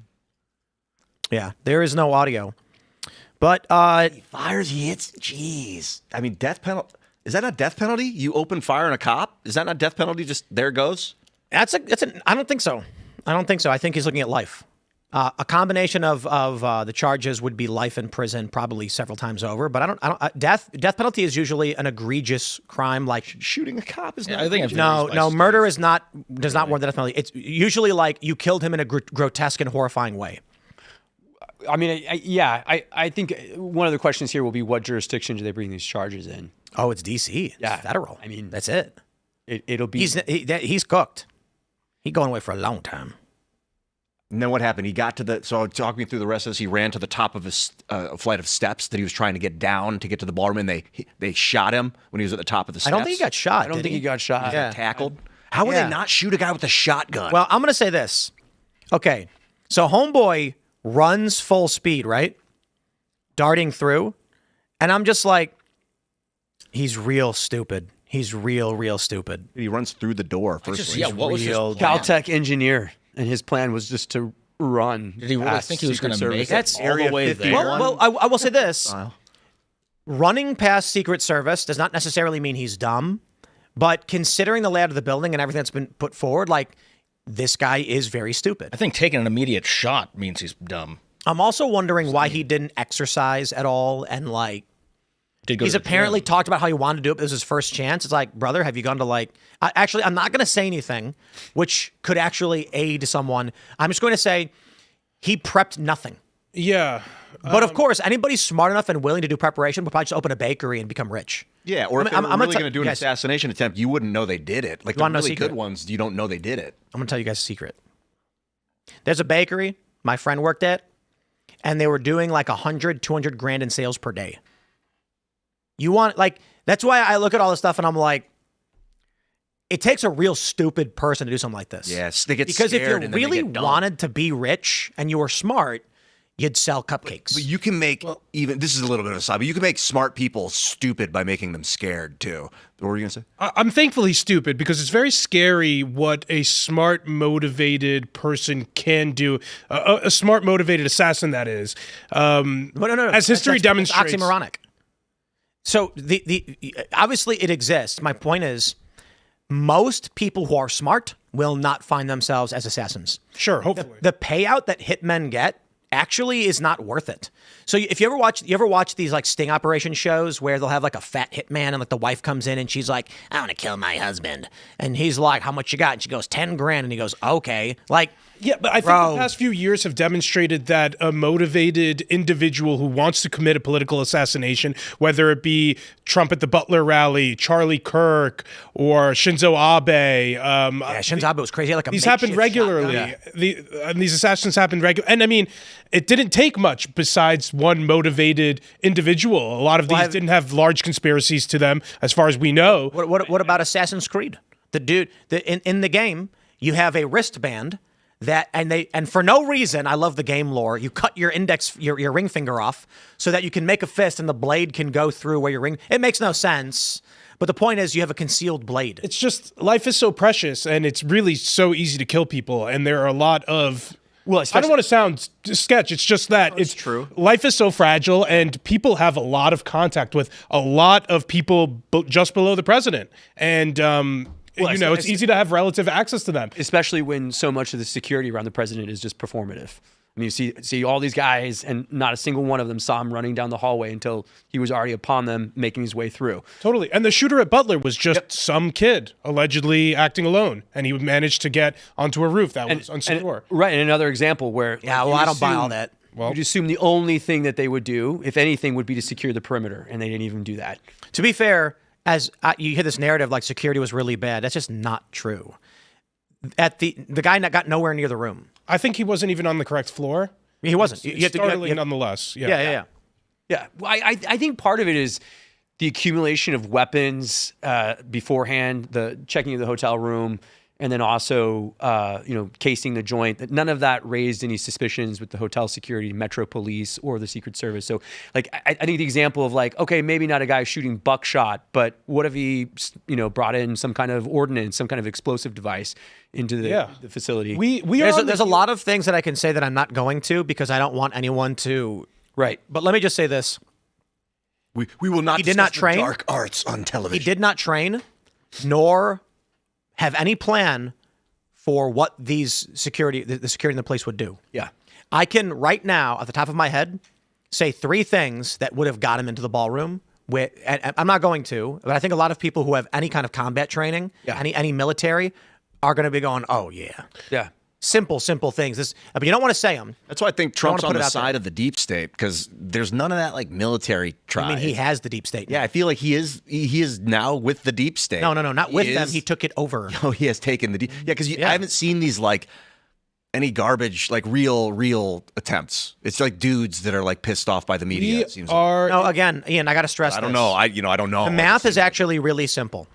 S1: Yeah, there is no audio. But
S3: He fires, he hits. Jeez. I mean, death penalty. Is that not death penalty? You open fire on a cop? Is that not death penalty? Just there it goes?
S1: I don't think so. I don't think so. I think he's looking at life. A combination of the charges would be life in prison, probably several times over. But I don't. Death penalty is usually an egregious crime, like
S3: Shooting a cop is not.
S5: I think it
S1: no,
S5: varies by
S1: murder
S5: state.
S1: is not does not warrant the death penalty. It's usually like you killed him in a grotesque and horrifying way.
S2: I mean, I think one of the questions here will be what jurisdiction do they bring these charges in?
S1: Oh, it's DC. It's
S2: Yeah.
S1: federal.
S2: I mean,
S1: that's it.
S2: It'll be.
S1: He's cooked. He's going away for a long time.
S3: And then what happened? He got to the. So talk me through the rest of this. He ran to the top of a flight of steps that he was trying to get down to get to the ballroom, and they shot him when he was at the top of the steps.
S1: I don't think he got shot.
S2: I don't
S1: did
S2: think he got shot.
S1: Yeah.
S3: Tackled. How would
S1: Yeah.
S3: they not shoot a guy with a shotgun?
S1: Well, I'm going to say this. Okay. So homeboy runs full speed, right? Darting through. And I'm just like, he's real stupid. He's real stupid.
S3: he runs through the door first.
S5: Yeah, what was his
S1: real
S5: plan?
S2: Caltech engineer, and his plan was just to run.
S5: Did he really
S2: past
S5: think he was
S2: Secret
S5: going to make
S2: Service.
S5: it
S1: That's
S5: all the
S3: Area
S5: way
S3: 51.
S5: there?
S1: Well, I will say this. Running past Secret Service does not necessarily mean he's dumb, but considering the layout of the building and everything that's been put forward, like, this guy is very stupid.
S5: I think taking an immediate shot means he's dumb.
S1: I'm also wondering why he didn't exercise at all and, like,
S5: Did go
S1: he's
S5: to the
S1: apparently
S5: gym.
S1: talked about how he wanted to do it, but this was his first chance. It's like, brother, have you gone to actually, I'm not going to say anything which could actually aid someone. I'm just going to say he prepped nothing.
S4: Yeah.
S1: But of course, anybody smart enough and willing to do preparation would probably just open a bakery and become rich.
S3: Yeah, or if
S1: I'm
S3: they were
S1: gonna
S3: really
S1: tell-
S3: going to do an
S1: guys.
S3: assassination attempt, you wouldn't know they did it. Like the
S1: wanna know a
S3: really
S1: secret?
S3: good ones, you don't know they did it.
S1: I'm going to tell you guys a secret. There's a bakery my friend worked at, and they were doing like 100, 200 grand in sales per day. You want, like, that's why I look at all this stuff and I'm like, it takes a real stupid person to do something like this.
S3: Yes, they get
S1: Because if you
S3: scared and then they
S1: really
S3: get dumb.
S1: wanted to be rich and you were smart, you'd sell cupcakes.
S3: But you can make even this is a little bit of a side, but you can make smart people stupid by making them scared too. What were you gonna say?
S4: I'm thankfully stupid because it's very scary what a smart, motivated person can do. A smart, motivated assassin, that is.
S1: no.
S4: As history
S1: It's
S4: demonstrates.
S1: oxymoronic. So the obviously it exists. My point is, most people who are smart will not find themselves as assassins.
S4: Sure, hopefully.
S1: The payout that hitmen get actually is not worth it. So if you ever watch these like sting operation shows where they'll have like a fat hitman and like the wife comes in and she's like, I want to kill my husband. And he's like, how much you got? And she goes, 10 grand. And he goes, okay. Like,
S4: Yeah, but I think
S1: Bro.
S4: the past few years have demonstrated that a motivated individual who wants to commit a political assassination, whether it be Trump at the Butler rally, Charlie Kirk, or Shinzo Abe,
S1: yeah, Shinzo Abe was crazy. He had like a
S4: these happen
S1: makeshift
S4: regularly.
S1: shotgun.
S4: These assassinations happen regularly. And I mean, it didn't take much besides one motivated individual. A lot of these didn't have large conspiracies to them, as far as we know.
S1: What about Assassin's Creed? The dude in the game, you have a wristband that and for no reason, I love the game lore. You cut your your ring finger off so that you can make a fist and the blade can go through where your ring. It makes no sense. But the point is, you have a concealed blade.
S4: It's just life is so precious, and it's really so easy to kill people. And there are a lot of.
S2: Well,
S4: I don't want to sound sketch. It's just that it's
S3: true.
S4: Life is so fragile, and people have a lot of contact with a lot of people just below the president, and it's easy to have relative access to them.
S2: Especially when so much of the security around the president is just performative. And you see all these guys, and not a single one of them saw him running down the hallway until he was already upon them, making his way through.
S4: Totally. And the shooter at Butler was just some kid allegedly acting alone, and he managed to get onto a roof that was unsecure.
S2: Right. And another example where
S1: I don't buy all that.
S2: Well, you'd assume the only thing that they would do, if anything, would be to secure the perimeter, and they didn't even do that.
S1: To be fair, as you hear this narrative like security was really bad, that's just not true. The guy got nowhere near the room.
S4: I think he wasn't even on the correct floor.
S1: He wasn't.
S4: Startling nonetheless.
S1: Yeah.
S2: Well, I think part of it is the accumulation of weapons beforehand, the checking of the hotel room, and then also, casing the joint. None of that raised any suspicions with the hotel security, Metro Police, or the Secret Service. So, I think the example of okay, maybe not a guy shooting buckshot, but what if he, brought in some kind of ordnance, some kind of explosive device into the facility?
S1: There's a lot of things that I can say that I'm not going to because I don't want anyone to.
S2: Right.
S1: But let me just say this.
S3: We will not.
S1: He did not train.
S3: Dark arts on television.
S1: He did not train, nor have any plan for what the security in the place would do.
S2: Yeah.
S1: I can right now, at the top of my head, say 3 things that would have got him into the ballroom. And I'm not going to, but I think a lot of people who have any kind of combat training, any military, are going to be going, oh, yeah.
S2: Yeah.
S1: Simple things. But you don't want to say them.
S3: That's why I think Trump's on the side of the deep state, because there's none of that military try.
S1: I mean, he has the deep state.
S3: Yeah, I feel like he is now with the deep state.
S1: No, not with them. He took it over.
S3: Oh, he has taken the deep. Yeah, because I haven't seen these any garbage real attempts. It's dudes that are pissed off by the media. It seems
S1: No, again, Ian, I got to stress.
S3: I don't know. I don't know.
S1: The math is actually really simple.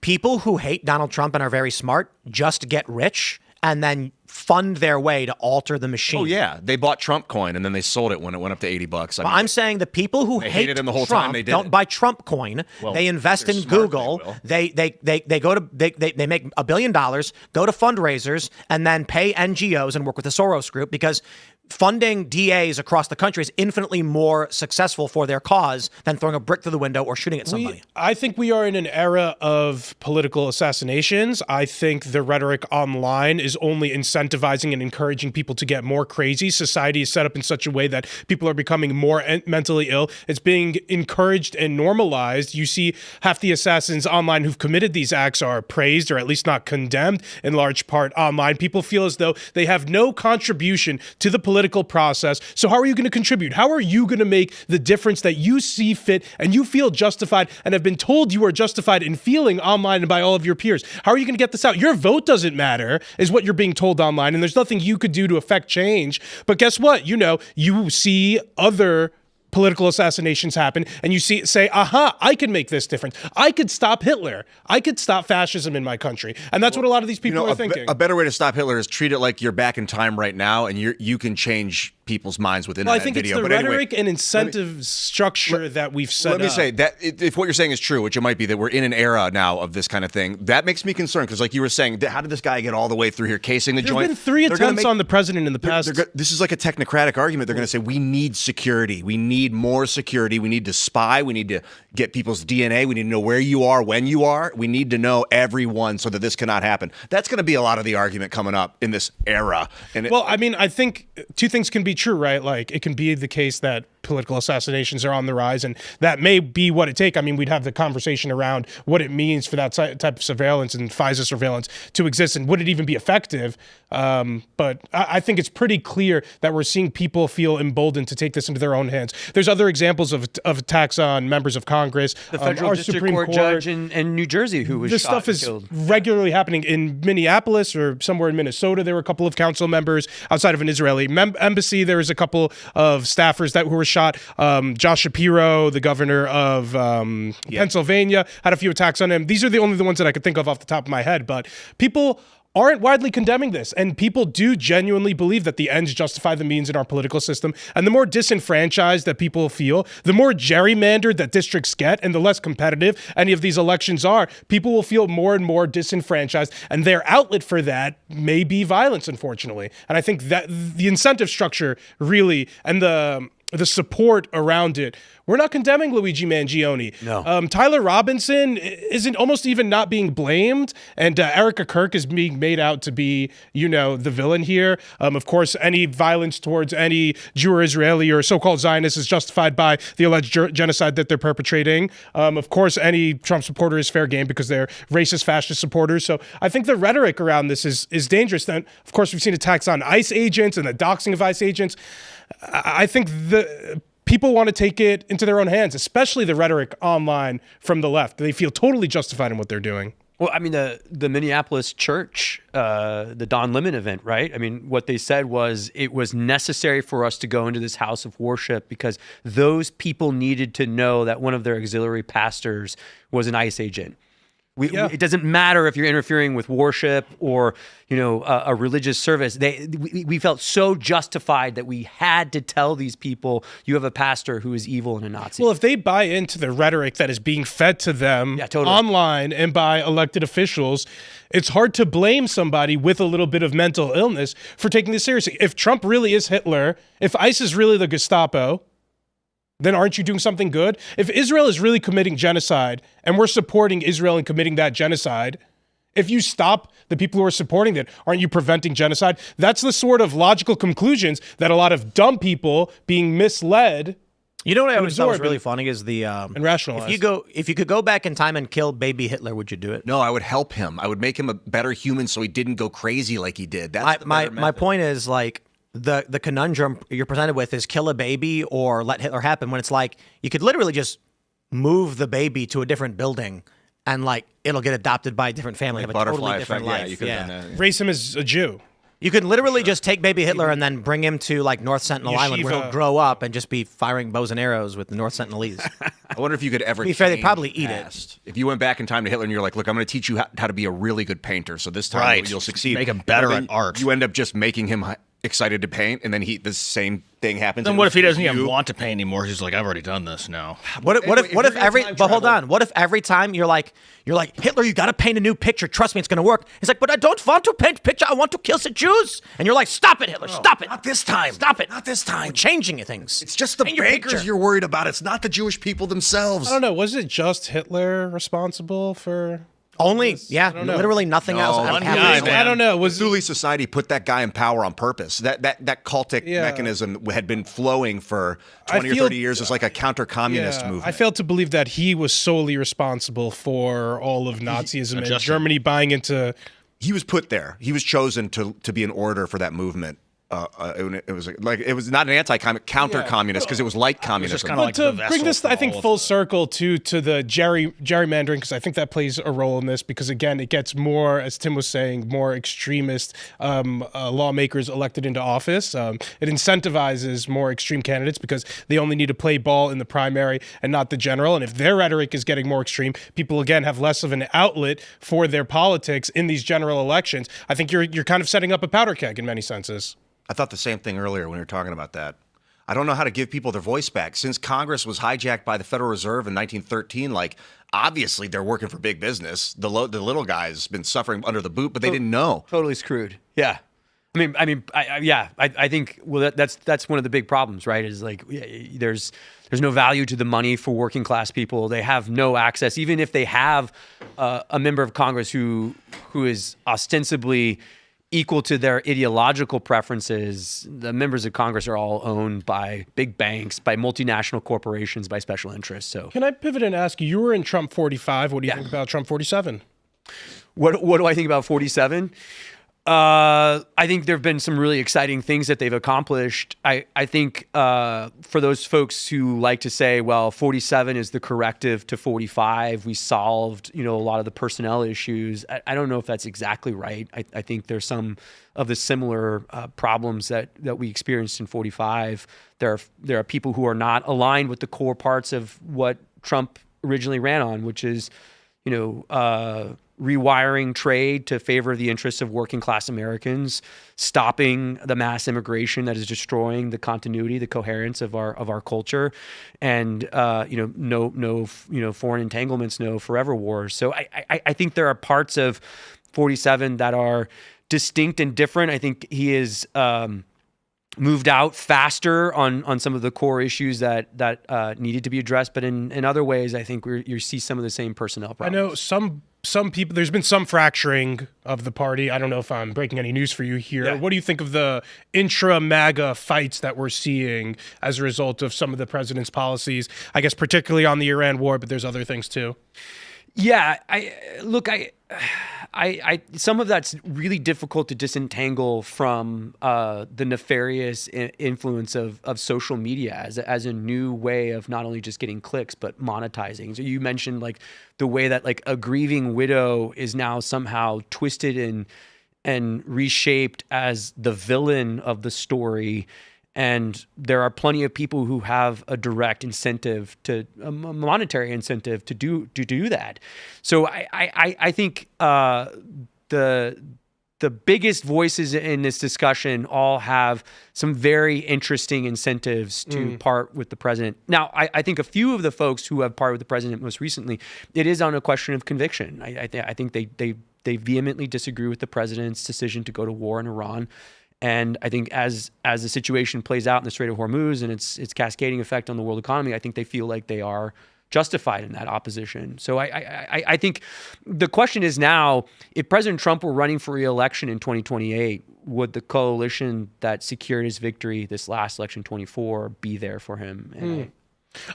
S1: People who hate Donald Trump and are very smart just get rich and then fund their way to alter the machine.
S3: Oh, yeah. They bought Trump coin, and then they sold it when it went up to $80.
S1: I'm saying the people who hate
S3: hated him the whole
S1: Trump
S3: time they did
S1: don't buy Trump coin.
S3: Well,
S1: they invest in
S3: smart,
S1: Google. They make $1 billion, go to fundraisers, and then pay NGOs and work with the Soros Group because funding DAs across the country is infinitely more successful for their cause than throwing a brick through the window or shooting at somebody.
S4: I think we are in an era of political assassinations. I think the rhetoric online is only incentivizing and encouraging people to get more crazy. Society is set up in such a way that people are becoming more mentally ill. It's being encouraged and normalized. You see half the assassins online who've committed these acts are praised or at least not condemned in large part online. People feel as though they have no contribution to the political process. So how are you going to contribute? How are you going to make the difference that you see fit and you feel justified and have been told you are justified in feeling online and by all of your peers? How are you going to get this out? Your vote doesn't matter, is what you're being told online, and there's nothing you could do to affect change. But guess what? You see other political assassinations happen, and you say, aha, I can make this difference. I could stop Hitler. I could stop fascism in my country. And that's what a lot of these people are thinking.
S3: A better way to stop Hitler is treat it like you're back in time right now, and you can change people's minds within that video.
S4: I think it's the rhetoric and incentive structure that we've set up.
S3: Let me say that if what you're saying is true, which it might be, that we're in an era now of this kind of thing, that makes me concerned because, like you were saying, how did this guy get all the way through here, casing the joint?
S4: There's been 3 attempts on the president in the past.
S3: This is like a technocratic argument. They're going to say, we need security. We need more security. We need to spy. We need to get people's DNA. We need to know where you are, when you are. We need to know everyone so that this cannot happen. That's going to be a lot of the argument coming up in this era. And
S4: I think 2 things can be true, right? Like, it can be the case that political assassinations are on the rise, and that may be what it takes. I mean, we'd have the conversation around what it means for that type of surveillance and FISA surveillance to exist, and would it even be effective? But I think it's pretty clear that we're seeing people feel emboldened to take this into their own hands. There's other examples of attacks on members of Congress.
S2: The federal district
S4: Supreme
S2: court judge in New Jersey who was shot and killed. This stuff is
S4: regularly happening in Minneapolis or somewhere in Minnesota. There were a couple of council members outside of an Israeli embassy. There was a couple of staffers who were shot. Josh Shapiro, the governor of Pennsylvania, had a few attacks on him. These are the only ones that I could think of off the top of my head. But people aren't widely condemning this, and people do genuinely believe that the ends justify the means in our political system. And the more disenfranchised that people feel, the more gerrymandered that districts get, and the less competitive any of these elections are, people will feel more and more disenfranchised, and their outlet for that may be violence, unfortunately. And I think that the incentive structure really, and the the support around it. We're not condemning Luigi Mangione.
S2: No.
S4: Tyler Robinson isn't almost even not being blamed, and Erica Kirk is being made out to be, the villain here. Of course, any violence towards any Jew or Israeli or so-called Zionist is justified by the alleged genocide that they're perpetrating. Of course, any Trump supporter is fair game because they're racist, fascist supporters. So I think the rhetoric around this is dangerous. Then, of course, we've seen attacks on ICE agents and the doxing of ICE agents. I think the people want to take it into their own hands, especially the rhetoric online from the left. They feel totally justified in what they're doing.
S2: Well, I mean, the Minneapolis church, the Don Lemon event, right? I mean, what they said was it was necessary for us to go into this house of worship because those people needed to know that one of their auxiliary pastors was an ICE agent. It doesn't matter if you're interfering with worship or, a religious service. We felt so justified that we had to tell these people, you have a pastor who is evil and a Nazi.
S4: Well, if they buy into the rhetoric that is being fed to them online and by elected officials, it's hard to blame somebody with a little bit of mental illness for taking this seriously. If Trump really is Hitler, if ICE is really the Gestapo, then aren't you doing something good? If Israel is really committing genocide and we're supporting Israel in committing that genocide, if you stop the people who are supporting that, aren't you preventing genocide? That's the sort of logical conclusions that a lot of dumb people being misled.
S1: You know what I always thought was really funny is the
S4: and rationalized.
S1: If you could go back in time and kill baby Hitler, would you do it?
S3: No, I would help him. I would make him a better human so he didn't go crazy like he did. That's
S1: my point is like the conundrum you're presented with is kill a baby or let Hitler happen, when it's like you could literally just move the baby to a different building and like it'll get adopted by a different family, have a totally different life.
S3: Yeah, you could have done that.
S4: Raise him as a Jew.
S1: You could literally just take baby Hitler and then bring him to like North Sentinel Island where he'll grow up and just be firing bows and arrows with the North Sentinelese.
S3: I wonder if you could ever
S1: be fair, they'd probably eat it.
S3: If you went back in time to Hitler and you're like, look, I'm going to teach you how to be a really good painter, so this time you'll succeed.
S5: Make him better at art.
S3: You end up just making him excited to paint, and then the same thing happens.
S5: Then what if he doesn't even want to paint anymore? He's like, I've already done this now.
S1: What if every time you're like Hitler, you got to paint a new picture. Trust me, it's going to work. He's like, but I don't want to paint a picture. I want to kill some Jews. And you're like, stop it, Hitler, stop it.
S3: Not this time.
S1: Stop it.
S3: Not this time.
S1: We're changing things.
S3: It's just the bankers you're worried about. It's not the Jewish people themselves.
S4: I don't know. Was it just Hitler responsible for?
S1: Literally nothing else.
S4: I don't know.
S3: Was Thule Society put that guy in power on purpose? That cultic mechanism had been flowing for 20 or 30 years as like a counter-communist movement.
S4: I fail to believe that he was solely responsible for all of Nazism and Germany buying into.
S3: He was put there. He was chosen to be an orator for that movement. It was not an counter-communist because it was like communism.
S4: But to bring this, I think, full circle to the gerrymandering, because I think that plays a role in this, because again, it gets more, as Tim was saying, more extremist lawmakers elected into office. It incentivizes more extreme candidates because they only need to play ball in the primary and not the general. And if their rhetoric is getting more extreme, people again have less of an outlet for their politics in these general elections. I think you're kind of setting up a powder keg in many senses.
S3: I thought the same thing earlier when we were talking about that. I don't know how to give people their voice back. Since Congress was hijacked by the Federal Reserve in 1913, obviously they're working for big business. The little guy's been suffering under the boot, but they didn't know.
S2: Totally screwed. Yeah. I think that's one of the big problems, right? Is like there's no value to the money for working class people. They have no access, even if they have a member of Congress who is ostensibly equal to their ideological preferences. The members of Congress are all owned by big banks, by multinational corporations, by special interests. So,
S4: can I pivot and ask you were in Trump 45. What do you think about Trump 47?
S2: What do I think about 47? I think there have been some really exciting things that they've accomplished. I think for those folks who like to say, well, 47 is the corrective to 45, we solved, a lot of the personnel issues. I don't know if that's exactly right. I think there's some of the similar problems that we experienced in 45. There are people who are not aligned with the core parts of what Trump originally ran on, which is, rewiring trade to favor the interests of working class Americans, stopping the mass immigration that is destroying the continuity, the coherence of our culture, and no foreign entanglements, no forever wars. So I think there are parts of 47 that are distinct and different. I think he is moved out faster on some of the core issues that needed to be addressed. But in other ways, I think you see some of the same personnel problems.
S4: I know some people, there's been some fracturing of the party. I don't know if I'm breaking any news for you here.
S2: Yeah.
S4: What do you think of the intra-MAGA fights that we're seeing as a result of some of the president's policies? I guess particularly on the Iran war, but there's other things too.
S2: Yeah, I some of that's really difficult to disentangle from the nefarious influence of social media as a new way of not only just getting clicks but monetizing. So you mentioned like the way that like a grieving widow is now somehow twisted and reshaped as the villain of the story. And there are plenty of people who have a direct incentive a monetary incentive to do that. So I think the biggest voices in this discussion all have some very interesting incentives to part with the president. Now, I think a few of the folks who have parted with the president most recently, it is on a question of conviction. I think they vehemently disagree with the president's decision to go to war in Iran. And I think as the situation plays out in the Strait of Hormuz and its cascading effect on the world economy, I think they feel like they are justified in that opposition. So I think the question is now, if President Trump were running for re-election in 2028, would the coalition that secured his victory this last election, 24, be there for him? And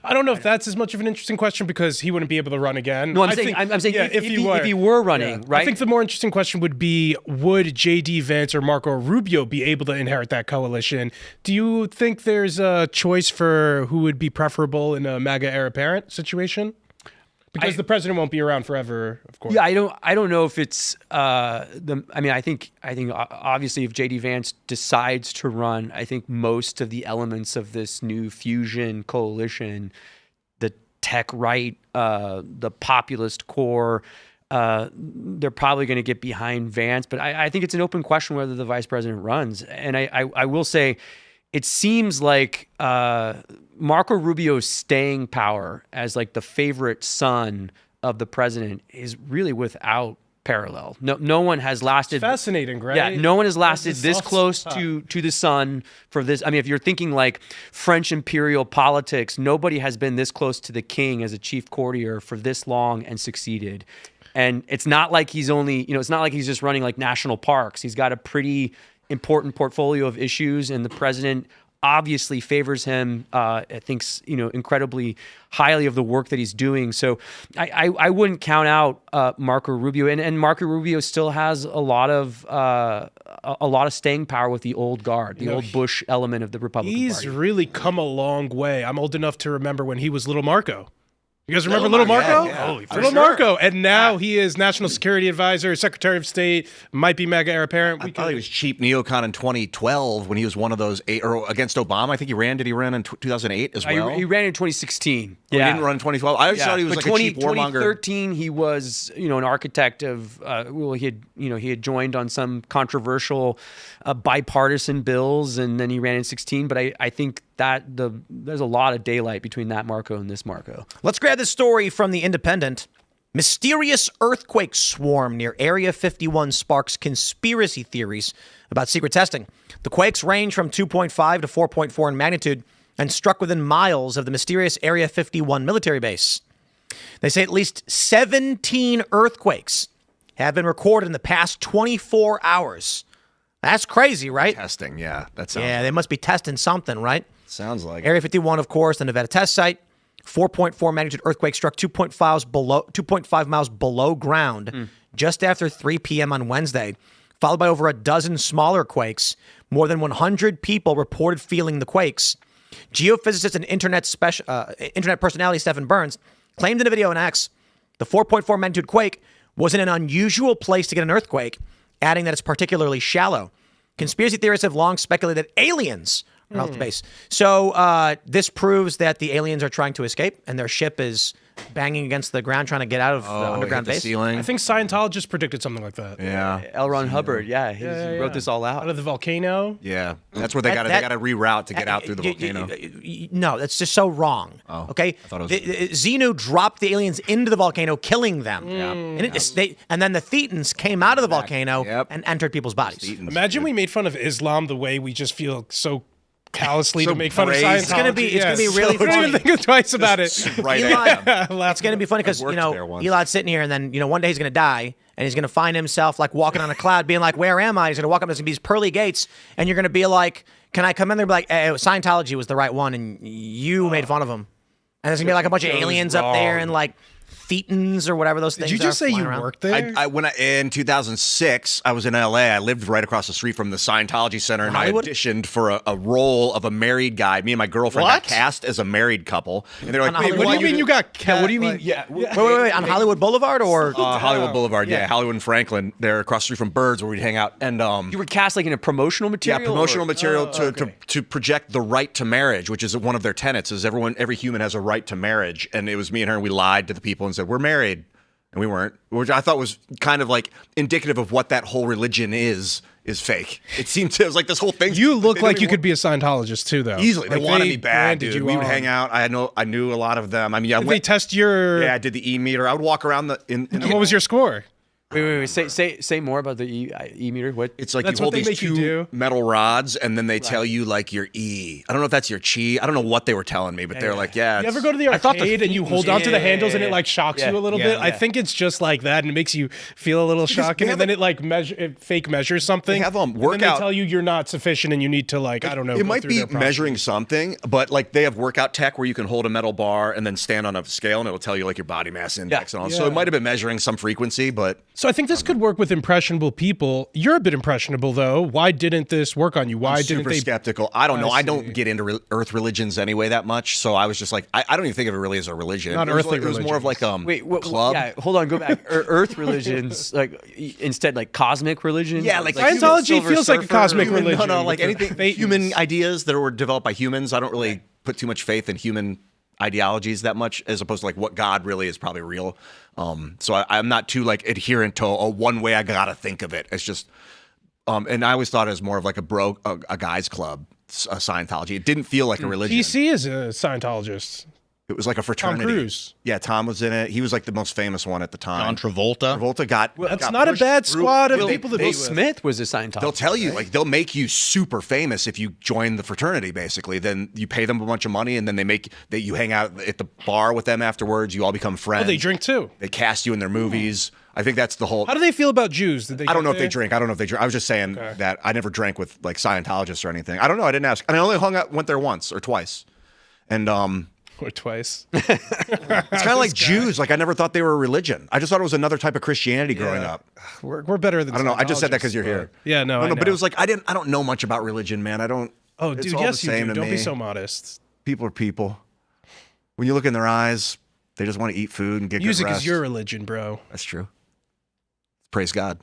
S4: I don't know if that's as much of an interesting question because he wouldn't be able to run again.
S2: No, I'm saying if he were running, right?
S4: I think the more interesting question would be, would J.D. Vance or Marco Rubio be able to inherit that coalition? Do you think there's a choice for who would be preferable in a MAGA heir apparent situation? Because the president won't be around forever, of course.
S2: Yeah, I don't know if it's I think obviously if J.D. Vance decides to run, I think most of the elements of this new fusion coalition, the tech right, the populist core, they're probably going to get behind Vance. But I think it's an open question whether the vice president runs. And I will say, it seems like Marco Rubio's staying power as like the favorite son of the president is really without parallel. No one has lasted.
S4: It's fascinating, right?
S2: Yeah, no one has lasted this close to the sun for this. I mean, if you're thinking like French imperial politics, nobody has been this close to the king as a chief courtier for this long and succeeded. And it's not like he's only, it's not like he's just running like national parks. He's got a pretty important portfolio of issues, and the president obviously favors him, thinks incredibly highly of the work that he's doing. So I wouldn't count out Marco Rubio, and Marco Rubio still has a lot of staying power with the old guard, the old Bush element of the Republican Party.
S4: He's really come a long way. I'm old enough to remember when he was Little Marco. You guys remember Little Marco?
S3: Yeah.
S4: Little Marco. And now he is National Security Advisor, Secretary of State, might be MAGA heir apparent.
S3: I thought he was cheap neocon in 2012 when he was one of those or against Obama. I think he ran. Did he run in 2008 as well?
S2: He ran in 2016.
S3: He didn't run in 2012. I always thought he was like a cheap warmonger.
S2: 2013, he was an architect of. He had joined on some controversial bipartisan bills, and then he ran in 16. But I think that there's a lot of daylight between that Marco and this Marco.
S1: Let's grab this story from The Independent. Mysterious earthquake swarm near Area 51 sparks conspiracy theories about secret testing. The quakes range from 2.5 to 4.4 in magnitude and struck within miles of the mysterious Area 51 military base. They say at least 17 earthquakes have been recorded in the past 24 hours. That's crazy, right?
S3: Testing, yeah. That sounds.
S1: Yeah, they must be testing something, right?
S3: Sounds like
S1: Area 51, of course, the Nevada test site. 4.4 magnitude earthquake struck 2.5 miles below ground just after 3 p.m. on Wednesday, followed by over a dozen smaller quakes. More than 100 people reported feeling the quakes. Geophysicist and internet personality Stephen Burns claimed in a video on X the 4.4 magnitude quake was in an unusual place to get an earthquake, adding that it's particularly shallow. Conspiracy theorists have long speculated that aliens are out the base. So this proves that the aliens are trying to escape, and their ship is banging against the ground trying to get out of the underground
S3: hit the
S1: base.
S3: ceiling.
S4: I think Scientologists predicted something like that.
S3: Yeah.
S2: L. Ron Hubbard, he wrote this all out.
S4: Out of the volcano.
S3: Yeah. That's where they got to reroute to get out through the volcano.
S1: No, that's just so wrong.
S3: Oh,
S1: okay,
S3: I thought it was
S1: Xenu dropped the aliens into the volcano, killing them.
S3: Yeah.
S1: And then the Thetans came out of the volcano
S3: Yep.
S1: and entered people's bodies.
S4: Imagine we made fun of Islam the way we just feel so callously
S3: So
S4: to make fun of
S3: brazen.
S4: Scientology.
S1: It's gonna be really
S4: I don't even think twice about it.
S3: Right.
S1: Elad, it's going to be funny because,
S3: worked there once.
S1: Elad's sitting here and then, one day he's going to die and he's going to find himself like walking on a cloud being like, where am I? He's going to walk up, there's going to be these pearly gates and you're going to be like, can I come in there and be like, hey, Scientology was the right one and you made fun of him. And there's going to be like a bunch of aliens up there and like thetans or whatever those things
S4: Did you just
S1: are
S4: say you
S1: flying around.
S4: worked there?
S3: In 2006, I was in LA. I lived right across the street from the Scientology Center, and
S1: Hollywood?
S3: I auditioned for a role of a married guy. Me and my girlfriend got cast as a married couple, and they're like,
S1: On
S3: "Wait,
S1: Hollywood?
S4: what do you mean you got cat?
S2: What do you mean?
S4: Like,
S2: Yeah.
S1: Wait, on Hollywood Boulevard or?
S3: Hollywood Boulevard, yeah, Hollywood and Franklin. They're across the street from Birds, where we'd hang out. And
S2: You were cast like in a promotional
S3: yeah,
S2: material?
S3: promotional
S2: or-
S3: material to project the right to marriage, which is one of their tenets. Is every human has a right to marriage, and it was me and her, and we lied to the people and said we're married. And we weren't, which I thought was kind of like indicative of what that whole religion is fake. It seemed to, it was like this whole thing.
S4: You look
S3: they
S4: like
S3: didn't
S4: you
S3: even
S4: could be a Scientologist too, though.
S3: easily. They
S4: Like,
S3: wanted me bad,
S4: branded
S3: dude.
S4: you
S3: We would
S4: on.
S3: hang out. I knew a lot of them. I mean,
S4: Did they test your?
S3: Yeah, I did the E-meter. I would walk around in
S4: And what was your score?
S2: Wait. Say more about the e-meter. What?
S3: It's like
S4: That's
S3: you hold
S4: what they
S3: these
S4: make you
S3: two
S4: do?
S3: metal rods, and then they tell you like your E. I don't know if that's your chi. I don't know what they were telling me, but they're like, yeah.
S4: You ever go to the
S2: I thought the
S4: arcade and you hold
S2: thetans-
S4: onto the
S2: yeah,
S4: handles and
S2: yeah,
S4: it like shocks
S2: yeah.
S4: you a little
S2: Yeah,
S4: bit? I
S2: yeah.
S4: think it's just like that and it makes you feel a little shocking.
S3: they
S4: And
S3: have
S4: then it like fake measures something.
S3: They have,
S4: and then
S3: workout-
S4: they tell you you're not sufficient and you need to like, I don't know.
S3: It
S4: go
S3: might
S4: through
S3: be
S4: their process.
S3: measuring something, but like they have workout tech where you can hold a metal bar and then stand on a scale, and it'll tell you like your body mass index and all. So
S4: Yeah.
S3: it might have been measuring some frequency, but
S4: So I think this could work with impressionable people. You're a bit impressionable though. Why didn't this work on you? Why didn't
S3: super
S4: they?
S3: skeptical. I don't know. I
S4: see.
S3: don't get into earth religions anyway that much, so I was just like, I don't even think of it really as a religion.
S4: Not
S3: It was
S4: earthly
S3: like- It was more of like
S2: Wait, what,
S3: club.
S2: Yeah, hold on. Go back. Earth religions, like instead, like cosmic religion.
S3: Yeah, like
S4: Scientology
S2: Silver
S4: feels like a
S2: Surfer?
S4: cosmic
S3: Human-
S4: religion.
S3: No, like
S4: with the
S3: anything
S4: Thetans.
S3: human ideas that were developed by humans. I don't really put too much faith in human ideologies that much, as opposed to like what God really is probably real. So I'm not too like adherent to a one way I gotta think of it. It's just, and I always thought it was more of like a guys club, a Scientology. It didn't feel like a religion.
S4: DC is a Scientologist.
S3: It was like a fraternity.
S4: Cruise.
S3: Yeah, Tom was in it. He was like the most famous one at the time.
S5: John Travolta.
S3: Travolta got.
S4: That's
S3: got
S4: not a
S3: pushed
S4: bad
S3: through-
S4: squad of
S3: Will-
S4: people to
S3: they-
S4: be
S2: Will
S4: with.
S2: Smith was a Scientologist.
S3: They'll tell you, like, they'll make you super famous if you join the fraternity, basically. Then you pay them a bunch of money, and then you hang out at the bar with them afterwards. You all become friends.
S4: Oh, they drink too.
S3: They cast you in their movies. I think that's the whole.
S4: How do they feel about Jews? Did they
S3: I don't know if
S4: there?
S3: they drink. I don't know if they drink. I was just saying that I never drank with like Scientologists or anything. I don't know. I didn't ask. And I only went there once or twice. And
S4: Or twice.
S3: it's kind of like Jews. Like I never thought they were a religion. I just thought it was another type of Christianity growing up.
S4: We're better than
S3: I don't know. I just said that because you're here.
S4: Yeah, no, I
S3: But it
S4: know.
S3: was like I don't know much about religion, man. I don't.
S4: Oh,
S3: it's
S4: dude,
S3: all
S4: yes,
S3: the
S4: you
S3: same
S4: do.
S3: to
S4: Don't be
S3: me.
S4: so modest.
S3: People are people. When you look in their eyes, they just want to eat food and get
S4: Music
S3: good rest.
S4: is your religion, bro.
S3: That's true. Praise God.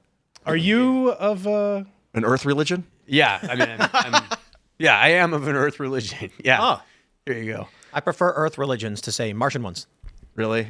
S4: Are you of
S3: An earth religion?
S2: Yeah, I mean, yeah, I am of an Earth religion. Yeah.
S1: Oh.
S2: There you go.
S1: I prefer Earth religions to say Martian ones.
S3: Really?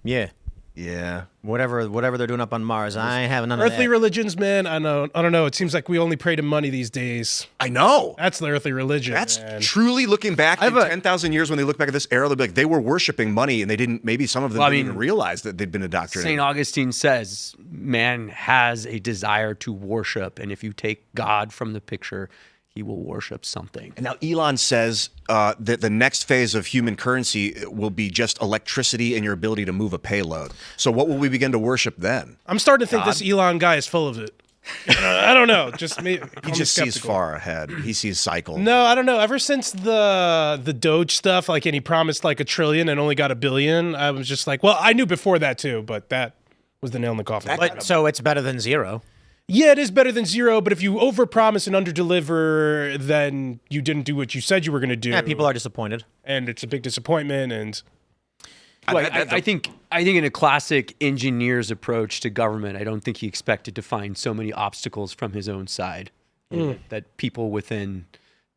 S1: Yeah.
S3: Yeah.
S1: Whatever they're doing up on Mars, I have none of
S4: earthly
S1: that.
S4: religions, man? I don't know. It seems like we only pray to money these days.
S3: I know.
S4: That's the earthly religion.
S3: That's
S4: man.
S3: truly looking back in 10,000 years when they look back at this era, they'll be like, they were worshiping money and they didn't, maybe some of them didn't even realize that they'd been indoctrinated.
S2: St. Augustine says man has a desire to worship, and if you take God from the picture, he will worship something.
S3: And now Elon says that the next phase of human currency will be just electricity and your ability to move a payload. So what will we begin to worship then?
S4: I'm starting to think this Elon guy is full of it. I don't know. Just me.
S3: He just sees far ahead. He sees cycles.
S4: No, I don't know. Ever since the Doge stuff, like, and he promised like $1 trillion and only got $1 billion, I was just like, well, I knew before that too, but that was the nail in the coffin.
S1: But, so it's better than zero.
S4: Yeah, it is better than zero, but if you overpromise and underdeliver, then you didn't do what you said you were going to do.
S1: Yeah, people are disappointed.
S4: And it's a big disappointment. And
S2: Well, I think in a classic engineer's approach to government, I don't think he expected to find so many obstacles from his own side that people within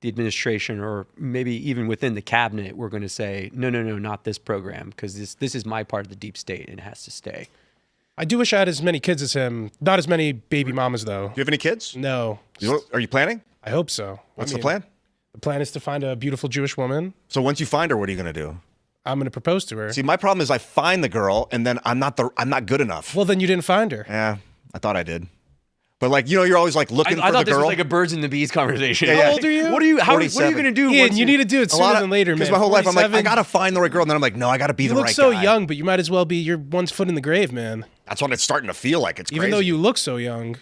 S2: the administration or maybe even within the cabinet were going to say, no, not this program, because this is my part of the deep state and it has to stay.
S4: I do wish I had as many kids as him. Not as many baby mamas, though.
S3: Do you have any kids?
S4: No.
S3: Are you planning?
S4: I hope so.
S3: What's the plan?
S4: The plan is to find a beautiful Jewish woman.
S3: So once you find her, what are you going to do?
S4: I'm going to propose to her.
S3: See, my problem is I find the girl and then I'm not good enough.
S4: Well, then you didn't find her.
S3: Yeah, I thought I did. But like, you're always like looking
S2: I
S3: for
S2: thought
S3: the
S2: this
S3: girl.
S2: was like a birds and the bees conversation.
S3: Yeah.
S4: How old are you?
S2: What are you? What are you going to do?
S4: Ian, you need to do it sooner than later, man.
S3: Because my whole life I'm like, I
S4: 47.
S3: gotta find the right girl, and then I'm like, no, I gotta be
S4: You
S3: the
S4: look
S3: right
S4: so
S3: guy.
S4: young, but you might as well be. You're one foot in the grave, man.
S3: That's what it's starting to feel like. It's
S4: Even
S3: crazy.
S4: though you look so young.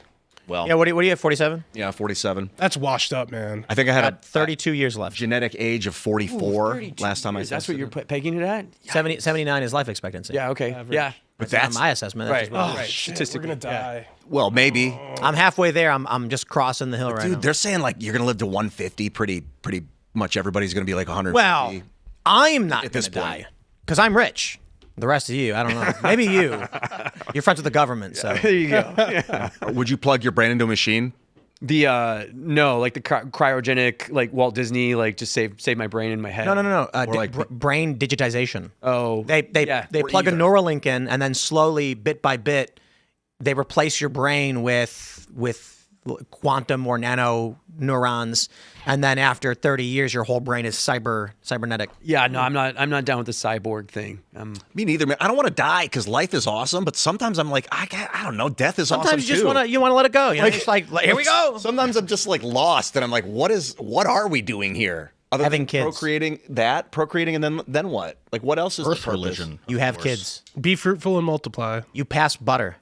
S3: well,
S1: Yeah, what do you have, 47?
S3: yeah, 47.
S4: That's washed up, man.
S3: I think I had
S1: Got 32 years left.
S3: genetic age of 44 last time I
S2: That's what
S3: tested
S2: you're
S3: it.
S2: pegging it at?
S1: 79 is life expectancy.
S2: Yeah. Okay. Yeah.
S3: But
S1: That's
S3: that's
S1: not my assessment. That's
S2: Right.
S1: just what it is.
S2: Right.
S4: Shit, we're
S2: Statistically,
S4: gonna die.
S3: well, maybe.
S1: I'm halfway there. I'm just crossing the hill right
S3: Dude,
S1: now.
S3: they're saying like you're gonna live to 150. Pretty much everybody's gonna be like 150.
S1: Well, I'm not
S3: At
S1: going
S3: this
S1: to
S3: point.
S1: die because I'm rich. The rest of you, I don't know. Maybe you. You're friends with the government, so.
S2: There you go. Yeah.
S3: Would you plug your brain into a machine?
S2: The no, like the cryogenic, like Walt Disney, like just save my brain in my head.
S1: No.
S3: like-
S1: Brain digitization.
S2: Oh,
S1: They
S2: yeah.
S1: they
S3: or
S1: plug
S3: either.
S1: a Neuralink in, and then slowly, bit by bit, they replace your brain with quantum or nano neurons, and then after 30 years, your whole brain is cybernetic.
S2: Yeah, no, I'm not down with the cyborg thing.
S3: Me neither, man. I don't want to die because life is awesome, but sometimes I'm like, I don't know, death is awesome
S1: Sometimes you just
S3: too.
S1: want to let it go. You know, just like here we go.
S3: Sometimes I'm just like lost, and I'm like, what are we doing here? Other
S1: Having
S3: than
S1: kids.
S3: procreating, and then what? Like, what else is
S5: Earth
S3: the purpose?
S5: religion.
S1: You have kids.
S4: Be fruitful and multiply.
S1: You pass butter.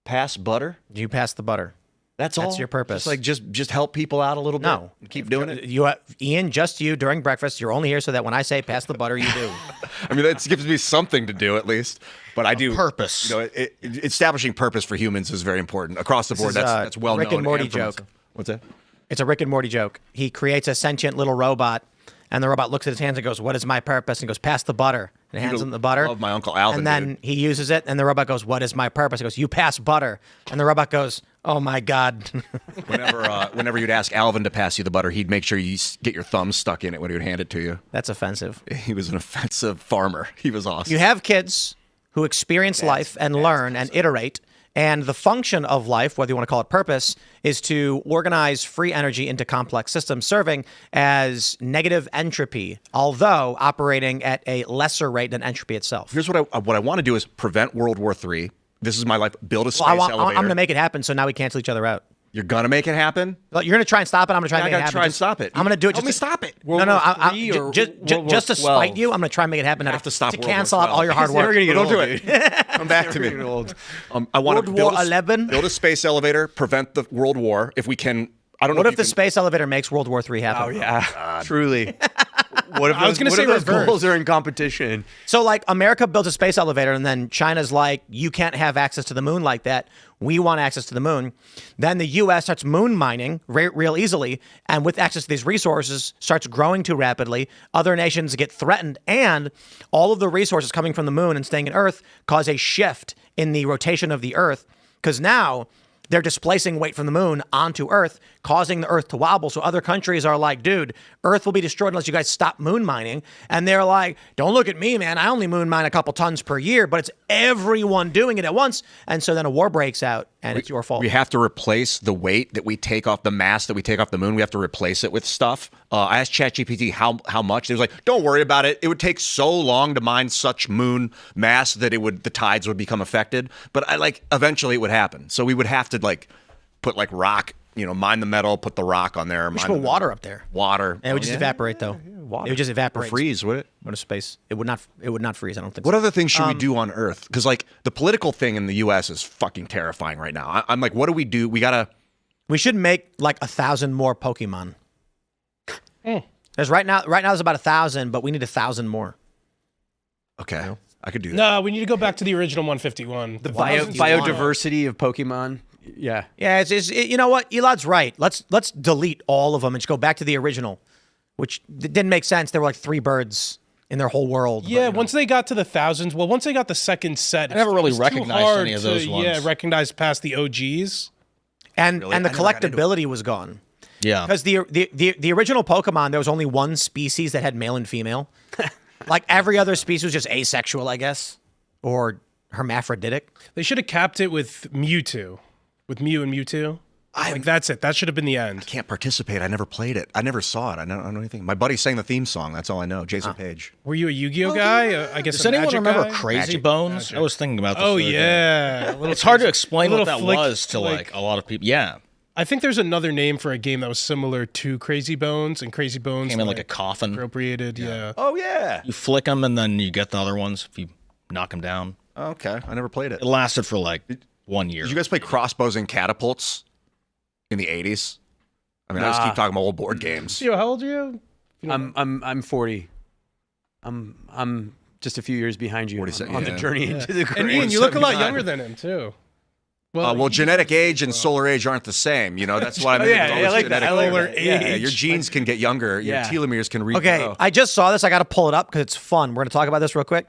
S3: Pass butter.
S1: You pass the butter.
S3: That's all.
S1: That's your purpose.
S3: Just like just help people out a little bit.
S1: No.
S3: Keep doing it.
S1: Ian, just you during breakfast. You're only here so that when I say pass the butter, you do.
S3: I mean, that gives me something to do at least. But I do
S5: purpose.
S3: You know, establishing purpose for humans is very important across the board.
S1: is,
S3: That's well
S1: Rick
S3: known.
S1: and Morty
S3: from-
S1: joke.
S3: What's that?
S1: It's a Rick and Morty joke. He creates a sentient little robot, and the robot looks at his hands and goes, "What is my purpose?" And he goes, "Pass the butter." And he hands him the butter.
S3: love my Uncle Alvin,
S1: And then
S3: dude.
S1: he uses it, and the robot goes, "What is my purpose?" He goes, "You pass butter." And the robot goes, "Oh my God."
S3: Whenever you'd ask Alvin to pass you the butter, he'd make sure you get your thumb stuck in it when he would hand it to you.
S1: That's offensive.
S3: He was an offensive farmer. He was awesome.
S1: You have kids who experience life and learn and iterate. And the function of life, whether you want to call it purpose, is to organize free energy into complex systems, serving as negative entropy, although operating at a lesser rate than entropy itself.
S3: Here's what I want to do is prevent World War III. This is my life. Build a space
S1: I'm
S3: elevator.
S1: going to make it happen, so now we cancel each other out.
S3: You're gonna make it happen.
S1: Well, you're going to try and stop it. I'm going to try and
S3: I
S1: make it
S3: gotta
S1: happen.
S3: try and stop it.
S1: I'm going to do it.
S3: Help
S1: just
S3: me
S1: to-
S3: stop it.
S1: No,
S2: World
S1: no.
S2: War III or World
S1: Just to
S2: War
S1: spite you, I'm going to try and make it happen.
S3: I have to stop
S1: to
S3: World War
S1: cancel out all your hard
S2: It's never
S1: work.
S2: gonna get
S3: Don't
S2: old,
S3: do it.
S2: dude.
S3: Come back to me.
S2: Never gonna get old.
S3: I want to
S1: World War 11?
S3: build a space elevator, prevent the World War if we can. I don't know.
S1: What if
S3: you
S1: the
S3: can-
S1: space elevator makes World War III happen?
S2: Oh yeah, truly. What if
S4: I was
S2: those,
S4: gonna
S2: what
S4: say
S2: if those
S4: reverse.
S2: goals are in competition?
S1: So, like, America builds a space elevator, and then China's like, you can't have access to the moon like that. We want access to the moon. Then the U.S. starts moon mining real easily, and with access to these resources, starts growing too rapidly. Other nations get threatened, and all of the resources coming from the moon and staying in Earth cause a shift in the rotation of the Earth, because now they're displacing weight from the moon onto Earth, causing the Earth to wobble. So other countries are like, dude, Earth will be destroyed unless you guys stop moon mining. And they're like, don't look at me, man. I only moon mine a couple tons per year, but it's everyone doing it at once. And so then a war breaks out, and it's your fault.
S3: We have to replace the weight that we take off, the mass that we take off the moon. We have to replace it with stuff. I asked ChatGPT how much. It was like, don't worry about it. It would take so long to mine such moon mass that the tides would become affected. But eventually it would happen. So we would have to put rock, mine the metal, put the rock on there.
S1: We should put water up there.
S3: Water.
S1: And it would just evaporate, though. It would just evaporate.
S3: Freeze, would it?
S1: Go to space. It would not freeze. I don't think
S3: What
S1: so.
S3: other things should we do on Earth? Because the political thing in the U.S. is fucking terrifying right now. I'm like, what do we do?
S1: We should make 1,000 more Pokemon. There's right now there's about 1,000, but we need 1,000 more.
S3: Okay, I could do that.
S4: No, we need to go back to the original 151.
S2: The
S1: Wow.
S2: biodiversity of Pokemon. Yeah.
S1: Yeah, you know what? Elaad's right. Let's delete all of them and just go back to the original, which didn't make sense. There were 3 birds in their whole world.
S4: Yeah, once they got to the thousands, once they got the second set,
S5: I never really
S4: it was too
S5: recognized
S4: hard
S5: any of those
S4: to,
S5: ones.
S4: Yeah, recognize past the OGs.
S1: And
S3: Really?
S1: and the
S3: I never got into
S1: collectability was gone.
S5: Yeah.
S1: Because the original Pokemon, there was only one species that had male and female. Every other species was just asexual, I guess, or hermaphroditic.
S4: They should have capped it with Mewtwo, with Mew and Mewtwo. Like, that's it. That should have been the end.
S3: Can't participate. I never played it. I never saw it. I don't know anything. My buddy sang the theme song. That's all I know. Jason Page.
S4: Were you a Yu-Gi-Oh guy? I guess.
S5: Does anyone remember
S4: guy?
S5: Crazy Bones? I was thinking about this.
S4: Oh
S5: the other day.
S4: yeah.
S5: It's hard to explain what that
S4: flick,
S5: was to like a lot of people. Yeah.
S4: I think there's another name for a game that was similar to Crazy Bones, and Crazy Bones
S5: Came in like a coffin.
S4: appropriated. Yeah.
S3: Oh, yeah.
S5: You flick them and then you get the other ones if you knock them down.
S3: Okay. I never played it.
S5: It lasted for like 1 year.
S3: Did you guys play crossbows and catapults in the 80s? I mean, I just keep talking about old board games.
S4: Theo, how old are you?
S2: I'm 40. I'm just a few years behind you on the journey into the grave.
S4: And Ian, you look a lot younger than him too.
S3: Well, genetic age and solar age aren't the same. You know, that's why I mean,
S2: I like that.
S4: Solar age.
S3: Yeah, your genes can get younger. Your telomeres can regrow.
S1: Okay, I just saw this. I got to pull it up because it's fun. We're going to talk about this real quick.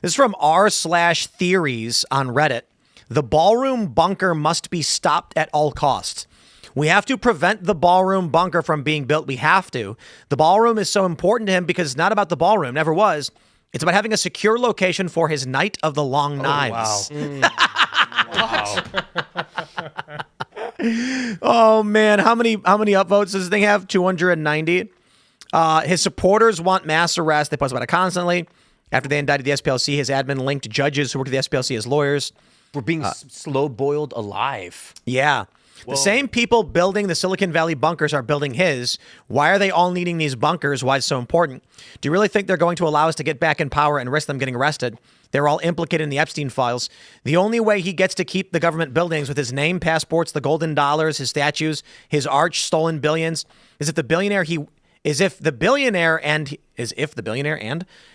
S1: This is from r/theories on Reddit. The ballroom bunker must be stopped at all costs. We have to prevent the ballroom bunker from being built. We have to. The ballroom is so important to him because it's not about the ballroom. Never was. It's about having a secure location for his Night of the Long Knives.
S2: Wow.
S1: Oh man, how many upvotes does this thing have? 290. His supporters want mass arrest. They post about it constantly. After they indicted the SPLC, his admin linked judges who work at the SPLC as lawyers.
S2: We're being slow boiled alive.
S1: Yeah. The same people building the Silicon Valley bunkers are building his. Why are they all needing these bunkers? Why it's so important? Do you really think they're going to allow us to get back in power and risk them getting arrested? They're all implicated in the Epstein files. The only way he gets to keep the government buildings with his name, passports, the golden dollars, his statues, his arch stolen billions is if the billionaire and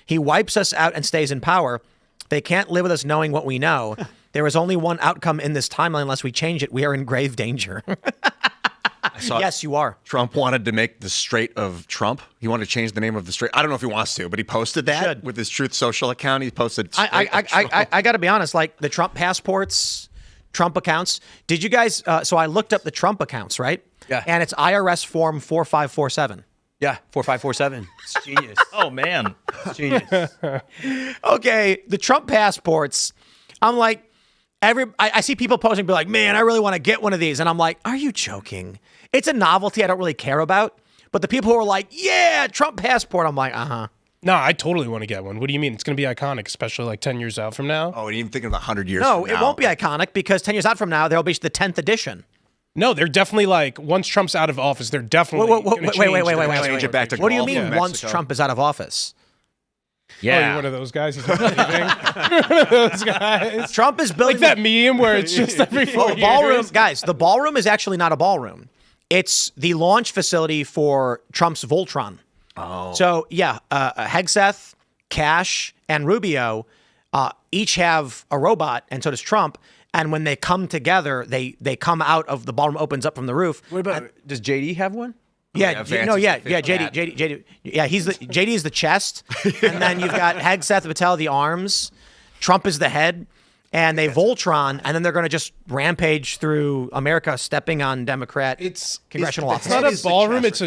S1: he wipes us out and stays in power. They can't live with us knowing what we know. There is only one outcome in this timeline unless we change it. We are in grave danger. Yes, you are.
S3: Trump wanted to make the Strait of Trump. He wanted to change the name of the strait. I don't know if he wants to, but he posted that with his Truth Social account. He posted.
S1: I got to be honest. Like the Trump passports, Trump accounts. Did you guys? So I looked up the Trump accounts, right?
S2: Yeah.
S1: And it's IRS form 4547.
S2: Yeah, 4547. It's genius.
S5: Oh man,
S2: It's genius.
S1: Okay, the Trump passports. I'm like, I see people posting, be like, man, I really want to get one of these, and I'm like, are you joking? It's a novelty I don't really care about. But the people who are like, yeah, Trump passport, I'm like,
S4: No, I totally want to get one. What do you mean? It's going to be iconic, especially like 10 years out from now.
S3: Oh, and even thinking of 100 years.
S1: No,
S3: from
S1: it won't be iconic because 10 years out from now, there'll be the 10th edition.
S4: No, they're definitely like, once Trump's out of office, they're definitely
S1: wait.
S3: Change it back to
S1: What do you
S3: golf
S1: mean
S3: in
S1: once
S3: Mexico.
S1: Trump is out of office?
S4: Yeah. Oh, you're one of those guys? He's not leaving? One of those guys?
S1: Trump is building
S4: like that meme where it's just every 4 years.
S1: Ballroom. Guys, the ballroom is actually not a ballroom. It's the launch facility for Trump's Voltron. Oh. So, yeah, Hegseth, Cash, and Rubio each have a robot, and so does Trump. And when they come together, they come out of the ballroom, opens up from the roof.
S2: What about, does JD have one?
S1: Yeah, JD. Yeah, JD is the chest, and then you've got Hegseth Patel the arms. Trump is the head, and they Voltron, and then they're going to just rampage through America, stepping on Democrat congressional office.
S4: It's not a ballroom. It's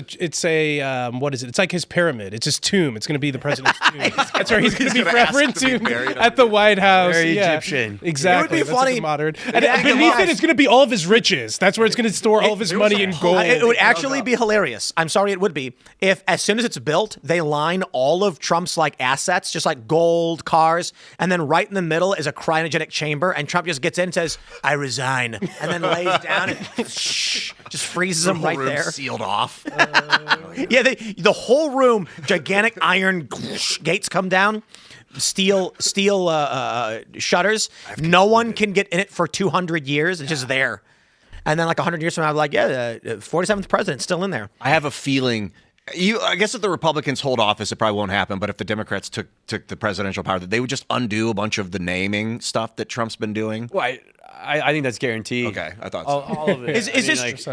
S4: a what is it? It's like his pyramid. It's his tomb. It's going to be the president's tomb. That's where he's going to be referred to at the White House.
S2: Very Egyptian.
S4: Exactly.
S1: It would be funny.
S4: Modern. And beneath it is going to be all of his riches. That's where it's going to store all of his money in gold.
S1: It would actually be hilarious. I'm sorry, it would be if as soon as it's built, they line all of Trump's like assets, just like gold, cars, and then right in the middle is a cryogenic chamber, and Trump just gets in and says, "I resign," and then lays down and just freezes him right there.
S3: Sealed off.
S1: Yeah, the whole room, gigantic iron gates come down, steel shutters. No one can get in it for 200 years. It's just there. And then like 100 years from now, I'm like, yeah, the 47th president's still in there.
S3: I have a feeling. I guess if the Republicans hold office, it probably won't happen. But if the Democrats took the presidential power, that they would just undo a bunch of the naming stuff that Trump's been doing.
S2: Well, I think that's guaranteed.
S3: Okay, I thought so.
S2: All of it.
S1: Is this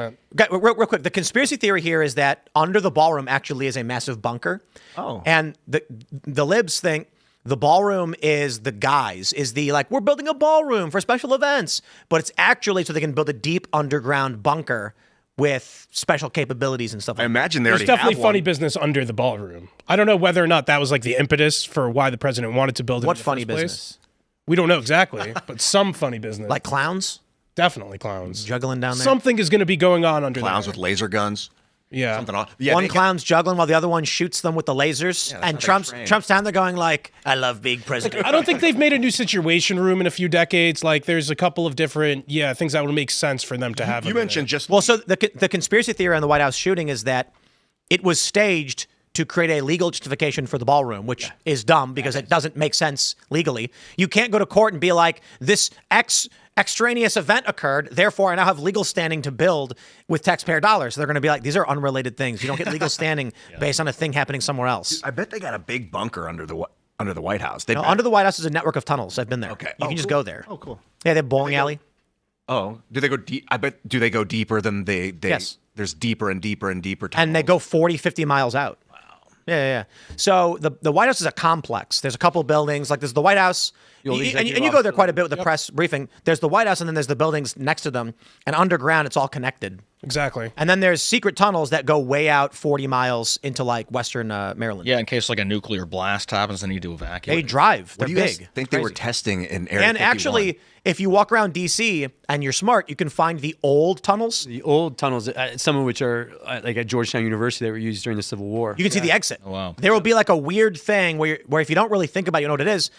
S1: real quick? The conspiracy theory here is that under the ballroom actually is a massive bunker.
S3: Oh,
S1: and the libs think the ballroom is the guise, is the like we're building a ballroom for special events, but it's actually so they can build a deep underground bunker with special capabilities and stuff like that.
S3: I imagine
S4: There's
S3: already
S4: definitely
S3: have
S4: funny
S3: one.
S4: business under the ballroom. I don't know whether or not that was like the impetus for why the president wanted to build it.
S1: What
S4: in the
S1: funny
S4: first place.
S1: business?
S4: We don't know exactly, but some funny business.
S1: Like clowns?
S4: Definitely clowns.
S1: Juggling down there.
S4: Something is going to be going on under
S3: Clowns
S4: there.
S3: with laser guns.
S4: Yeah.
S3: Something off. Yeah,
S1: one clown's juggling while the other one shoots them with the lasers. And Trump's down there going like, I love being president.
S4: I don't think they've made a new situation room in a few decades. Like, there's a couple of different, things that would make sense for them to have.
S3: You mentioned just...
S1: Well, so the conspiracy theory on the White House shooting is that it was staged to create a legal justification for the ballroom, which is dumb because it doesn't make sense legally. You can't go to court and be like, this extraneous event occurred, therefore I now have legal standing to build with taxpayer dollars. So they're going to be like, these are unrelated things. You don't get legal standing based on a thing happening somewhere else.
S3: I bet they got a big bunker under the White House.
S1: No, under the White House is a network of tunnels. I've been there.
S3: Okay.
S1: You can just go there.
S3: Oh, cool.
S1: Yeah, they have bowling alley.
S3: Oh, do they go deep? I bet, do they go deeper than they
S1: Yes.
S3: There's deeper and deeper and deeper tunnels.
S1: And they go 40, 50 miles out. Wow. Yeah. So the White House is a complex. There's a couple buildings. Like there's the White House. And you go there quite a bit with the press briefing. There's the White House and then there's the buildings next to them. And underground, it's all connected.
S4: Exactly.
S1: And then there's secret tunnels that go way out 40 miles into like western Maryland.
S5: Yeah, in case like a nuclear blast happens, they need to evacuate.
S1: They drive. They're
S3: What do you
S1: big.
S3: guys think they were testing in Area
S1: And
S3: 51?
S1: actually, if you walk around D.C. and you're smart, you can find the old tunnels.
S2: The old tunnels, some of which are like at Georgetown University, that were used during the Civil War.
S1: You can see the exit.
S5: Oh, wow.
S1: There will be like a weird thing where if you don't really think about it, you know what it is.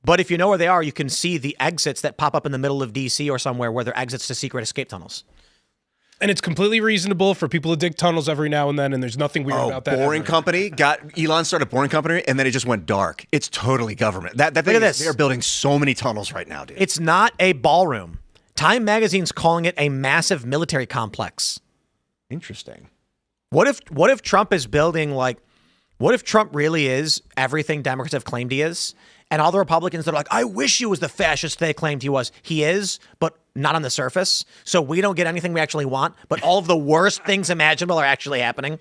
S1: But if you know where they are, you can see the exits that pop up in the middle of D.C. or somewhere where they're exits to secret escape tunnels.
S4: And it's completely reasonable for people to dig tunnels every now and then, and there's nothing weird about that.
S3: Boring Company Elon started Boring Company, and then it just went dark. It's totally government. That thing
S1: at this.
S3: They're building so many tunnels right now, dude.
S1: It's not a ballroom. Time Magazine's calling it a massive military complex.
S3: Interesting.
S1: What if Trump is building like, what if Trump really is everything Democrats have claimed he is? And all the Republicans that are like, I wish he was the fascist they claimed he was. He is, but not on the surface. So we don't get anything we actually want, but all of the worst things imaginable are actually happening.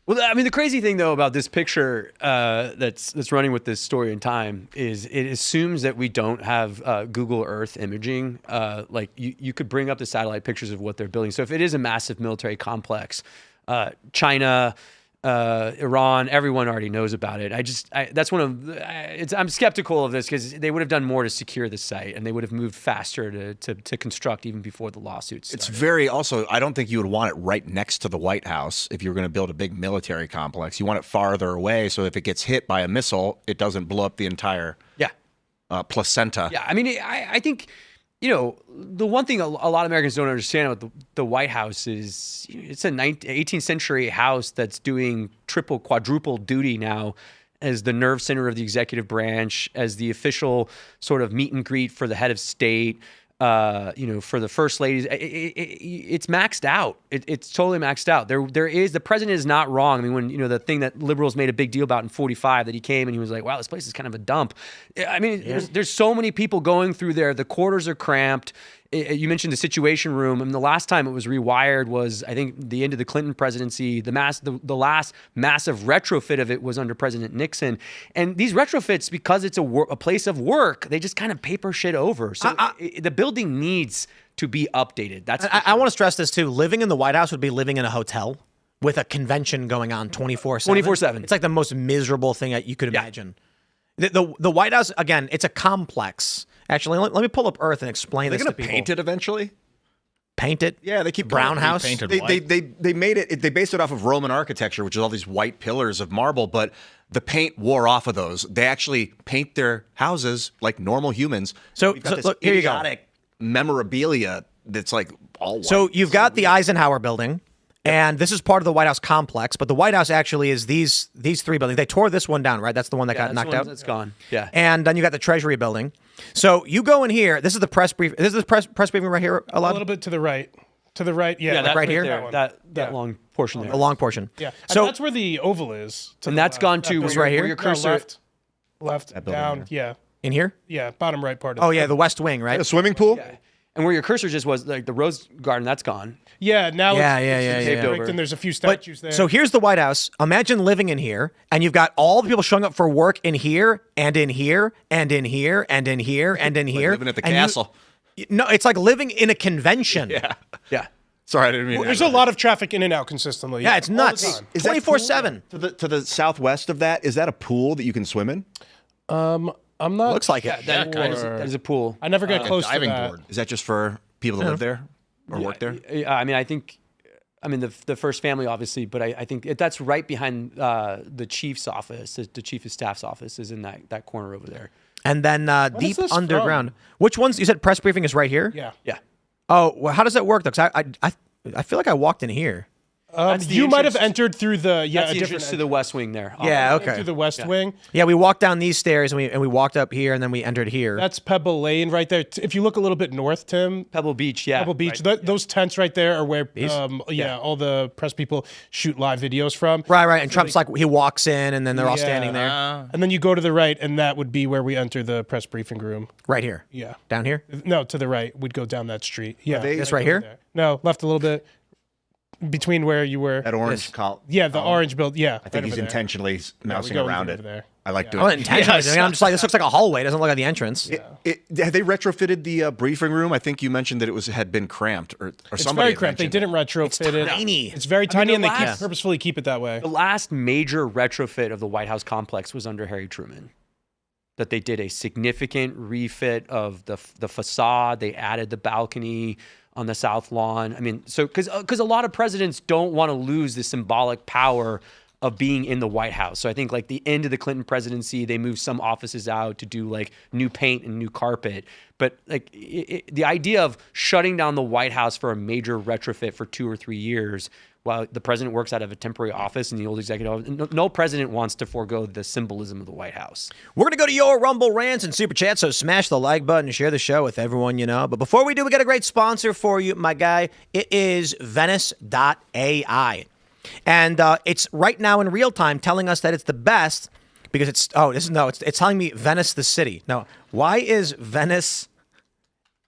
S2: Well, I mean, the crazy thing though about this picture that's running with this story in Time is it assumes that we don't have Google Earth imaging. Like you could bring up the satellite pictures of what they're building. So if it is a massive military complex, China, Iran, everyone already knows about it. That's one of I'm skeptical of this because they would have done more to secure the site and they would have moved faster to construct even before the lawsuits started.
S3: It's very also, I don't think you would want it right next to the White House if you were going to build a big military complex. You want it farther away so if it gets hit by a missile, it doesn't blow up the entire placenta.
S2: Yeah, I mean, I think, you know, the one thing a lot of Americans don't understand about the White House is it's a 18th century house that's doing triple, quadruple duty now as the nerve center of the executive branch, as the official sort of meet and greet for the head of state, for the first ladies. It's maxed out. It's totally maxed out. The president is not wrong. I mean, when, the thing that liberals made a big deal about in 45, that he came and he was like, wow, this place is kind of a dump. I mean, there's so many people going through there. The quarters are cramped. You mentioned the Situation Room. I mean, the last time it was rewired was, I think, the end of the Clinton presidency. The last massive retrofit of it was under President Nixon. And these retrofits, because it's a place of work, they just kind of paper shit over. So the building needs to be updated.
S1: I want to stress this too. Living in the White House would be living in a hotel with a convention going on 24/7.
S2: 24/7.
S1: It's like the most miserable thing that you could imagine. The White House, again, it's a complex. Actually, let me pull up Earth and explain this to people.
S3: They're going to paint it eventually?
S1: Paint it?
S3: Yeah, they keep
S1: brown house.
S3: They made it. They based it off of Roman architecture, which is all these white pillars of marble. But the paint wore off of those. They actually paint their houses like normal humans.
S1: So look, here you go.
S3: Idiotic memorabilia that's like all white.
S1: So you've got the Eisenhower building. And this is part of the White House complex, but the White House actually is these three buildings. They tore this one down, right? That's the one that got knocked out.
S2: That's gone. Yeah.
S1: And then you got the Treasury building. So you go in here. This is the press brief. This is the press briefing right here.
S4: A little bit to the right. To the right, yeah.
S1: Like right here?
S2: That long portion there.
S1: A long portion.
S4: Yeah.
S1: So
S4: and that's where the oval is.
S2: And that's gone to
S1: right here?
S2: where your cursor.
S4: Left, down, yeah.
S1: In here?
S4: Yeah, bottom right part.
S1: Oh, yeah, the West Wing, right?
S3: A swimming pool?
S2: Yeah. And where your cursor just was, like the Rose Garden, that's gone.
S4: Yeah, now it's
S2: paved over.
S4: And there's a few statues there.
S1: So here's the White House. Imagine living in here, and you've got all the people showing up for work in here, and in here, and in here, and in here, and in here.
S3: Like living at the castle.
S1: No, it's like living in a convention.
S2: Yeah.
S3: Sorry, I didn't mean.
S4: There's a lot of traffic in and out consistently.
S1: Yeah, it's nuts. 24/7.
S3: To the southwest of that, is that a pool that you can swim in?
S4: I'm not.
S1: Looks like it.
S2: That is a pool.
S4: I never got close to that.
S5: Board.
S3: Is that just for people that live there or work there?
S2: I mean, the first family, obviously, but I think that's right behind the chief's office. The chief of staff's office is in that corner over there.
S1: And then deep
S4: this
S1: underground.
S4: from?
S1: Which ones? You said press briefing is right here?
S4: Yeah.
S2: Yeah.
S1: Oh, well, how does that work, though? 'Cause I feel like I walked in here.
S2: That's the
S4: You might have
S2: entrance-
S4: entered through the
S2: That's the
S4: a different
S2: entrance to the west wing there.
S1: Yeah, okay.
S4: through the west wing.
S1: Yeah, we walked down these stairs and we walked up here and then we entered here.
S4: That's Pebble Lane right there. If you look a little bit north, Tim,
S2: Pebble Beach, yeah.
S4: Pebble Beach,
S2: right.
S4: those tents right there are where all the press people shoot live videos from.
S1: Right. And Trump's like, he walks in and then they're all standing there.
S4: And then you go to the right, and that would be where we enter the press briefing room.
S1: Right here.
S4: Yeah.
S1: Down here?
S4: No, to the right. We'd go down that street. Yeah.
S1: This right here?
S4: There. No, left a little bit between where you were.
S3: That orange column.
S4: Yeah, the orange build. Yeah.
S3: I think he's intentionally mousing
S4: go
S3: around
S4: over
S3: it.
S4: there.
S3: I like doing
S1: Oh,
S3: it.
S1: intentionally. doing it. I'm just like, this looks like a hallway. It doesn't look like the entrance.
S3: Have they retrofitted the briefing room? I think you mentioned that it had been cramped, or
S4: It's
S3: somebody
S4: very
S3: had
S4: cramped. They
S3: mentioned
S4: didn't retrofit it.
S1: tiny.
S4: It's very tiny, and they
S2: last-
S4: purposefully keep it that way.
S2: The last major retrofit of the White House complex was under Harry Truman. That they did a significant refit of the facade. They added the balcony on the south lawn. I mean, so because a lot of presidents don't want to lose the symbolic power of being in the White House. So I think like the end of the Clinton presidency, they moved some offices out to do like new paint and new carpet. But like the idea of shutting down the White House for a major retrofit for 2 or 3 years while the president works out of a temporary office in the old executive office, no president wants to forego the symbolism of the White House.
S1: We're going to go to your Rumble rants and Super Chat, so smash the like button and share the show with everyone you know. But before we do, we got a great sponsor for you, my guy. It is Venice.ai. And it's right now in real time telling us that it's the best because it's telling me Venice the city. No, why is Venice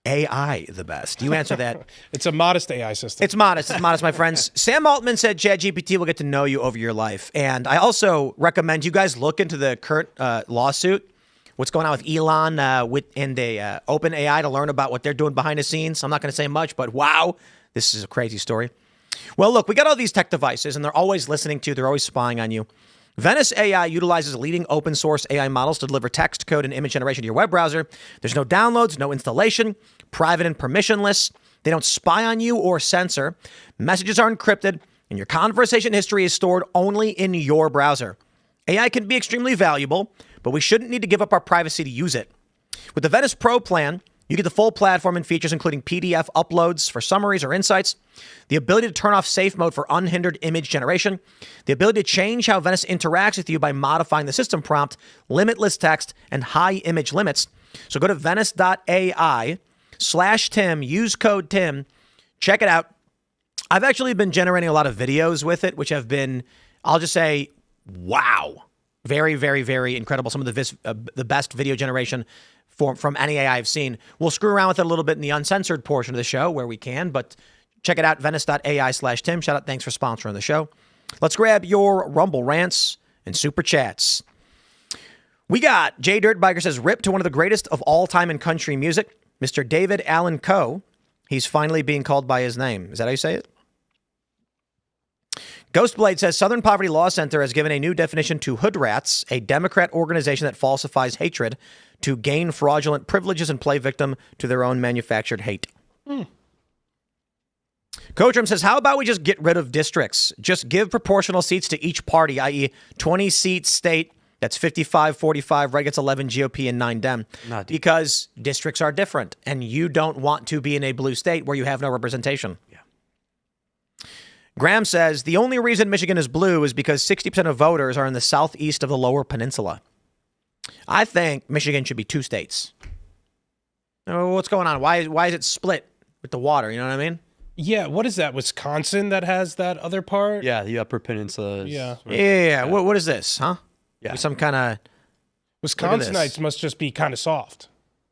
S1: AI the best? You answer that.
S4: It's a modest AI system.
S1: It's modest, my friends. Sam Altman said ChatGPT will get to know you over your life. And I also recommend you guys look into the current lawsuit, what's going on with Elon and the OpenAI to learn about what they're doing behind the scenes. I'm not going to say much, but wow, this is a crazy story. Well, look, we got all these tech devices, and they're always listening to you. They're always spying on you. Venice AI utilizes leading open source AI models to deliver text, code, and image generation to your web browser. There's no downloads, no installation, private and permissionless. They don't spy on you or censor. Messages are encrypted, and your conversation history is stored only in your browser. AI can be extremely valuable, but we shouldn't need to give up our privacy to use it. With the Venice Pro plan, you get the full platform and features including PDF uploads for summaries or insights, the ability to turn off safe mode for unhindered image generation, the ability to change how Venice interacts with you by modifying the system prompt, limitless text, and high image limits. So go to venice.ai/Tim, use code Tim, check it out. I've actually been generating a lot of videos with it, which have been, I'll just say, wow. Very, very, very incredible. Some of the best video generation from any AI I've seen. We'll screw around with it a little bit in the uncensored portion of the show where we can, but check it out, venice.ai/Tim. Shout out, thanks for sponsoring the show. Let's grab your Rumble rants and Super Chats. We got Jay Dirtbiker says, rip to one of the greatest of all time in country music, Mr. David Allan Coe. He's finally being called by his name. Is that how you say it? Ghostblade says, Southern Poverty Law Center has given a new definition to hood rats, a Democrat organization that falsifies hatred to gain fraudulent privileges and play victim to their own manufactured hate. Coachram says, how about we just get rid of districts? Just give proportional seats to each party, i.e. 20-seat state, that's 55-45, Red gets 11 GOP and 9 Dem. Because districts are different, and you don't want to be in a blue state where you have no representation.
S2: Yeah.
S1: Graham says, the only reason Michigan is blue is because 60% of voters are in the southeast of the Lower Peninsula. I think Michigan should be 2 states. What's going on? Why is it split with the water? You know what I mean?
S4: Yeah, what is that? Wisconsin that has that other part?
S2: Yeah, the Upper Peninsula.
S4: Yeah.
S1: Yeah. What is this, huh?
S2: Yeah.
S1: Some kind of...
S4: Wisconsinites must just be kind of soft.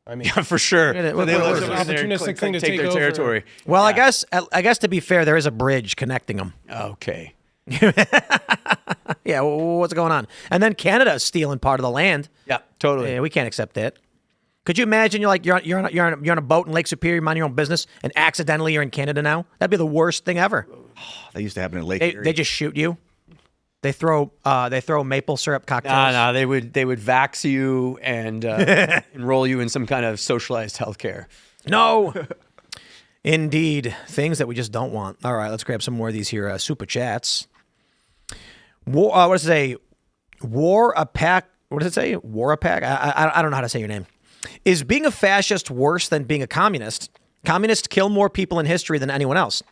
S4: I mean,
S2: Yeah, for sure.
S1: Look at it.
S2: They
S1: What
S2: look
S1: is
S2: at
S1: it?
S2: it there and
S4: Opportunistic thing to
S2: take their
S4: take over.
S2: territory.
S1: Well, I guess to be fair, there is a bridge connecting them.
S2: Okay.
S1: Yeah, what's going on? And then Canada's stealing part of the land.
S2: Yeah, totally.
S1: Yeah, we can't accept that. Could you imagine you're on a boat in Lake Superior, minding your own business, and accidentally you're in Canada now? That'd be the worst thing ever.
S3: That used to happen in Lake
S1: They
S3: Erie.
S1: just shoot you. They throw maple syrup cocktails.
S2: No, they would vax you and enroll you in some kind of socialized healthcare.
S1: No. Indeed, things that we just don't want. All right, let's grab some more of these here super chats. What does it say? What does it say? Warapak? I don't know how to say your name. Is being a fascist worse than being a communist? Communists kill more people in history than anyone else.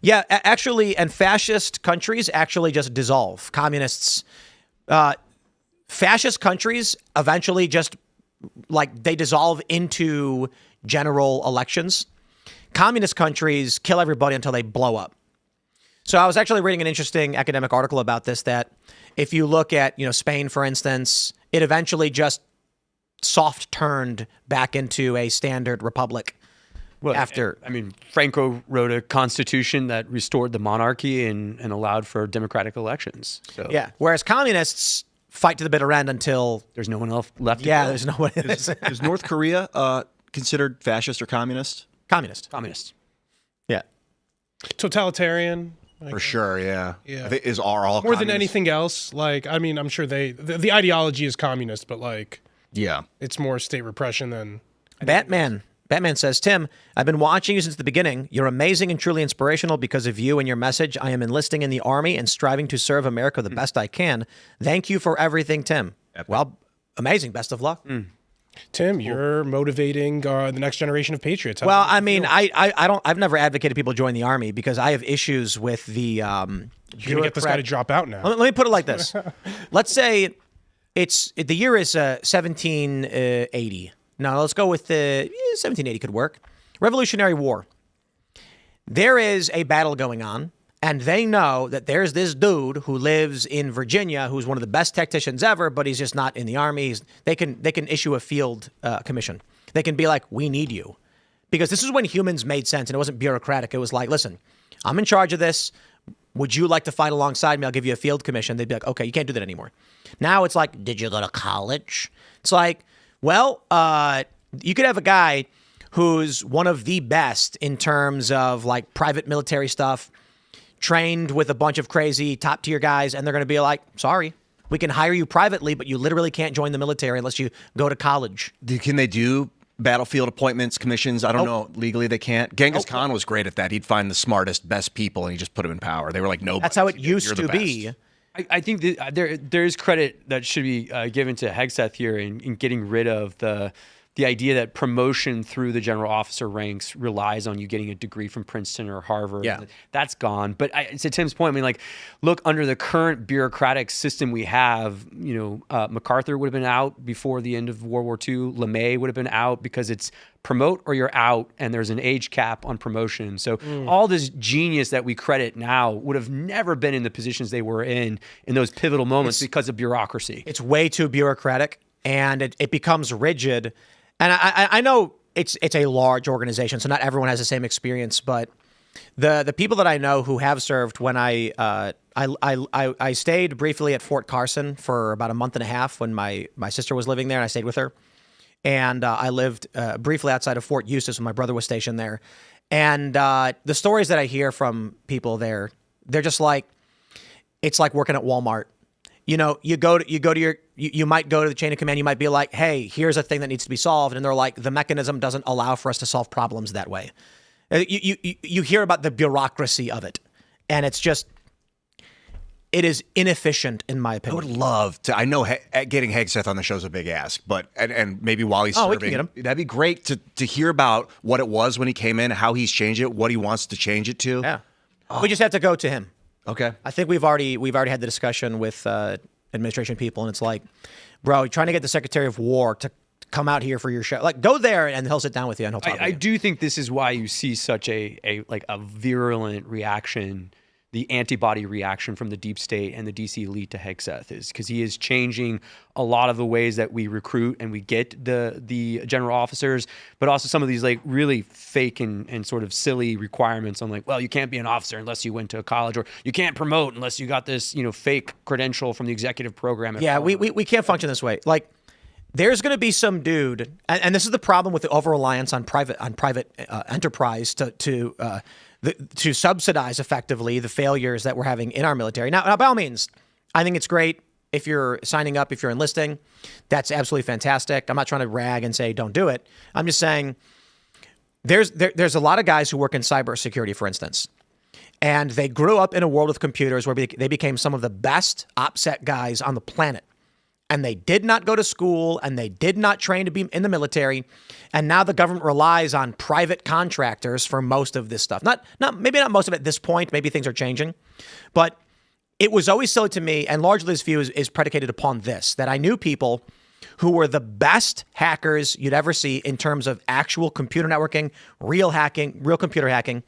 S1: Yeah, actually, and fascist countries actually just dissolve. Fascist countries eventually just, like, they dissolve into general elections. Communist countries kill everybody until they blow up. So I was actually reading an interesting academic article about this, that if you look at, Spain, for instance, it eventually just soft turned back into a standard republic.
S2: Well, Franco wrote a constitution that restored the monarchy and allowed for democratic elections. So.
S1: Yeah. Whereas communists fight to the bitter end until
S2: there's no one else left.
S1: Yeah, there's no one.
S3: Is North Korea considered fascist or communist?
S1: Communist.
S2: Yeah.
S4: Totalitarian.
S3: For sure, yeah.
S4: Yeah.
S3: I think is all
S4: more than anything else. Like, I mean, I'm sure the ideology is communist, but like,
S3: yeah,
S4: it's more state repression than
S1: Batman. Batman says, Tim, I've been watching you since the beginning. You're amazing and truly inspirational. Because of you and your message, I am enlisting in the Army and striving to serve America the best I can. Thank you for everything, Tim.
S3: Epic.
S1: Well, amazing. Best of luck.
S4: Tim, you're motivating the next generation of patriots.
S1: Well, I mean, I've never advocated people join the Army because I have issues with the
S4: you're gonna get this guy to drop out now.
S1: Let me put it like this. Let's say the year is 1780. No, let's go with 1780 could work. Revolutionary War. There is a battle going on, and they know that there's this dude who lives in Virginia who's one of the best tacticians ever, but he's just not in the Army. They can issue a field commission. They can be like, we need you. Because this is when humans made sense, and it wasn't bureaucratic. It was like, listen, I'm in charge of this. Would you like to fight alongside me? I'll give you a field commission. They'd be like, okay, you can't do that anymore. Now it's like, did you go to college? It's like, well, you could have a guy who's one of the best in terms of like private military stuff, trained with a bunch of crazy top tier guys, and they're going to be like, sorry, we can hire you privately, but you literally can't join the military unless you go to college.
S3: Can they do battlefield appointments, commissions? I don't know. Legally, they can't. Genghis Khan was great at that. He'd find the smartest, best people, and he just put them in power. They were like, no.
S1: That's how it used to be.
S2: I think that there is credit that should be given to Hegseth here in getting rid of the idea that promotion through the general officer ranks relies on you getting a degree from Princeton or Harvard.
S1: Yeah.
S2: That's gone. But to Tim's point, I mean, like, look, under the current bureaucratic system we have, MacArthur would have been out before the end of World War II. LeMay would have been out because it's promote or you're out, and there's an age cap on promotion. So all this genius that we credit now would have never been in the positions they were in those pivotal moments because of bureaucracy.
S1: It's way too bureaucratic, and it becomes rigid. And I know it's a large organization, so not everyone has the same experience. But the people that I know who have served, when I stayed briefly at Fort Carson for about a month and a half when my sister was living there, and I stayed with her. And I lived briefly outside of Fort Eustis when my brother was stationed there. And the stories that I hear from people there, they're just like, it's like working at Walmart. You might go to the chain of command. You might be like, hey, here's a thing that needs to be solved. And they're like, the mechanism doesn't allow for us to solve problems that way. You hear about the bureaucracy of it. And it's just, it is inefficient, in my opinion.
S3: I would love to. I know getting Hegseth on the show is a big ask, but and maybe while he's serving,
S1: we can get him.
S3: That'd be great to hear about what it was when he came in, how he's changed it, what he wants to change it to.
S1: Yeah, we just have to go to him.
S3: Okay.
S1: I think we've already had the discussion with administration people, and it's like, bro, you're trying to get the Secretary of War to come out here for your show. Like, go there, and he'll sit down with you, and he'll talk to you.
S2: I do think this is why you see such a virulent reaction, the antibody reaction from the deep state and the DC elite to Hegseth, is because he is changing a lot of the ways that we recruit and we get the general officers, but also some of these like really fake and sort of silly requirements on like, well, you can't be an officer unless you went to a college, or you can't promote unless you got this, fake credential from the executive program.
S1: Yeah, we can't function this way. Like, there's going to be some dude, and this is the problem with the over-reliance on private enterprise to subsidize effectively the failures that we're having in our military. Now, by all means, I think it's great if you're signing up, if you're enlisting. That's absolutely fantastic. I'm not trying to rag and say don't do it. I'm just saying there's a lot of guys who work in cybersecurity, for instance, and they grew up in a world of computers where they became some of the best OPSEC guys on the planet. And they did not go to school, and they did not train to be in the military. And now the government relies on private contractors for most of this stuff. Maybe not most of it at this point. Maybe things are changing. But it was always silly to me, and largely this view is predicated upon this, that I knew people who were the best hackers you'd ever see in terms of actual computer networking, real computer hacking.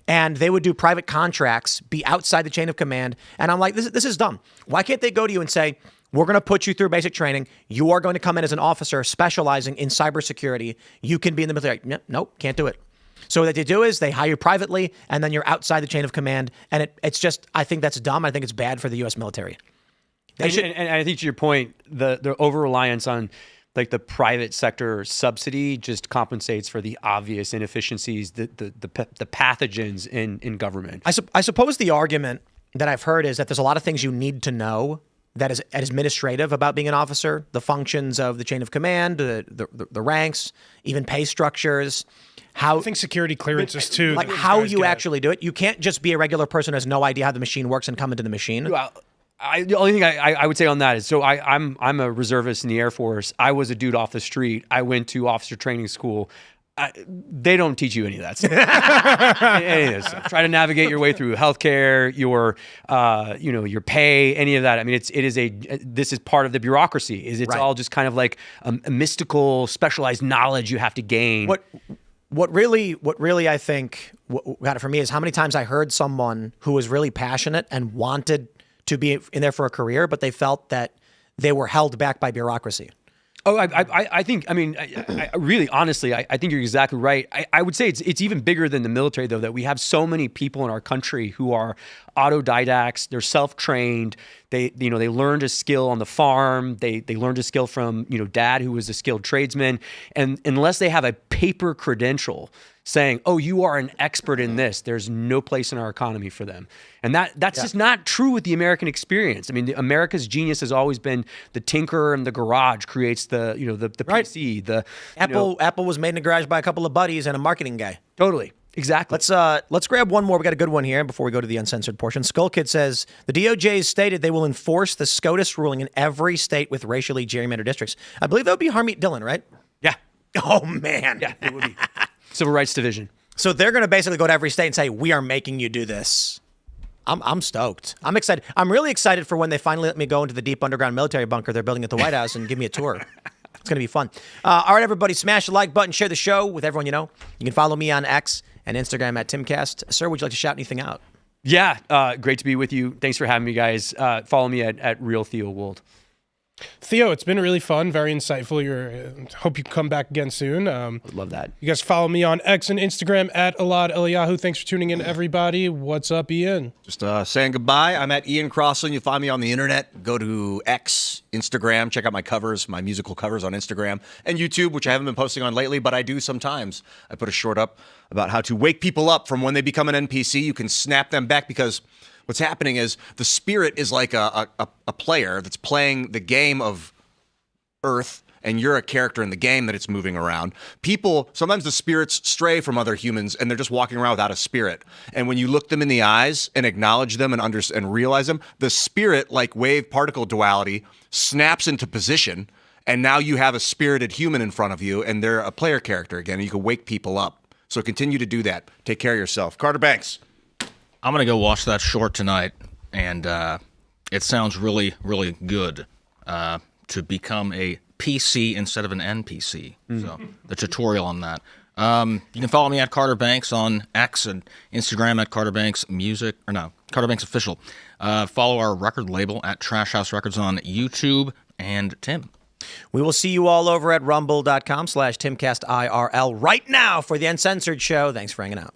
S1: And they would do private contracts, be outside the chain of command. And I'm like, this is dumb. Why can't they go to you and say, we're going to put you through basic training. You are going to come in as an officer specializing in cybersecurity. You can be in the military. Nope, can't do it. So what they do is they hire you privately, and then you're outside the chain of command. And it's just, I think that's dumb. I think it's bad for the U.S. military.
S2: And I think to your point, the over-reliance on like the private sector subsidy just compensates for the obvious inefficiencies, the pathogens in government.
S1: I suppose the argument that I've heard is that there's a lot of things you need to know that is administrative about being an officer, the functions of the chain of command, the ranks, even pay structures.
S4: I think security clearances too.
S1: Like how you actually do it. You can't just be a regular person who has no idea how the machine works and come into the machine.
S2: Well, the only thing I would say on that is, so I'm a reservist in the Air Force. I was a dude off the street. I went to officer training school. They don't teach you any of that stuff. Any of this stuff. Try to navigate your way through healthcare, your pay, any of that. I mean, this is part of the bureaucracy. It's right. All just kind of like a mystical, specialized knowledge you have to gain.
S1: What really I think got it for me is how many times I heard someone who was really passionate and wanted to be in there for a career, but they felt that they were held back by bureaucracy.
S2: Oh, I think, I mean, I really, honestly, I think you're exactly right. I would say it's even bigger than the military, though, that we have so many people in our country who are autodidacts. They're self-trained. They learned a skill on the farm. They learned a skill from, dad, who was a skilled tradesman. And unless they have a paper credential saying, oh, you are an expert in this, there's no place in our economy for them. And that's just not true with the American experience. I mean, America's genius has always been the tinkerer in the garage creates the
S1: right.
S2: PC. The
S1: Apple was made in the garage by a couple of buddies and a marketing guy.
S2: Totally. Exactly.
S1: Let's grab one more. We got a good one here before we go to the uncensored portion. Skull Kid says the DOJ has stated they will enforce the SCOTUS ruling in every state with racially gerrymandered districts. I believe that would be Harmeet Dillon, right?
S2: Yeah.
S1: Oh man.
S2: Yeah, it would be. Civil Rights Division.
S1: So they're going to basically go to every state and say, we are making you do this. I'm stoked. I'm excited. I'm really excited for when they finally let me go into the deep underground military bunker they're building at the White House and give me a tour. It's going to be fun. All right, everybody, smash the like button, share the show with everyone you know. You can follow me on X and Instagram at Timcast. Sir, would you like to shout anything out?
S2: Yeah, great to be with you. Thanks for having me, guys. Follow me at Real Theo Wold.
S4: Theo, it's been really fun, very insightful. Hope you come back again soon.
S2: Would love that.
S4: You guys follow me on X and Instagram at Elaad Eliyahu. Thanks for tuning in, everybody. What's up, Ian?
S3: Just saying goodbye. I'm at Ian Crossland. You'll find me on the internet. Go to X, Instagram. Check out my covers, my musical covers on Instagram and YouTube, which I haven't been posting on lately, but I do sometimes. I put a short up about how to wake people up from when they become an NPC. You can snap them back because what's happening is the spirit is like a player that's playing the game of Earth, and you're a character in the game that it's moving around. People, sometimes the spirits stray from other humans, and they're just walking around without a spirit. And when you look them in the eyes and acknowledge them and realize them, the spirit, like wave-particle duality, snaps into position, and now you have a spirited human in front of you, and they're a player character again, and you can wake people up. So continue to do that. Take care of yourself. Carter Banks.
S5: I'm going to go watch that short tonight, and it sounds really, really good to become a PC instead of an NPC. So the tutorial on that. You can follow me at Carter Banks on X and Instagram at Carter Banks Music, or no, Carter Banks Official. Follow our record label at Trash House Records on YouTube, and Tim.
S1: We will see you all over at rumble.com/Timcast IRL right now for the Uncensored Show. Thanks for hanging out.